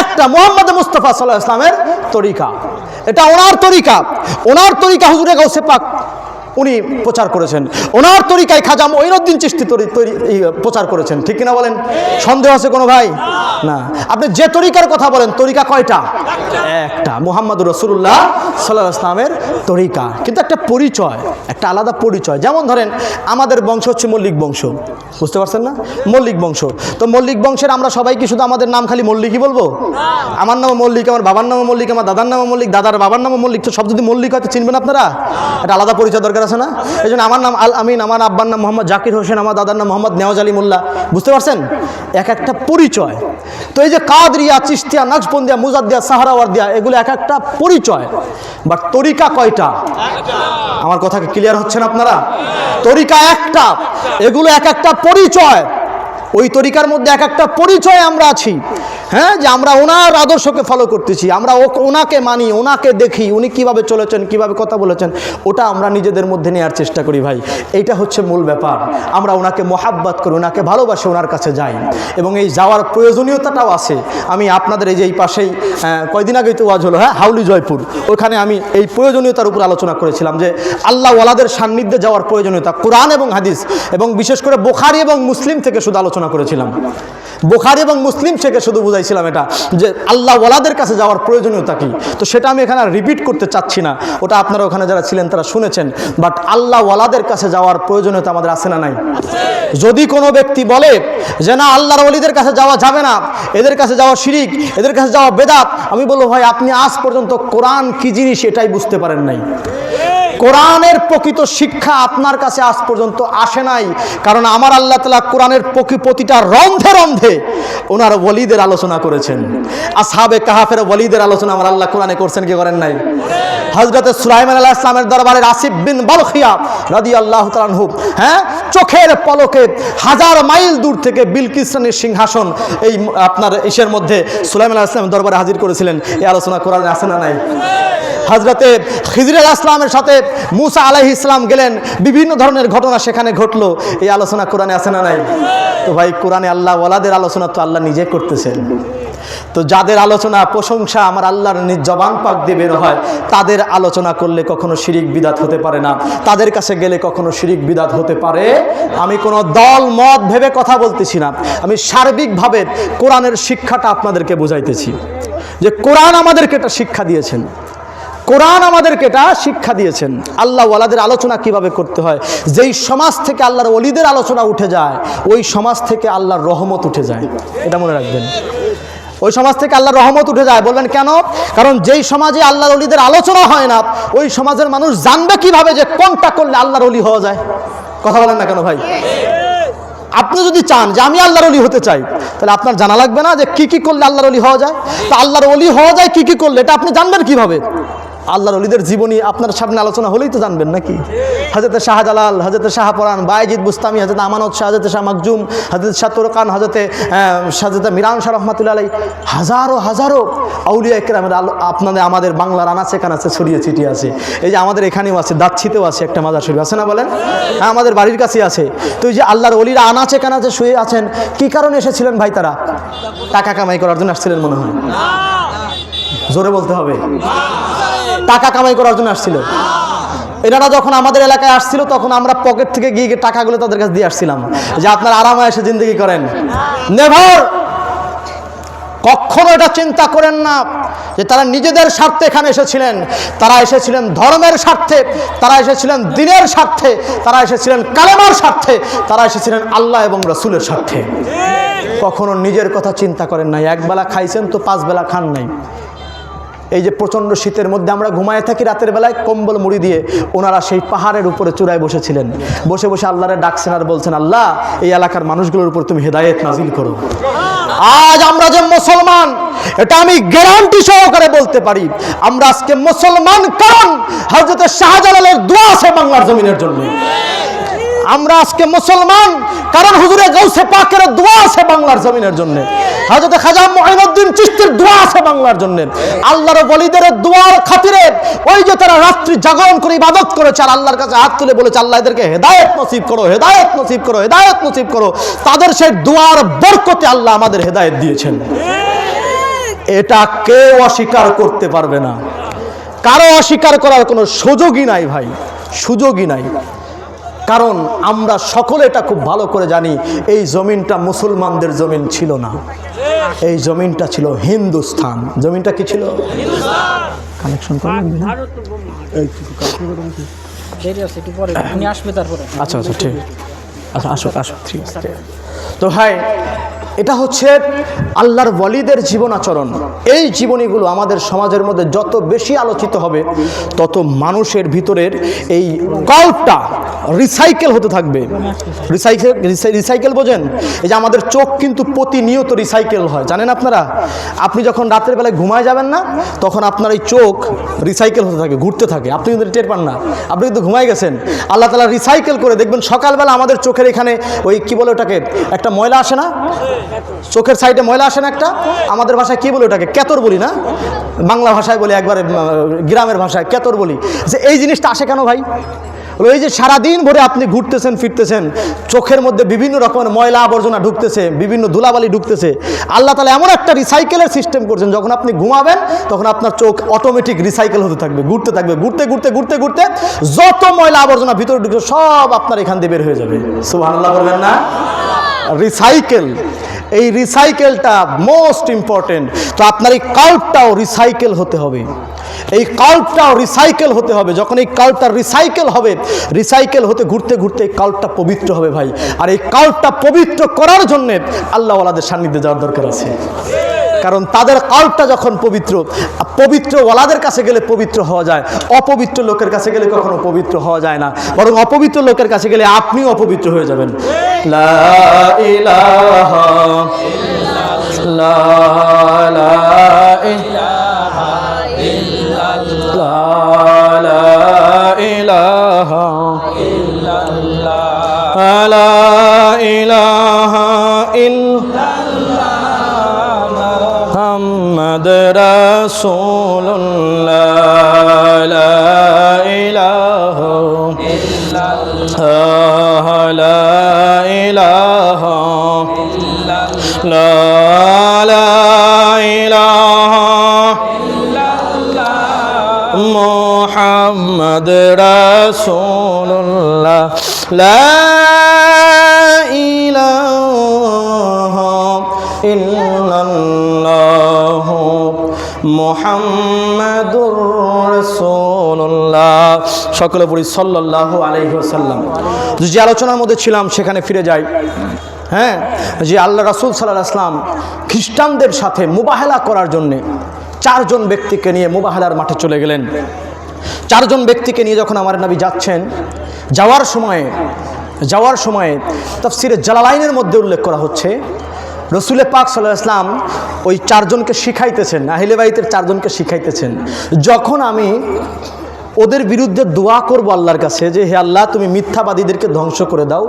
একটা, মুহাম্মদ মুস্তাফা সাল্লাল্লাহু আলাইহি ওয়াসাল্লামের তরিকা, এটা ওনার তরিকা। ওনার তরিকা হুজুরে গাউসে পাক উনি প্রচার করেছেন, ওনার তরিকায় খাজা মঈনুদ্দিন চিশতি প্রচার করেছেন, ঠিক কিনা বলেন? সন্দেহ আছে কোনো ভাই? না। আপনি যে তরিকার কথা বলেন, তরিকা কয়টা? একটা, মুহাম্মদুর রাসূলুল্লাহ সাল্লাল্লাহু আলাইহি ওয়াসাল্লামের তরিকা। কিন্তু একটা পরিচয়, একটা আলাদা পরিচয়। যেমন ধরেন আমাদের বংশ হচ্ছে মল্লিক বংশ, বুঝতে পারছেন না? মল্লিক বংশ। তো মল্লিক বংশের আমরা সবাই কি শুধু আমাদের নাম খালি মল্লিকই বলবো? আমার নামও মল্লিক, আমার বাবার নামও মল্লিক, আমার দাদার নামও মল্লিক, দাদার বাবার নামও মল্লিক, তো সব যদি মল্লিক হয় তো চিনবেন আপনারা? এটা আলাদা পরিচয় দরকার আছে না? এই জন্য আমার নাম আল আমিন, আমার আব্বার নাম মোহাম্মদ জাকির হোসেন, আমার দাদার নাম মোহাম্মদ নেওয়াজ আলী মোল্লা, বুঝতে পারছেন? এক একটা পরিচয়। তো এই যে কাদরিয়া, চিশতিয়া, নকশবন্দিয়া, মুজাদ্দিয়া, সাহারাওয়ার্দিয়া, এগুলো এক একটা পরিচয়। বাট তরিকা কয়টা? আমার কথা কি ক্লিয়ার হচ্ছেন আপনারা? তরিকা একটা, এগুলো এক একটা পরিচয়। ওই তরিকার মধ্যে এক একটা পরিচয় আমরা আছি, হ্যাঁ, যে আমরা ওনার আদর্শকে ফলো করতেছি, আমরা ওনাকে মানি, ওনাকে দেখি, উনি কিভাবে চলেছেন, কিভাবে কথা বলেছেন, ওটা আমরা নিজেদের মধ্যে নেওয়ার চেষ্টা করি ভাই। এইটা হচ্ছে মূল ব্যাপার। আমরা ওনাকে মোহাব্বত করি, ওনাকে ভালোবাসি, ওনার কাছে যাই, এবং এই যাওয়ার প্রয়োজনীয়তাটাও আছে। আমি আপনাদের এই যে এই পাশেই কয়দিন আগেই তো ওয়াজ হলো, হ্যাঁ, হাউলি জয়পুর, ওখানে আমি এই প্রয়োজনীয়তার উপর আলোচনা করেছিলাম যে আল্লাহ ওয়ালাদের সান্নিধ্যে যাওয়ার প্রয়োজনীয়তা, কোরআন এবং হাদিস, এবং বিশেষ করে বুখারী এবং মুসলিম থেকে শুধু আলোচনা করেছিলাম। বুখারী এবং মুসলিম থেকে শুধু বুঝাইছিলাম এটা, যে আল্লাহ ওয়ালাদের কাছে যাওয়ার প্রয়োজনীয়তা কি। তো সেটা আমি এখানে রিপিট করতে চাচ্ছি না, ওটা আপনারা ওখানে যারা ছিলেন তারা শুনেছেন। বাট আল্লাহ ওয়ালাদের কাছে যাওয়ার প্রয়োজনীয়তা আমাদের আছে না নাই? যদি কোনো ব্যক্তি বলে যে না আল্লাহর ওলিদের কাছে যাওয়া যাবে না, এদের কাছে যাওয়া শিরিক, এদের কাছে যাওয়া বেদাত, আমি বলবো ভাই আপনি আজ পর্যন্ত কোরআন কি জিনিস এটাই বুঝতে পারেন নাই। কোরআনের প্রকৃত শিক্ষা আপনার কাছে আজ পর্যন্ত আসে নাই, কারণ আমার আল্লাহ তাআলা কোরআনের প্রতিটা রন্ধে রন্ধে ওনার ওলিদের আলোচনা করেছেন। আসহাবে কাহাফের ওলিদের আলোচনা আমার আল্লাহ কোরআনে করছেন কি করেন নাই? হযরত সুলাইমান আলাইহিস সালামের দরবারে আসিফ বিন বালখিয়া রাদিয়াল্লাহু তাআলা আনহু, হ্যাঁ, চোখের পলকে 1000 মাইল দূর থেকে বিলকিস রানীর সিংহাসন এই আপনার ইসের মধ্যে সুলাইমান আলাইহিস সালামের দরবারে হাজির করেছিলেন। এই আলোচনা কোরআনে আছে না নাই? হযরতে খিজির আলাইহিস সালামের সাথে মুসা আলাইহিস সালাম গেলেন, বিভিন্ন ধরনের ঘটনা সেখানে ঘটলো, এই আলোচনা কোরআনে আছে না নাই? তো ভাই কোরআনে আল্লাহ ওয়ালাদের আলোচনা তো আল্লাহ নিজে করতেছেন। তো যাদের আলোচনা প্রশংসা আমার আল্লাহর জবান পাক দিয়ে বের হয়, তাদের আলোচনা করলে কখনো শিরিক বিদাত হতে পারে না, তাদের কাছে গেলে কখনো শিরিক বিদাত হতে পারে। আমি কোনো দল মত ভেবে কথা বলতেছি না, আমি সার্বিকভাবে কোরআনের শিক্ষাটা আপনাদেরকে বুঝাইতেছি, যে কোরআন আমাদেরকে এটা শিক্ষা দিয়েছেন, কোরআন আমাদেরকে এটা শিক্ষা দিয়েছেন। আল্লাহ ওয়ালাদের আলোচনা কিভাবে করতে হয়, যেই সমাজ থেকে আল্লাহর ওলিদের আলোচনা উঠে যায়, ওই সমাজ থেকে আল্লাহর রহমত উঠে যায়, এটা মনে রাখবেন। ওই সমাজ থেকে আল্লাহর রহমত উঠে যায়। বলবেন কেন? কারণ যেই সমাজে আল্লাহর ওলিদের আলোচনা হয় না, ওই সমাজের মানুষ জানবে কিভাবে যে কোনটা করলে আল্লাহর ওলি হওয়া যায়? কথা বলেন না কেন ভাই? আপনি যদি চান যে আমি আল্লাহর ওলি হতে চাই, তাহলে আপনার জানা লাগবে না যে কি কি করলে আল্লাহর ওলি হওয়া যায়? তা আল্লাহর ওলি হওয়া যায় কি কি করলে, এটা আপনি জানবেন কিভাবে? আল্লাহর ওলিদের জীবনী আপনার সামনে আলোচনা হলেই তো জানবেন নাকি? হযরত শাহজালাল, হযরত শাহপরান, বায়েজিদ বুস্তামি, হযরত আমানত শাহ, হযরত শাহ মাকজুম, হযরত শাহ তুরকান, হযরত মিরান শাহ রহমাতুল্লাহ আলাইহি, হাজারো হাজারো আউলিয়া ইকরামের আপনাদের আমাদের বাংলার আনাচে কানাচে ছড়িয়ে ছিটিয়ে আছে। এই যে আমাদের এখানেও আছে, দাচ্ছিতেও আছে একটা মাজার শরীফ, আছে না বলেন? হ্যাঁ, আমাদের বাড়ির কাছেই আছে। তো এই যে আল্লাহর ওলিরা আনাচে কানাচে শুয়ে আছেন, কি কারণে এসেছিলেন ভাই? তারা টাকা কামাই করার জন্য আসছিলেন মনে হয়, জোরে বলতে হবে। টাকা কামাই করার জন্য আসছিল। এনারা যখন আমাদের এলাকায় আসছিল, তখন আমরা পকেট থেকে গিয়ে টাকাগুলো তাদের কাছে দিয়ে আসছিলাম, যে আপনার আরামে এসে জিন্দগি করেন। নেভার, কখনো এটা চিন্তা করেন না যে তারা নিজেদের স্বার্থে এখানে এসেছিলেন। তারা এসেছিলেন ধর্মের স্বার্থে, তারা এসেছিলেন দ্বীনের স্বার্থে, তারা এসেছিলেন কালেমার স্বার্থে, তারা এসেছিলেন আল্লাহ এবং রাসূলের স্বার্থে। কখনো নিজের কথা চিন্তা করেন নাই। একবেলা খাইছেন তো 5 বেলা খান নাই। এই যে প্রচণ্ড শীতের মধ্যে আমরা ঘুমায় থাকি, রাতের বেলায় কম্বল মুড়ি দিয়ে ওনারা সেই পাহাড়ের উপরে চূড়ায় বসেছিলেন। বসে বসে আল্লাহরে ডাকছেন আর বলছেন, আল্লাহ এই এলাকার মানুষগুলোর উপর তুমি হেদায়েত নাজিল করো। আজ আমরা যে মুসলমান, এটা আমি গ্যারান্টি সহকারে বলতে পারি, আমরা আজকে মুসলমান কারণ হযরত শাহজালালের দোয়া আছে বাংলার জমিনের জন্য। আমরা আজকে মুসলমান কারণ হুজুরে গাউসে পাকের দোয়া আছে বাংলার জমিনের জন্য। হযরত খাজা মুঈনুদ্দিন চিশতির দোয়া আছে বাংলার জন্য। আল্লাহর ওলিদের দোয়ার খাতিরে ওই যে তারা রাত্রি জাগরণ করে ইবাদত করেছে আর আল্লাহর কাছে হাত তুলে বলেছে, আল্লাহ এদেরকে হেদায়েত নসিব করো, হেদায়েত নসিব করো, হেদায়েত নসিব করো। তাদের সেই দোয়ার বরকতে আল্লাহ আমাদের হেদায়েত দিয়েছেন। এটা কেউ অস্বীকার করতে পারবে না, কারো অস্বীকার করার কোনো সুযোগই নাই ভাই, সুযোগই নাই। কারণ আমরা সকলে এটা খুব ভালো করে জানি, এই জমিনটা মুসলমানদের জমিন ছিল না, এই জমিনটা ছিল হিন্দুস্তান। জমিনটা কি ছিল? কানেকশন করবেন? আচ্ছা আচ্ছা, ঠিক আচ্ছা, আসুক আসুক, ঠিক আছে। তো ভাই, এটা হচ্ছে আল্লাহর ওয়ালিদের জীবন আচরণ। এই জীবনীগুলো আমাদের সমাজের মধ্যে যত বেশি আলোচিত হবে, তত মানুষের ভিতরের এই কল্পটা রিসাইকেল হতে থাকবে। রিসাইকেল বোঝেন? এই যে আমাদের চোখ কিন্তু প্রতিনিয়ত রিসাইকেল হয়, জানেন আপনারা? আপনি যখন রাতের বেলায় ঘুমায় যাবেন না, তখন আপনার এই চোখ রিসাইকেল হতে থাকে, ঘুরতে থাকে। আপনি কিন্তু টের পান না, আপনি কিন্তু ঘুমায় গেছেন। আল্লাহ তাআলা রিসাইকেল করে দেখবেন, সকালবেলা আমাদের চোখের এখানে ওই কি বলে ওটাকে একটা ময়লা আসে না, চোখের সাইডে ময়লা আসে না একটা, আমাদের ভাষায় কি বলে ওটাকে, কেতর বলি না, বাংলা ভাষায় বলি, একবারে গ্রামের ভাষায় কেতর বলি। যে এই জিনিসটা আসে কেন ভাই? ওই যে সারাদিন ভরে আপনি ঘুরতেছেন ফিরতেছেন, চোখের মধ্যে বিভিন্ন রকমের ময়লা আবর্জনা ঢুকতেছে, বিভিন্ন ধুলাবালি ঢুকতেছে। আল্লাহ তাআলা এমন একটা রিসাইকেলের সিস্টেম করছেন, যখন আপনি ঘুমাবেন তখন আপনার চোখ অটোমেটিক রিসাইকেল হতে থাকবে, ঘুরতে থাকবে, ঘুরতে ঘুরতে ঘুরতে ঘুরতে যত ময়লা আবর্জনা ভিতরে ঢুকছে সব আপনার এখান দিয়ে বের হয়ে যাবে। সুবহানাল্লাহ বলবেন না? রিসাইকেল, এই রিসাইকেলটা মোস্ট ইম্পর্টেন্ট। তো আপনার এই কাল্পটাও রিসাইকেল হতে হবে, এই কাল্পটাও রিসাইকেল হতে হবে। যখন এই কাল্পটা রিসাইকেল হবে, রিসাইকেল হতে ঘুরতে ঘুরতে এই কাল্পটা পবিত্র হবে ভাই। আর এই কাল্পটা পবিত্র করার জন্য আল্লাহওয়ালাদের সান্নিধ্যে যাওয়ার দরকার আছে, কারণ তাদের কাল্পটা যখন পবিত্র, পবিত্র ওয়ালাদের কাছে গেলে পবিত্র হওয়া যায়, অপবিত্র লোকের কাছে গেলে কখনো পবিত্র হওয়া যায় না, বরং অপবিত্র লোকের কাছে গেলে আপনিও অপবিত্র হয়ে যাবেন। লা ইলাহা ইল্লাল্লাহ, লা ইলাহা ইল্লাল্লাহ, লা ইলাহা ইল্লাল্লাহ, লা ইলাহা ইল্লাল্লাহ, মুহাম্মদ রাসূলুল্লাহ, লা ইলাহা ইল্লাল্লাহ, লা ইলাহা ইল্লাল্লাহ, লা ইলাহা ইল্লাল্লাহ, মুহাম্মদ রাসূলুল্লাহ, লা ইলাহা ইল্লাল্লাহ, মুহাম্মাদুর রাসূলুল্লাহ। সকলে পড়ি সাল্লাল্লাহু আলাইহি ওয়াসাল্লাম। যে আলোচনার মধ্যে ছিলাম সেখানে ফিরে যাই। হ্যাঁ, যে আল্লাহ রাসূল সাল্লাল্লাহু আলাইহি ওয়াসাল্লাম খ্রিস্টানদের সাথে মুবাহালা করার জন্যে 4 জন ব্যক্তিকে নিয়ে মুবাহালার মাঠে চলে গেলেন। 4 জন ব্যক্তিকে নিয়ে যখন আমার নবী যাচ্ছেন, যাওয়ার সময়ে তাফসীরে জালালাইনের মধ্যে উল্লেখ করা হচ্ছে, রসুল পাক সাল্লাল্লাহু আলাইহি ওয়াসাল্লাম ওই 4 জনকে শিখাইতেছেন, আহলে বাইতের 4 জনকে শিখাইতেছেন, যখন আমি ওদের বিরুদ্ধে দোয়া করব আল্লাহর কাছে যে হে আল্লাহ তুমি মিথ্যাবাদীদেরকে ধ্বংস করে দাও,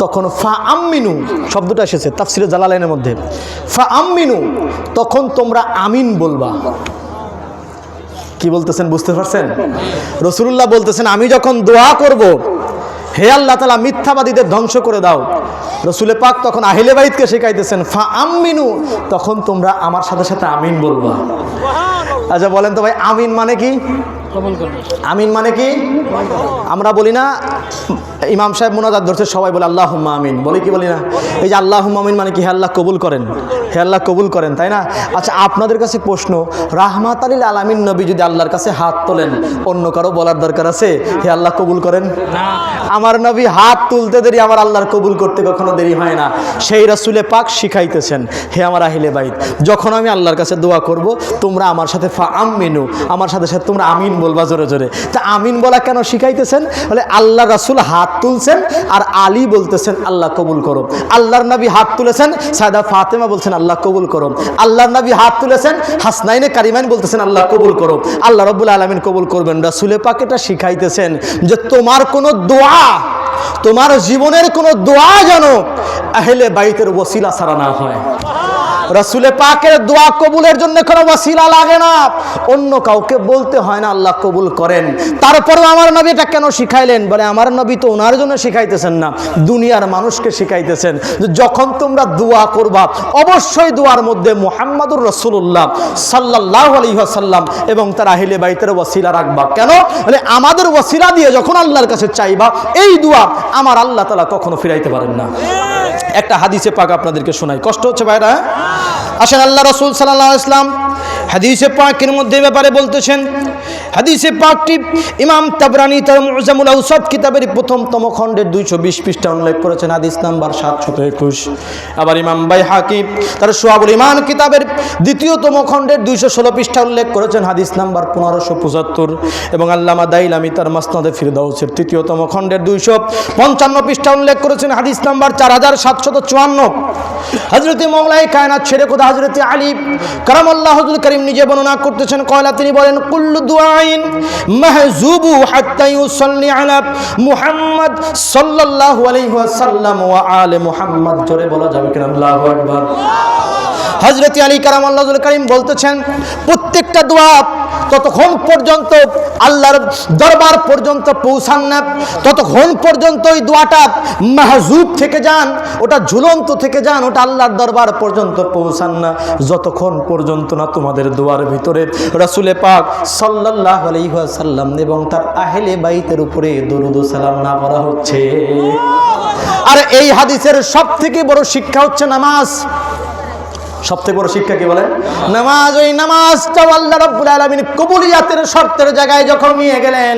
তখন ফা আমিনু শব্দটা এসেছে তাফসীরে জালালাইনের মধ্যে, ফা আমিনু, তখন তোমরা আমিন বলবা। কি বলতেছেন বুঝতে পারছেন? রাসূলুল্লাহ বলতেছেন আমি যখন দোয়া করব হে আল্লাহ তাআলা মিথ্যাবাদীদের ধ্বংস করে দাও, রসুল পাক তখন আহলে বাইতকে শেখাইতেছেন ফা আমিনু, তখন তোমরা আমার সাথে সাথে আমিন বলবা। আচ্ছা বলেন তো ভাই, আমিন মানে কি? আমিন মানে কি? আমরা বলি না, ইমাম সাহেব মুনাজাত ধরছে সবাই বলে আল্লাহুম্মা আমিন, বলি কি বলি না? এই যে আল্লাহুম্মা আমিন মানে কি? হে আল্লাহ কবুল করেন, হে আল্লাহ কবুল করেন, তাই না? আচ্ছা আপনাদের কাছে প্রশ্ন, রাহমাতাল লিল আলামিন নবী যদি আল্লাহর কাছে হাত তোলেন, অন্য কারো বলার দরকার আছে হে আল্লাহ কবুল করেন? আমার নবী হাত তুলতে দেরি, আমার আল্লাহর কবুল করতে কখনো দেরি হয় না। সেই রাসূলে পাক শিখাইতেছেন হে আমার আহলে বাইত, যখন আমি আল্লাহর কাছে দোয়া করব তোমরা আমার সাথে ফা আমিনু, আমার সাথে সাথে তোমরা আমিন বলবা জোরে জোরে। তা আমিন বলা কেন শিখাইতেছেন? বলে আল্লাহ রাসূল হাত তুলছেন আর আলী বলতেছেন আল্লাহ কবুল করো, আল্লাহর নবী হাত তুলেছেন, সায়দা ফাতেমা বলছেন আল্লাহ কবুল করো, আল্লাহর নবী হাত তুলেছেন, হাসনাইনে কারিমাইন বলতেছেন আল্লাহ কবুল করো, আল্লাহ রাব্বুল আলামিন কবুল করবেন। রাসূলে পাক এটা শিখাইতেছেন যে তোমার কোনো দোয়া, তোমার জীবনের কোনো দোয়া যেন আহলে বাইতের ওসিলা ছাড়া না হয়। রাসূলে পাকের দোয়া কবুলের জন্য কোনো ওসিলা লাগে না, অন্য কাউকে বলতে হয় না আল্লাহ কবুল করেন। তারপরেও আমার নবী এটা কেন শিখাইলেন? বলে আমার নবী তো ওনার জন্য শিখাইতেছেন না, দুনিয়ার মানুষকে শিখাইতেছেন যে যখন তোমরা দোয়া করবা অবশ্যই দোয়ার মধ্যে মুহাম্মাদুর রাসূলুল্লাহ সাল্লাল্লাহু আলাইহি ওয়াসাল্লাম এবং তার আহলে বাইতের ওসিলা রাখবা। কেন? বলে আমাদের ওসিলা দিয়ে যখন আল্লাহর কাছে চাইবা এই দোয়া আমার আল্লাহ তাআলা কখনো ফিরাইতে পারেন না। একটা হাদিসে পাক আপনাদেরকে শোনাই, কষ্ট হচ্ছে ভাইরা? আসেন, আল্লাহ রাসূল সাল্লাল্লাহু আলাইহি ওয়াসাল্লাম হাদিসে পাকের মধ্যে ব্যাপারে বলতেছেন, হাদিসে পাকটি ইমাম তাবরানী তার মুজামুল আওসাত কিতাবের প্রথমতম খণ্ডের 220 পৃষ্ঠা উল্লেখ করেছেন, হাদিস নাম্বার 721। আবার ইমাম বাইহাকি তার শুআবুল ঈমান কিতাবের দ্বিতীয়তম খণ্ডের 216 পৃষ্ঠা উল্লেখ করেছেন, হাদিস নাম্বার 1575। এবং আল্লামা দাইলামি তার মাসনাদে ফিরদাউসের তৃতীয়তম খণ্ডের 255 পৃষ্ঠা উল্লেখ করেছেন, হাদিস নাম্বার 4754। হযরত মাওলাই কায়নাত শেরে খোদা হযরত আলী কারামাল্লাহু ওয়াজহুল কারীম নিজে বর্ণনা করতেছেন, কয়লা তিনি বলেন কুল্লু দুআইন মাহজুবু হাত্তা ইউসাল্লি আলা মুহাম্মদ সাল্লাল্লাহু আলাইহি ওয়াসাল্লাম ওয়া আলে মুহাম্মদ। জোরে বলা যাবে কিনা? আল্লাহু আকবার। হযরত আলী কারামাল্লাহুল কারীম বলতেছেন, প্রত্যেকটা দোয়া ততক্ষণ পর্যন্ত আল্লাহর দরবার পর্যন্ত পৌঁছান না, ততক্ষণ পর্যন্ত ওই দোয়াটা মাহজুব থেকে যান, ওটা ঝুলন্ত থেকে যান, ওটা আল্লাহর দরবার পর্যন্ত পৌঁছান না, যতক্ষণ পর্যন্ত না তোমাদের দোয়ার ভিতরে রাসূল পাক সাল্লাল্লাহু আলাইহি ওয়াসাল্লাম এবং তার আহলে বাইতের উপরে দরুদ ও সালাম না করা হচ্ছে। আর এই হাদিসের সবথেকে বড় শিক্ষা হচ্ছে নামাজ। সবথেকে বড় শিক্ষা কি বলেন? নামাজ। ওই নামাজটা আল্লাহ রাব্বুল আলামিন কবুলিয়াতের শর্তের জায়গায় যখন নিয়ে গেলেন,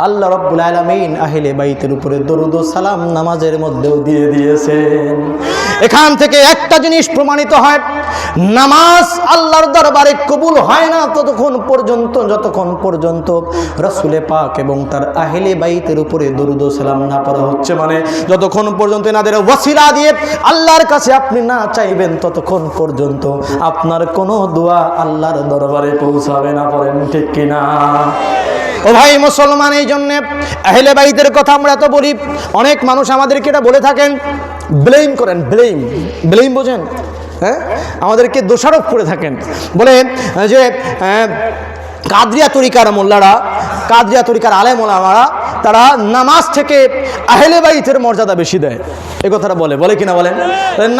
আল্লাহ রাব্বুল আলামিন আহলে বাইতের উপরে দরুদ ও সালাম নামাজের মধ্যেও দিয়ে দিয়েছেন। এখান থেকে একটা জিনিস প্রমাণিত হয়, নামাজ আল্লাহর দরবারে কবুল হয় না ততক্ষণ পর্যন্ত যতক্ষণ পর্যন্ত রাসূল পাক এবং তার আহলে বাইতের উপরে দরুদ ও সালাম না পড়া হচ্ছে। মানে যতক্ষণ পর্যন্ত এনাদের ওসিলা দিয়ে আল্লাহর কাছে আপনি না চাইবেন, ততক্ষণ পর্যন্ত আপনার কোনো দোয়া আল্লাহর দরবারে পৌঁছাবে না। পড়েন ঠিক কিনা? ও ভাই মুসলমান, এই জন্য আহলে বাইতের কথা আমরা তো বলি, অনেক মানুষ আমাদেরকে এটা বলে থাকেন, ব্লেম করেন। ব্লেম বোঝেন? হ্যাঁ, আমাদেরকে দোষারোপ করে থাকেন, বলে যে কাদরিয়া তরিকার মোল্লারা, কাদরিয়া তরিকার আলেম ওলামারা, তারা নামাজ থেকে আহলে বাইতের মর্যাদা বেশি দেয়। এই কথাটা বলে কিনা বলেন?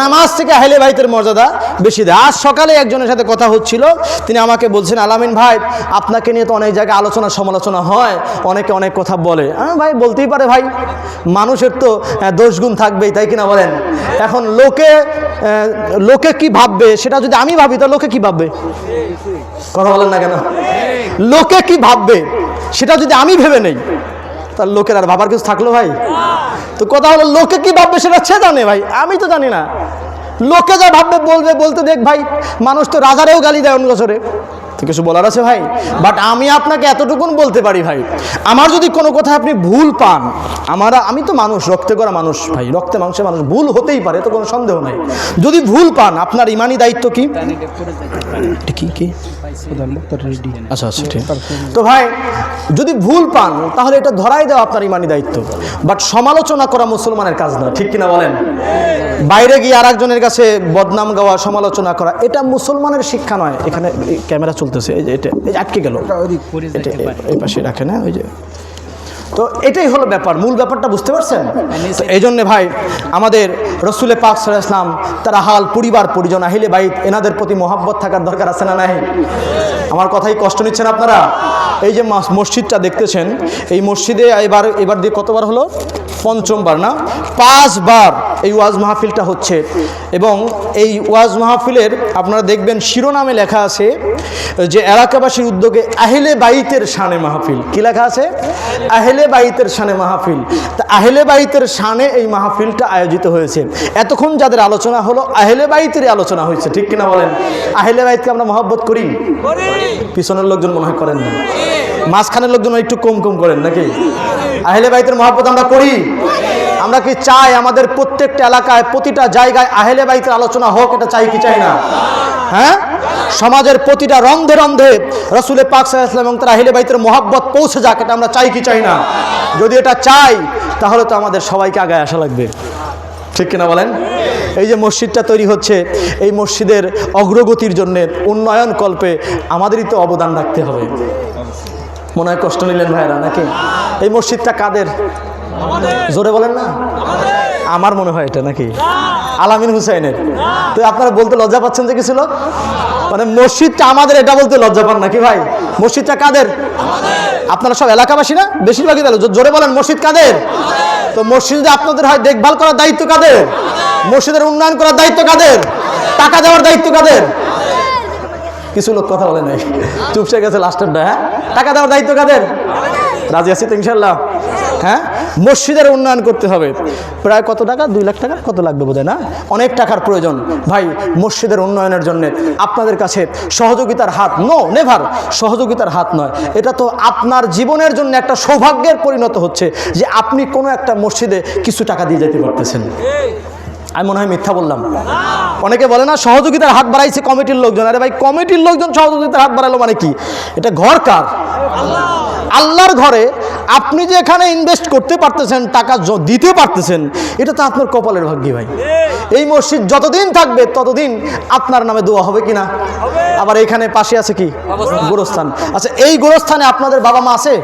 নামাজ থেকে আহলে বাইতের মর্যাদা বেশি দেয়। আজ সকালে একজনের সাথে কথা হচ্ছিল, তিনি আমাকে বলছেন, আলামিন ভাই আপনাকে নিয়ে তো অনেক জায়গায় আলোচনা সমালোচনা হয়, অনেকে অনেক কথা বলে। ভাই বলতেই পারে ভাই, মানুষের তো দোষগুণ থাকবেই, তাই কিনা বলেন? এখন লোকে কি ভাববে সেটা যদি আমি ভাবি, তো লোকে কি ভাববে? কথা বলেন না কেন? লোকে কি ভাববে সেটা যদি আমি ভেবে নেই, তার লোকের আর ভাবার কিছু থাকলো ভাই? তো কথা হলো, লোকে কি ভাববে সেটা সে জানে ভাই, আমি তো জানি না। লোকে যা ভাববে বলতে দেখ ভাই, মানুষ তো রাজারেও গালি দেয় অন্য বছরে, তো কিছু বলার আছে ভাই? বাট আমি আপনাকে এতটুকুন বলতে পারি ভাই, আমার যদি কোনো কথা আপনি ভুল পান, আমি তো মানুষ, রক্তে করা মানুষ ভাই, রক্তে মাংসে মানুষ, ভুল হতেই পারে, তো কোনো সন্দেহ নাই। যদি ভুল পান, আপনার ইমানি দায়িত্ব কি? আচ্ছা ঠিক। তো ভাই যদি ভুল পান, তাহলে এটা ধরাই দেওয়া আপনার ইমানি দায়িত্ব। বাট সমালোচনা করা মুসলমানের কাজ না, ঠিক কিনা বলেন? বাইরে গিয়ে আর একজনের কাছে বদনাম গাওয়া, সমালোচনা করা, এটা মুসলমানের শিক্ষা নয়। এখানে ক্যামেরা চলতেছে, এই যে এটা আটকে গেল, এই পাশে রাখে না, ওই যে। তো এটাই হলো ব্যাপার, মূল ব্যাপারটা বুঝতে পারছেন? তো এই জন্যে ভাই আমাদের রসুল পাক সাল্লাল্লাহু আলাইহি ওয়াসাল্লাম, তারা হাল পরিবার পরিজন আহলে বাইত, এনাদের প্রতি মহব্বত থাকার দরকার আছে না নাই? আমার কথাই কষ্ট নিচ্ছেন আপনারা? এই যে মসজিদটা দেখতেছেন, এই মসজিদে এবার দিয়ে কতবার হলো? পঞ্চমবার না? 5 বার এই ওয়াজ মাহফিলটা হচ্ছে। এবং এই ওয়াজ মাহফিলের আপনারা দেখবেন শিরোনামে লেখা আছে যে এলাকাবাসীর উদ্যোগে আহলে বাইতের শানে মাহফিল। কি লেখা আছে? আহলে বাইতের শানে মাহফিল। তা আহলে বাইতের শানে এই মাহফিলটা আয়োজিত হয়েছে। এতক্ষণ যাদের আলোচনা হলো, আহলে বাইতেরই আলোচনা হয়েছে, ঠিক কিনা বলেন? আহলে বাইতকে আমরা মহব্বত করি? পিছনের লোকজন মনে হয় করেন না, মাঝখানের লোকজন একটু কম করেন নাকি? আহলে বাইতের মহব্বত আমরা করি? আমরা কি চাই আমাদের প্রত্যেকটা এলাকায়, প্রতিটা জায়গায় আহলে বাইতের আলোচনা হোক? এটা চাই কি চাই না? হ্যাঁ, সমাজের প্রতিটা রন্ধে রন্ধে রাসূল পাক সাল্লাল্লাহু আলাইহি ওয়াসাল্লাম এবং তার আহলে বাইতের মহব্বত পৌঁছে যাক, এটা আমরা চাই কি চাই না? যদি এটা চাই, তাহলে তো আমাদের সবাইকে আগায় আসা লাগবে, ঠিক কিনা বলেন? এই যে মসজিদটা তৈরি হচ্ছে, এই মসজিদের অগ্রগতির জন্য, উন্নয়ন কল্পে আমাদেরই তো অবদান রাখতে হবে। মনে হয় কষ্ট নিলেন ভাইরা নাকি? এই মসজিদটা কাদের? জোরে বলেন না। আমার মনে হয় এটা নাকি আলামিন হুসাইনের। তো আপনারা বলতে লজ্জা পাচ্ছেন যে কিছু লোক, মানে মসজিদটা আমাদের এটা বলতে লজ্জা পান নাকি ভাই? মসজিদটা কাদের? আপনারা সব এলাকাবাসী না? বেশিরভাগই তাহলে জোরে বলেন, মসজিদ কাদের? তো মসজিদ আপনাদের হয়, দেখভাল করার দায়িত্ব কাদের? মসজিদের উন্নয়ন করার দায়িত্ব কাদের? টাকা দেওয়ার দায়িত্ব কাদের? কিছু লোক কথা বলে নাই, চুপসে গেছে লাস্টেরটা। হ্যাঁ, টাকা দেওয়ার দায়িত্ব কাদের? রাজি আছি তো ইনশাল্লাহ? হ্যাঁ, মসজিদের উন্নয়ন করতে হবে। প্রায় কত টাকা? 2 লাখ টাকা কত লাগবে বোধহয়, না? অনেক টাকার প্রয়োজন ভাই মসজিদের উন্নয়নের জন্য। আপনাদের কাছে সহযোগিতার হাত, নো নেভার সহযোগিতার হাত নয়, এটা তো আপনার জীবনের জন্য একটা সৌভাগ্যের পরিণত হচ্ছে যে আপনি কোনো একটা মসজিদে কিছু টাকা দিয়ে যেতে পারতেছেন। আমি মনে হয় মিথ্যা বললাম? অনেকে বলে না সহযোগিতার হাত বাড়াইছে কমিটির লোকজন। আরে ভাই, কমিটির লোকজন সহযোগিতার হাত বাড়ালো মানে কি? এটা ঘর কার? আল্লাহর ঘরে আপনি যে এখানে ইনভেস্ট করতে পারতেছেন, টাকা দিতে পারতেছেন, এটা তো আপনার কপালের ভাগ্য ভাই। এই মসজিদ যতদিন থাকবে ততদিন আপনার নামে দোয়া হবে কিনা? আবার এখানে পাশে আছে কি গোরস্থান। আচ্ছা, এই গোরস্থানে আপনাদের বাবা মা আছে?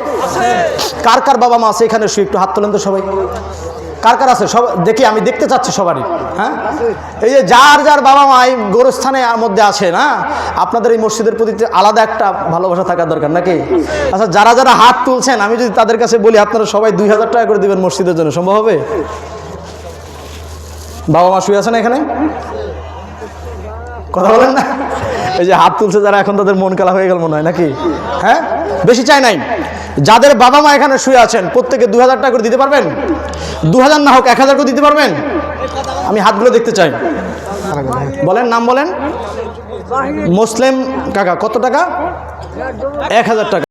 কার কার বাবা মা আছে এখানে? একটু হাত তোলেন তো সবাই। কার কার আছে? সব দেখি, আমি দেখতে চাচ্ছি সবারই। হ্যাঁ, এই যে যার যার বাবা মা এই গোরস্থানের মধ্যে আছে না, আপনাদের এই মসজিদের প্রতি আলাদা একটা ভালোবাসা থাকার দরকার নাকি? আচ্ছা, যারা যারা হাত তুলছেন, আমি যদি তাদের কাছে বলি আপনারা সবাই 2000 টাকা করে দিবেন মসজিদের জন্য, সম্ভব হবে? বাবা মা শুয়ে আছেন এখানে? কথা বলেন না? এই যে হাত তুলছে যারা, এখন তাদের মন কালা হয়ে গেল মনে হয় নাকি? হ্যাঁ, বেশি চাই নাই। যাদের বাবা মা এখানে শুয়ে আছেন প্রত্যেকে 2000 টাকা করে দিতে পারবেন? 2000 না হোক 1000 করে দিতে পারবেন? আমি হাতগুলো দেখতে চাই। বলেন, নাম বলেন। মুসলিম কাকা, কত টাকা? 1000 টাকা।